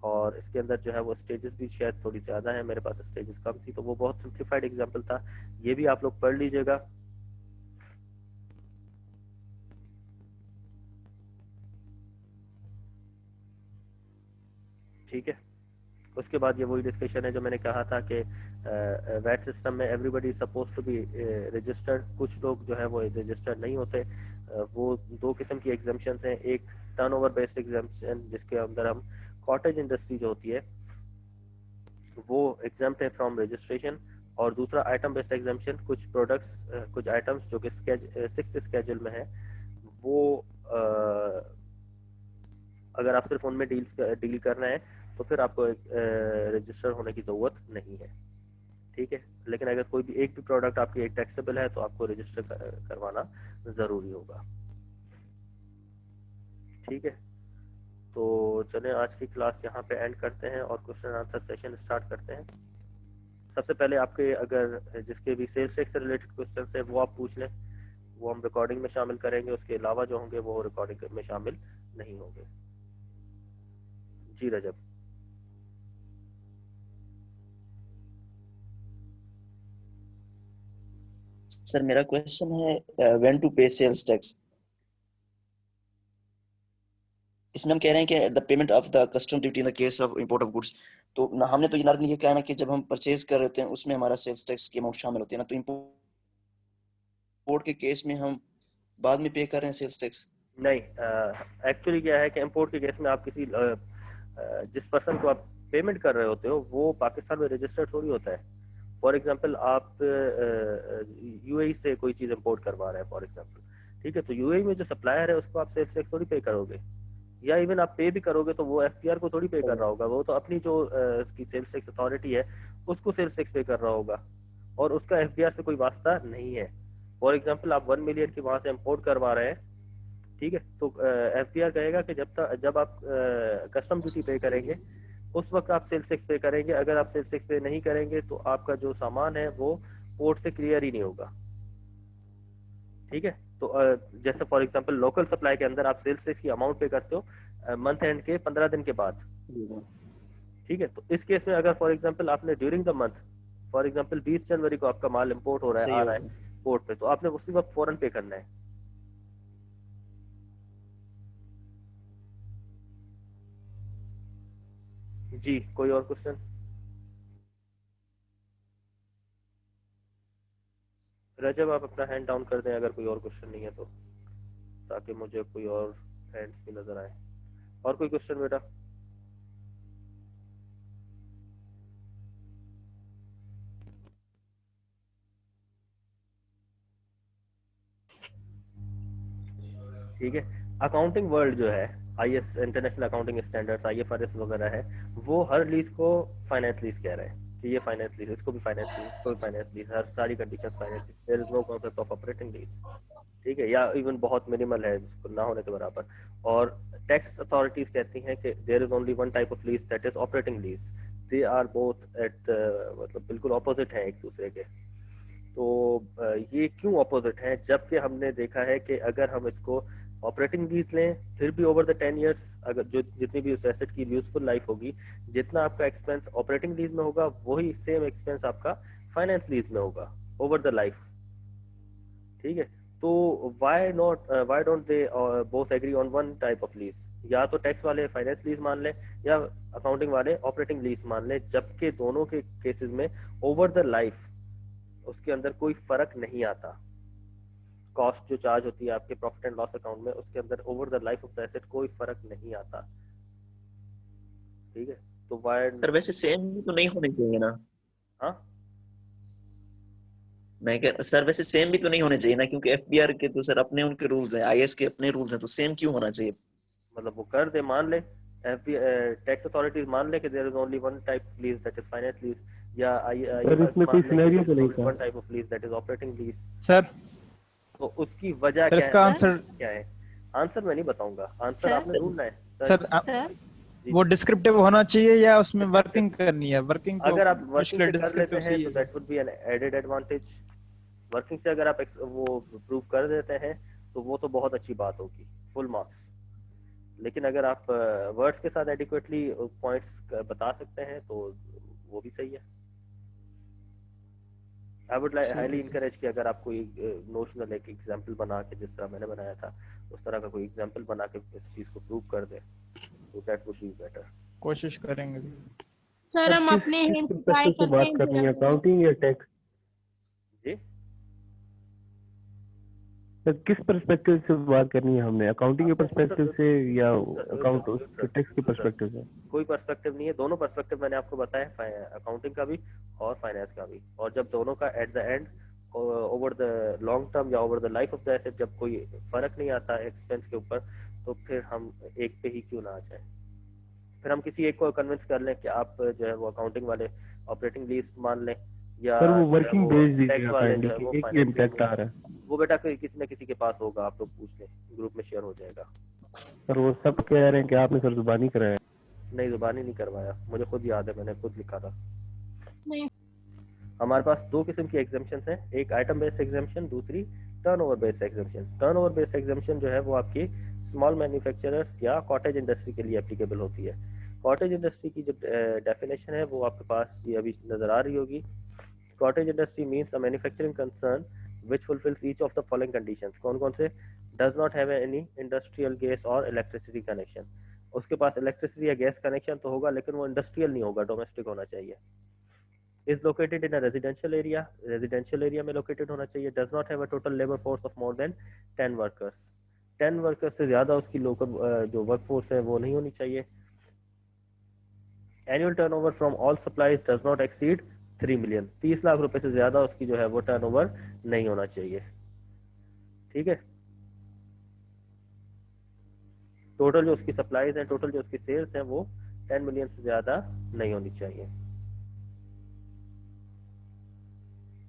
और इसके अंदर जो है वो स्टेजेस भी शायद थोड़ी ज़्यादा है, मेरे पास स्टेजेस कम थी, तो वो बहुत सिंप्लीफाइड एग्जांपल था। ये भी आप लोग पढ़ लीजिएगा। ठीक है, उसके बाद ये वही डिस्कशन है जो मैंने कहा था कि वैट सिस्टम में everybody suppose to be registered, कुछ लोग जो है वो रजिस्टर्ड नहीं होते। वो दो किस्म की एग्जाम्पशंस हैं, एक टर्नओवर बेस्ड एग्जाम्पशन जिसके अंदर हम कॉटेज इंडस्ट्री जो होती है वो एग्जाम्प्ट है फ्रॉम रजिस्ट्रेशन, और दूसरा आइटम बेस्ड एग्जाम्पशन, कुछ प्रोडक्ट्स कुछ आइटम्स जो कि 6th स्केड्यूल में है वो अगर आप सिर्फ उनमें डील करना है तो फिर आपको रजिस्टर होने की ज़रूरत नहीं है। ठीक है, लेकिन अगर कोई भी एक भी प्रोडक्ट आपकी एक टैक्सेबल है तो आपको रजिस्टर करवाना ज़रूरी होगा। ठीक है, तो चलें आज की क्लास यहाँ पे एंड करते हैं और क्वेश्चन आंसर सेशन स्टार्ट करते हैं। सबसे पहले आपके अगर जिसके भी सेल्स टैक्स से रिलेटेड क्वेश्चन है वो आप पूछ लें, वो हम रिकॉर्डिंग में शामिल करेंगे, उसके अलावा जो होंगे वो रिकॉर्डिंग में शामिल नहीं होंगे। जी रजब। सर मेरा क्वेश्चन है when to pay sales tax. इसमें हम कह रहे हैं कि the payment of the custom duty in the case of import of goods. तो ना हमने तो नॉर्मली ये कहा ना कि जब हम परचेज कर रहे होते हैं उसमें हमारा सेल्स टैक्स की अमाउंट शामिल होती है ना, तो इंपोर्ट के केस में हम बाद में पे कर रहे हैं सेल्स टैक्स। नहीं, एक्चुअली क्या है कि इंपोर्ट के केस में आप किसी जिस पर्सन को आप पेमेंट कर रहे होते हो वो पाकिस्तान में रजिस्टर्ड थोड़ी होता है। फॉर एग्जांपल आप यूएई से कोई चीज़ इंपोर्ट करवा रहे हैं फॉर एग्जांपल, ठीक है, तो यूएई में जो सप्लायर है उसको आप सेल्स टैक्स थोड़ी पे करोगे, या इवन आप पे भी करोगे तो वो एफपीआर को थोड़ी पे कर रहा होगा, वो तो अपनी जो उसकी सेल्स टैक्स अथॉरिटी है उसको सेल्स टैक्स पे कर रहा होगा, और उसका एफपीआर से कोई वास्ता नहीं है। फॉर एग्जांपल आप 1 मिलियन की वहां से इंपोर्ट करवा रहे हैं, ठीक है, तो एफपीआर कहेगा कि जब आप कस्टम ड्यूटी पे करेंगे उस वक्त आप सेल्स टैक्स पे करेंगे। अगर आप सेल्स टैक्स पे नहीं करेंगे तो आपका जो सामान है वो पोर्ट से क्लियर ही नहीं होगा। ठीक है, तो जैसे फॉर एग्जांपल लोकल सप्लाई के अंदर आप सेल्स टैक्स की अमाउंट पे करते हो मंथ एंड के 15 दिन के बाद। ठीक है, तो इस केस में अगर फॉर एग्जांपल आपने during the month, for example 20 जनवरी को आपका माल इंपोर्ट हो रहा है, आ रहा है पोर्ट पे, तो आपने उसी वक्त फौरन पे करना है। जी, कोई और क्वेश्चन? रजब आप अपना हैंड डाउन कर दें अगर कोई और क्वेश्चन नहीं है तो, ताकि मुझे कोई और हैंड्स भी नजर आए। और कोई क्वेश्चन बेटा? ठीक है, अकाउंटिंग वर्ल्ड जो है IAS international accounting standards IFRS वगैरह है, वो हर लीज को फाइनेंस लीज कह रहे हैं कि ये फाइनेंस लीज, इसको भी फाइनेंस लीज, इसको भी फाइनेंस लीज, हर सारी conditions finance lease, there is no concept of operating lease. ठीक है, या इवन बहुत मिनिमल है, इसको ना होने के बराबर। और टैक्स अथॉरिटीज कहती हैं कि there is only one type of lease that is operating lease. They are both at मतलब बिल्कुल ऑपोजिट हैं एक दूसरे के। तो ये क्यों ऑपोजिट है, जबकि हमने देखा है कि अगर हम इसको ऑपरेटिंग लीज लें फिर भी ओवर द 10 ईयर्स अगर जो जितनी भी उस एसेट की यूजफुल लाइफ होगी, जितना आपका एक्सपेंस ऑपरेटिंग लीज में होगा वही सेम एक्सपेंस आपका फाइनेंस लीज में होगा ओवर द लाइफ। ठीक है, तो why don't they both agree on one type of lease? या तो टैक्स वाले फाइनेंस लीज मान लें या अकाउंटिंग वाले ऑपरेटिंग लीज मान लें, जबकि दोनों के केसेस में ओवर द लाइफ उसके अंदर कोई फर्क नहीं आता। कॉस्ट जो चार्ज होती है आपके प्रॉफिट एंड लॉस अकाउंट में, उसके अंदर over the life of the asset कोई फर्क नहीं आता। ठीक है, तो वाई सर वैसे सेम भी तो नहीं होने चाहिए ना? हाँ, मैं कह सर वैसे सेम भी तो नहीं होने चाहिए ना, क्योंकि एफबीआर के तो सर अपने उनके रूल्स हैं, आईएएस के अपने रूल्स हैं, तो सेम क्यों होना चाहिए? मतलब वो कर दे, मान ले टैक्स अथॉरिटीज मान ले कि there is only one type of lease that is finance lease, या सर इसमें कोई सिनेरियो तो नहीं था? One type of lease that is operating lease. Sir तो उसकी वजह सर क्या इसका है? आंसर क्या है आंसर? मैं नहीं बताऊंगा, आंसर सर? आपने ढूंढना है। सर सर वो डिस्क्रिप्टिव होना चाहिए या उसमें वर्किंग करनी है? वर्किंग तो अगर आप वर्किंग मुश्किल से कर लेते डिस्क्रिप्टिव हैं सही तो है। That would be an added advantage. Working से अगर आप वो प्रूव कर देते हैं तो वो तो बहुत अच्छी बात होगी, फुल मार्क्स। लेकिन अगर आप वर्ड्स के साथ एडिक्वेटली पॉइंट्स बता सकते हैं तो वो भी सही है। आई वुड ठीक हाईली है सर। इनकरेज कि अगर आप कोई नोशनल एक एग्जांपल बना के, जिस तरह मैंने बनाया था उस तरह का कोई एग्जांपल बना के इस चीज़ को प्रूव कर दे, तो दैट वुड बी बेटर। कोशिश करेंगे। सर हम अपने किस हैंड से ट्राई perspective से करते बात हैं करनी है, जरा। अकाउंटिंग या टैक्स? जी सर किस पर्सपेक्टिव से बात करनी है हमने, अकाउंटिंग के पर्सपेक्टिव से या अकाउंट सर टैक्स के बिल्कुल सर, पर्सपेक्टिव से? कोई पर्सपेक्टिव नहीं है, दोनों पर्सपेक्टिव मैंने आपको बताया, अकाउंटिंग का भी और फाइनेंस का भी। और जब दोनों का at the end over the long term या over the life of the asset जब कोई फर्क नहीं आता एक्सपेंस के ऊपर, तो फिर हम एक पे ही क्यों ना आ जाए। फिर हम किसी एक को कन्विंस कर लें कि आप जो है वो अकाउंटिंग वाले ऑपरेटिंग लीज मान लें, या सर वो जो है वर्किंग वो बेस टैक्स दीजिएगा वाले जो काइंडली है कि वो एक ही फाइनेंस इम्पैक्ट आ रहा है। वो बेटा किसी न किसी के पास होगा, आप लोग पूछ लें, ग्रुप में शेयर हो जाएगा। सर वो सब कह रहे हैं कि आपने सर जुबानी कराया। नहीं, जुबानी नहीं करवाया, मुझे खुद याद है, मैंने खुद लिखा था। नहीं हमारे पास दो किस्म की एग्जाम्पशंस हैं, एक आइटम बेस्ड एग्जाम्पशन, दूसरी turnover based exemption. Turnover based exemption जो है वो आपकी स्मॉल मैन्युफैक्चरर्स या कॉटेज इंडस्ट्री के लिए एप्लीकेबल होती है। कॉटेज इंडस्ट्री की जो डेफिनेशन है वो आपके पास ये अभी नजर आ रही होगी। Cottage industry means a manufacturing concern which fulfills each of the following conditions। कौन कौन से? does not have any industrial gas और electricity connection। उसके पास इलेक्ट्रिसिटी या गैस कनेक्शन तो होगा, लेकिन वो इंडस्ट्रियल नहीं होगा, डोमेस्टिक होना चाहिए। is located in a residential area में located होना चाहिए। does not have a total labor force of more than 10 workers। 10 workers से ज्यादा उसकी लोकल जो वर्क फोर्स है वो नहीं होनी चाहिए। Annual turnover from all supplies does not exceed 3 million. 30 lakh रुपए से ज्यादा उसकी जो है वो टर्नओवर नहीं होना चाहिए। ठीक है, टोटल जो उसकी सप्लाईज है, टोटल जो उसकी सेल्स है वो 10 मिलियन से ज्यादा नहीं होनी चाहिए।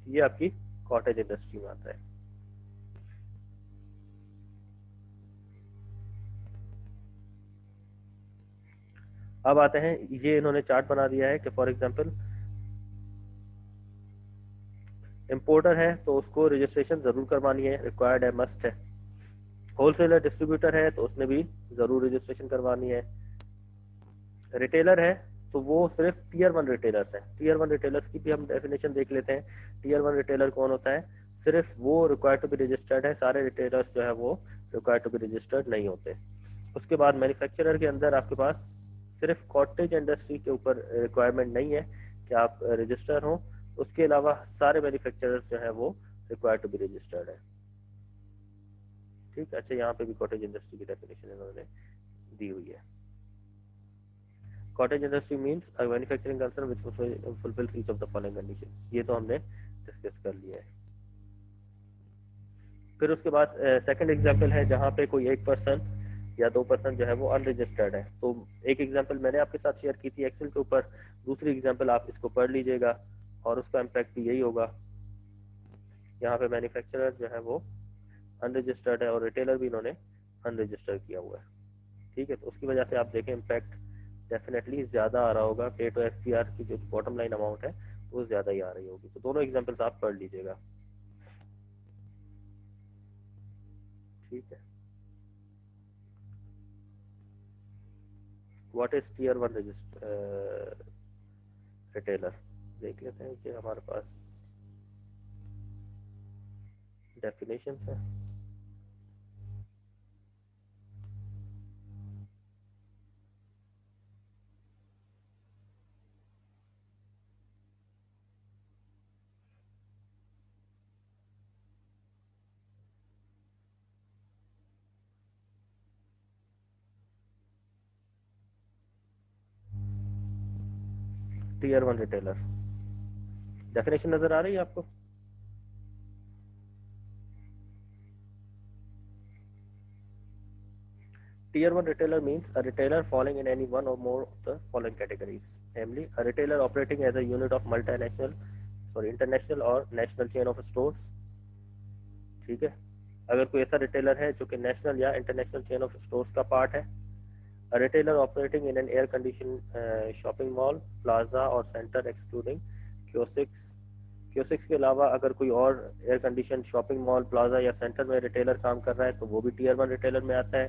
ये आपकी कॉटेज इंडस्ट्री में आता है। अब आते हैं, ये इन्होंने चार्ट बना दिया है कि फॉर एग्जांपल इंपोर्टर है तो उसको रजिस्ट्रेशन जरूर करवानी है, रिक्वायर्ड है, मस्ट है। होलसेलर डिस्ट्रीब्यूटर है तो उसने भी जरूर रजिस्ट्रेशन करवानी है। रिटेलर है तो वो सिर्फ टीयर 1 रिटेलर्स हैं। टीयर 1 रिटेलर्स की भी हम डेफिनेशन देख लेते हैं। टीयर 1 रिटेलर कौन होता है? सिर्फ वो रिक्वायर्ड टू बी रजिस्टर्ड है, सारे रिटेलर्स जो है वो रिक्वायर्ड टू बी रजिस्टर्ड नहीं होते। उसके बाद मैन्युफैक्चरर के अंदर आपके पास सिर्फ कॉटेज इंडस्ट्री के ऊपर रिक्वायरमेंट नहीं है कि आप रजिस्टर हो, उसके अलावा सारे मैन्युफैक्चरर्स जो है वो रिक्वायर्ड टू बी रजिस्टर्ड है। ठीक है, अच्छा यहाँ पे भी कॉटेज इंडस्ट्री की डेफिनेशन इन्होंने दी हुई है। Cottage industry means a manufacturing concern which fulfils each of the following conditions. ये तो हमने डिस्कस कर लिया है। फिर उसके बाद सेकंड एग्जांपल है जहाँ पे कोई एक पर्सन या 2 पर्सन जो है वो अनरजिस्टर्ड है। तो एक एग्जांपल मैंने आपके साथ शेयर की थी एक्सेल के ऊपर, दूसरी एग्जांपल आप इसको पढ़ लीजिएगा और उसका इम्पैक्ट भी यही होगा। यहाँ पे मैन्युफैक्चरर जो है वो अनरजिस्टर्ड है और रिटेलर भी इन्होंने अनरजिस्टर्ड किया हुआ है। ठीक है, तो उसकी वजह से आप देखें इम्पैक्ट डेफिनेटली ज्यादा आ रहा होगा। पे टू एफपीआर की जो बॉटम लाइन अमाउंट है वो ज्यादा ही आ रही होगी। तो दोनों एग्जांपल्स आप पढ़ लीजिएगा। ठीक है, व्हाट इज टीयर 1 रिटेलर देख लेते हैं कि हमारे पास डेफिनेशंस है। टीयर 1 रिटेलर डेफिनेशन नजर आ रही है आपको? Tier 1 retailer means a retailer falling in any one or more of the following categories, namely a retailer operating as a unit of international or national chain of stores। ठीक है, अगर कोई ऐसा retailer है जो कि नेशनल या international chain of stores का पार्ट है। A retailer operating in an air-conditioned shopping mall, plaza और center excluding kiosks। कियोस्क के अलावा अगर कोई और air condition shopping mall, plaza या सेंटर में रिटेलर काम कर रहा है तो वो भी टीयर 1 रिटेलर में आता है।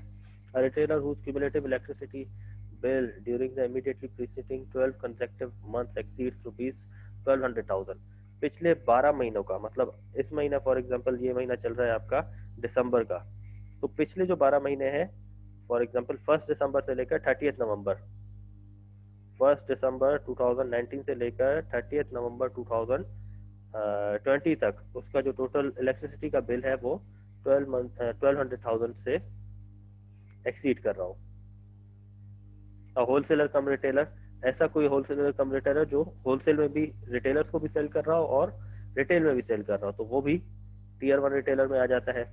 A retailer whose cumulative electricity bill during the immediately preceding 12 consecutive months exceeds rupees 1200,000। पिछले 12 महीनों का मतलब इस महीना फॉर एग्जांपल ये महीना चल रहा है आपका दिसंबर का, तो पिछले जो 12 महीने हैं फॉर एग्जांपल 1 दिसंबर से लेकर 30 नवंबर, 1 दिसंबर 2019 से लेकर 30 नवंबर 2020 तक उसका जो टोटल इलेक्ट्रिसिटी का बिल है वो 1200,000 से एक्सीड कर रहा हो। होलसेलर कम रिटेलर, ऐसा कोई होलसेलर कम रिटेलर जो होलसेल में भी रिटेलर्स को भी सेल कर रहा हो और रिटेल में भी सेल कर रहा हो, तो वो भी टीयर 1 रिटेलर में आ जाता है।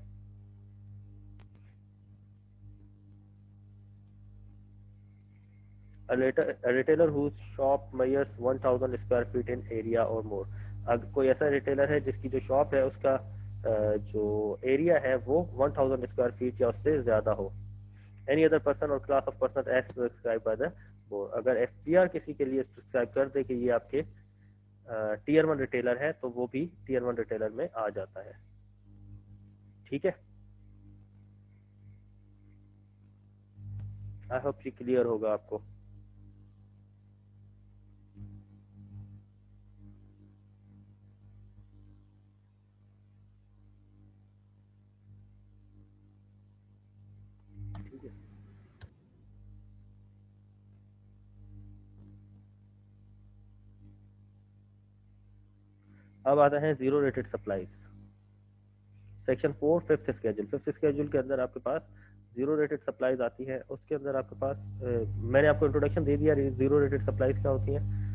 A retailer whose shop measures 1000 square feet in area or more। अगर कोई ऐसा रिटेलर है जिसकी जो शॉप है उसका जो एरिया है वो 1000 स्क्वायर फीट या उससे ज्यादा हो। Any other person or class of person as prescribed by the board। अगर FPR किसी के लिए प्रिस्क्राइब कर दे कि ये आपके टीयर 1 रिटेलर है तो वो भी टीयर 1 रिटेलर में आ जाता है। ठीक है, आई होप ये क्लियर होगा आपको। अब आता है zero rated supplies. Section 4 fifth schedule. Fifth schedule के अंदर आपके पास जीरो रेटेड सप्लाईज आती है। उसके अंदर आपके पास मैंने आपको इंट्रोडक्शन दे दिया जीरो रेटेड सप्लाईज क्या होती हैं।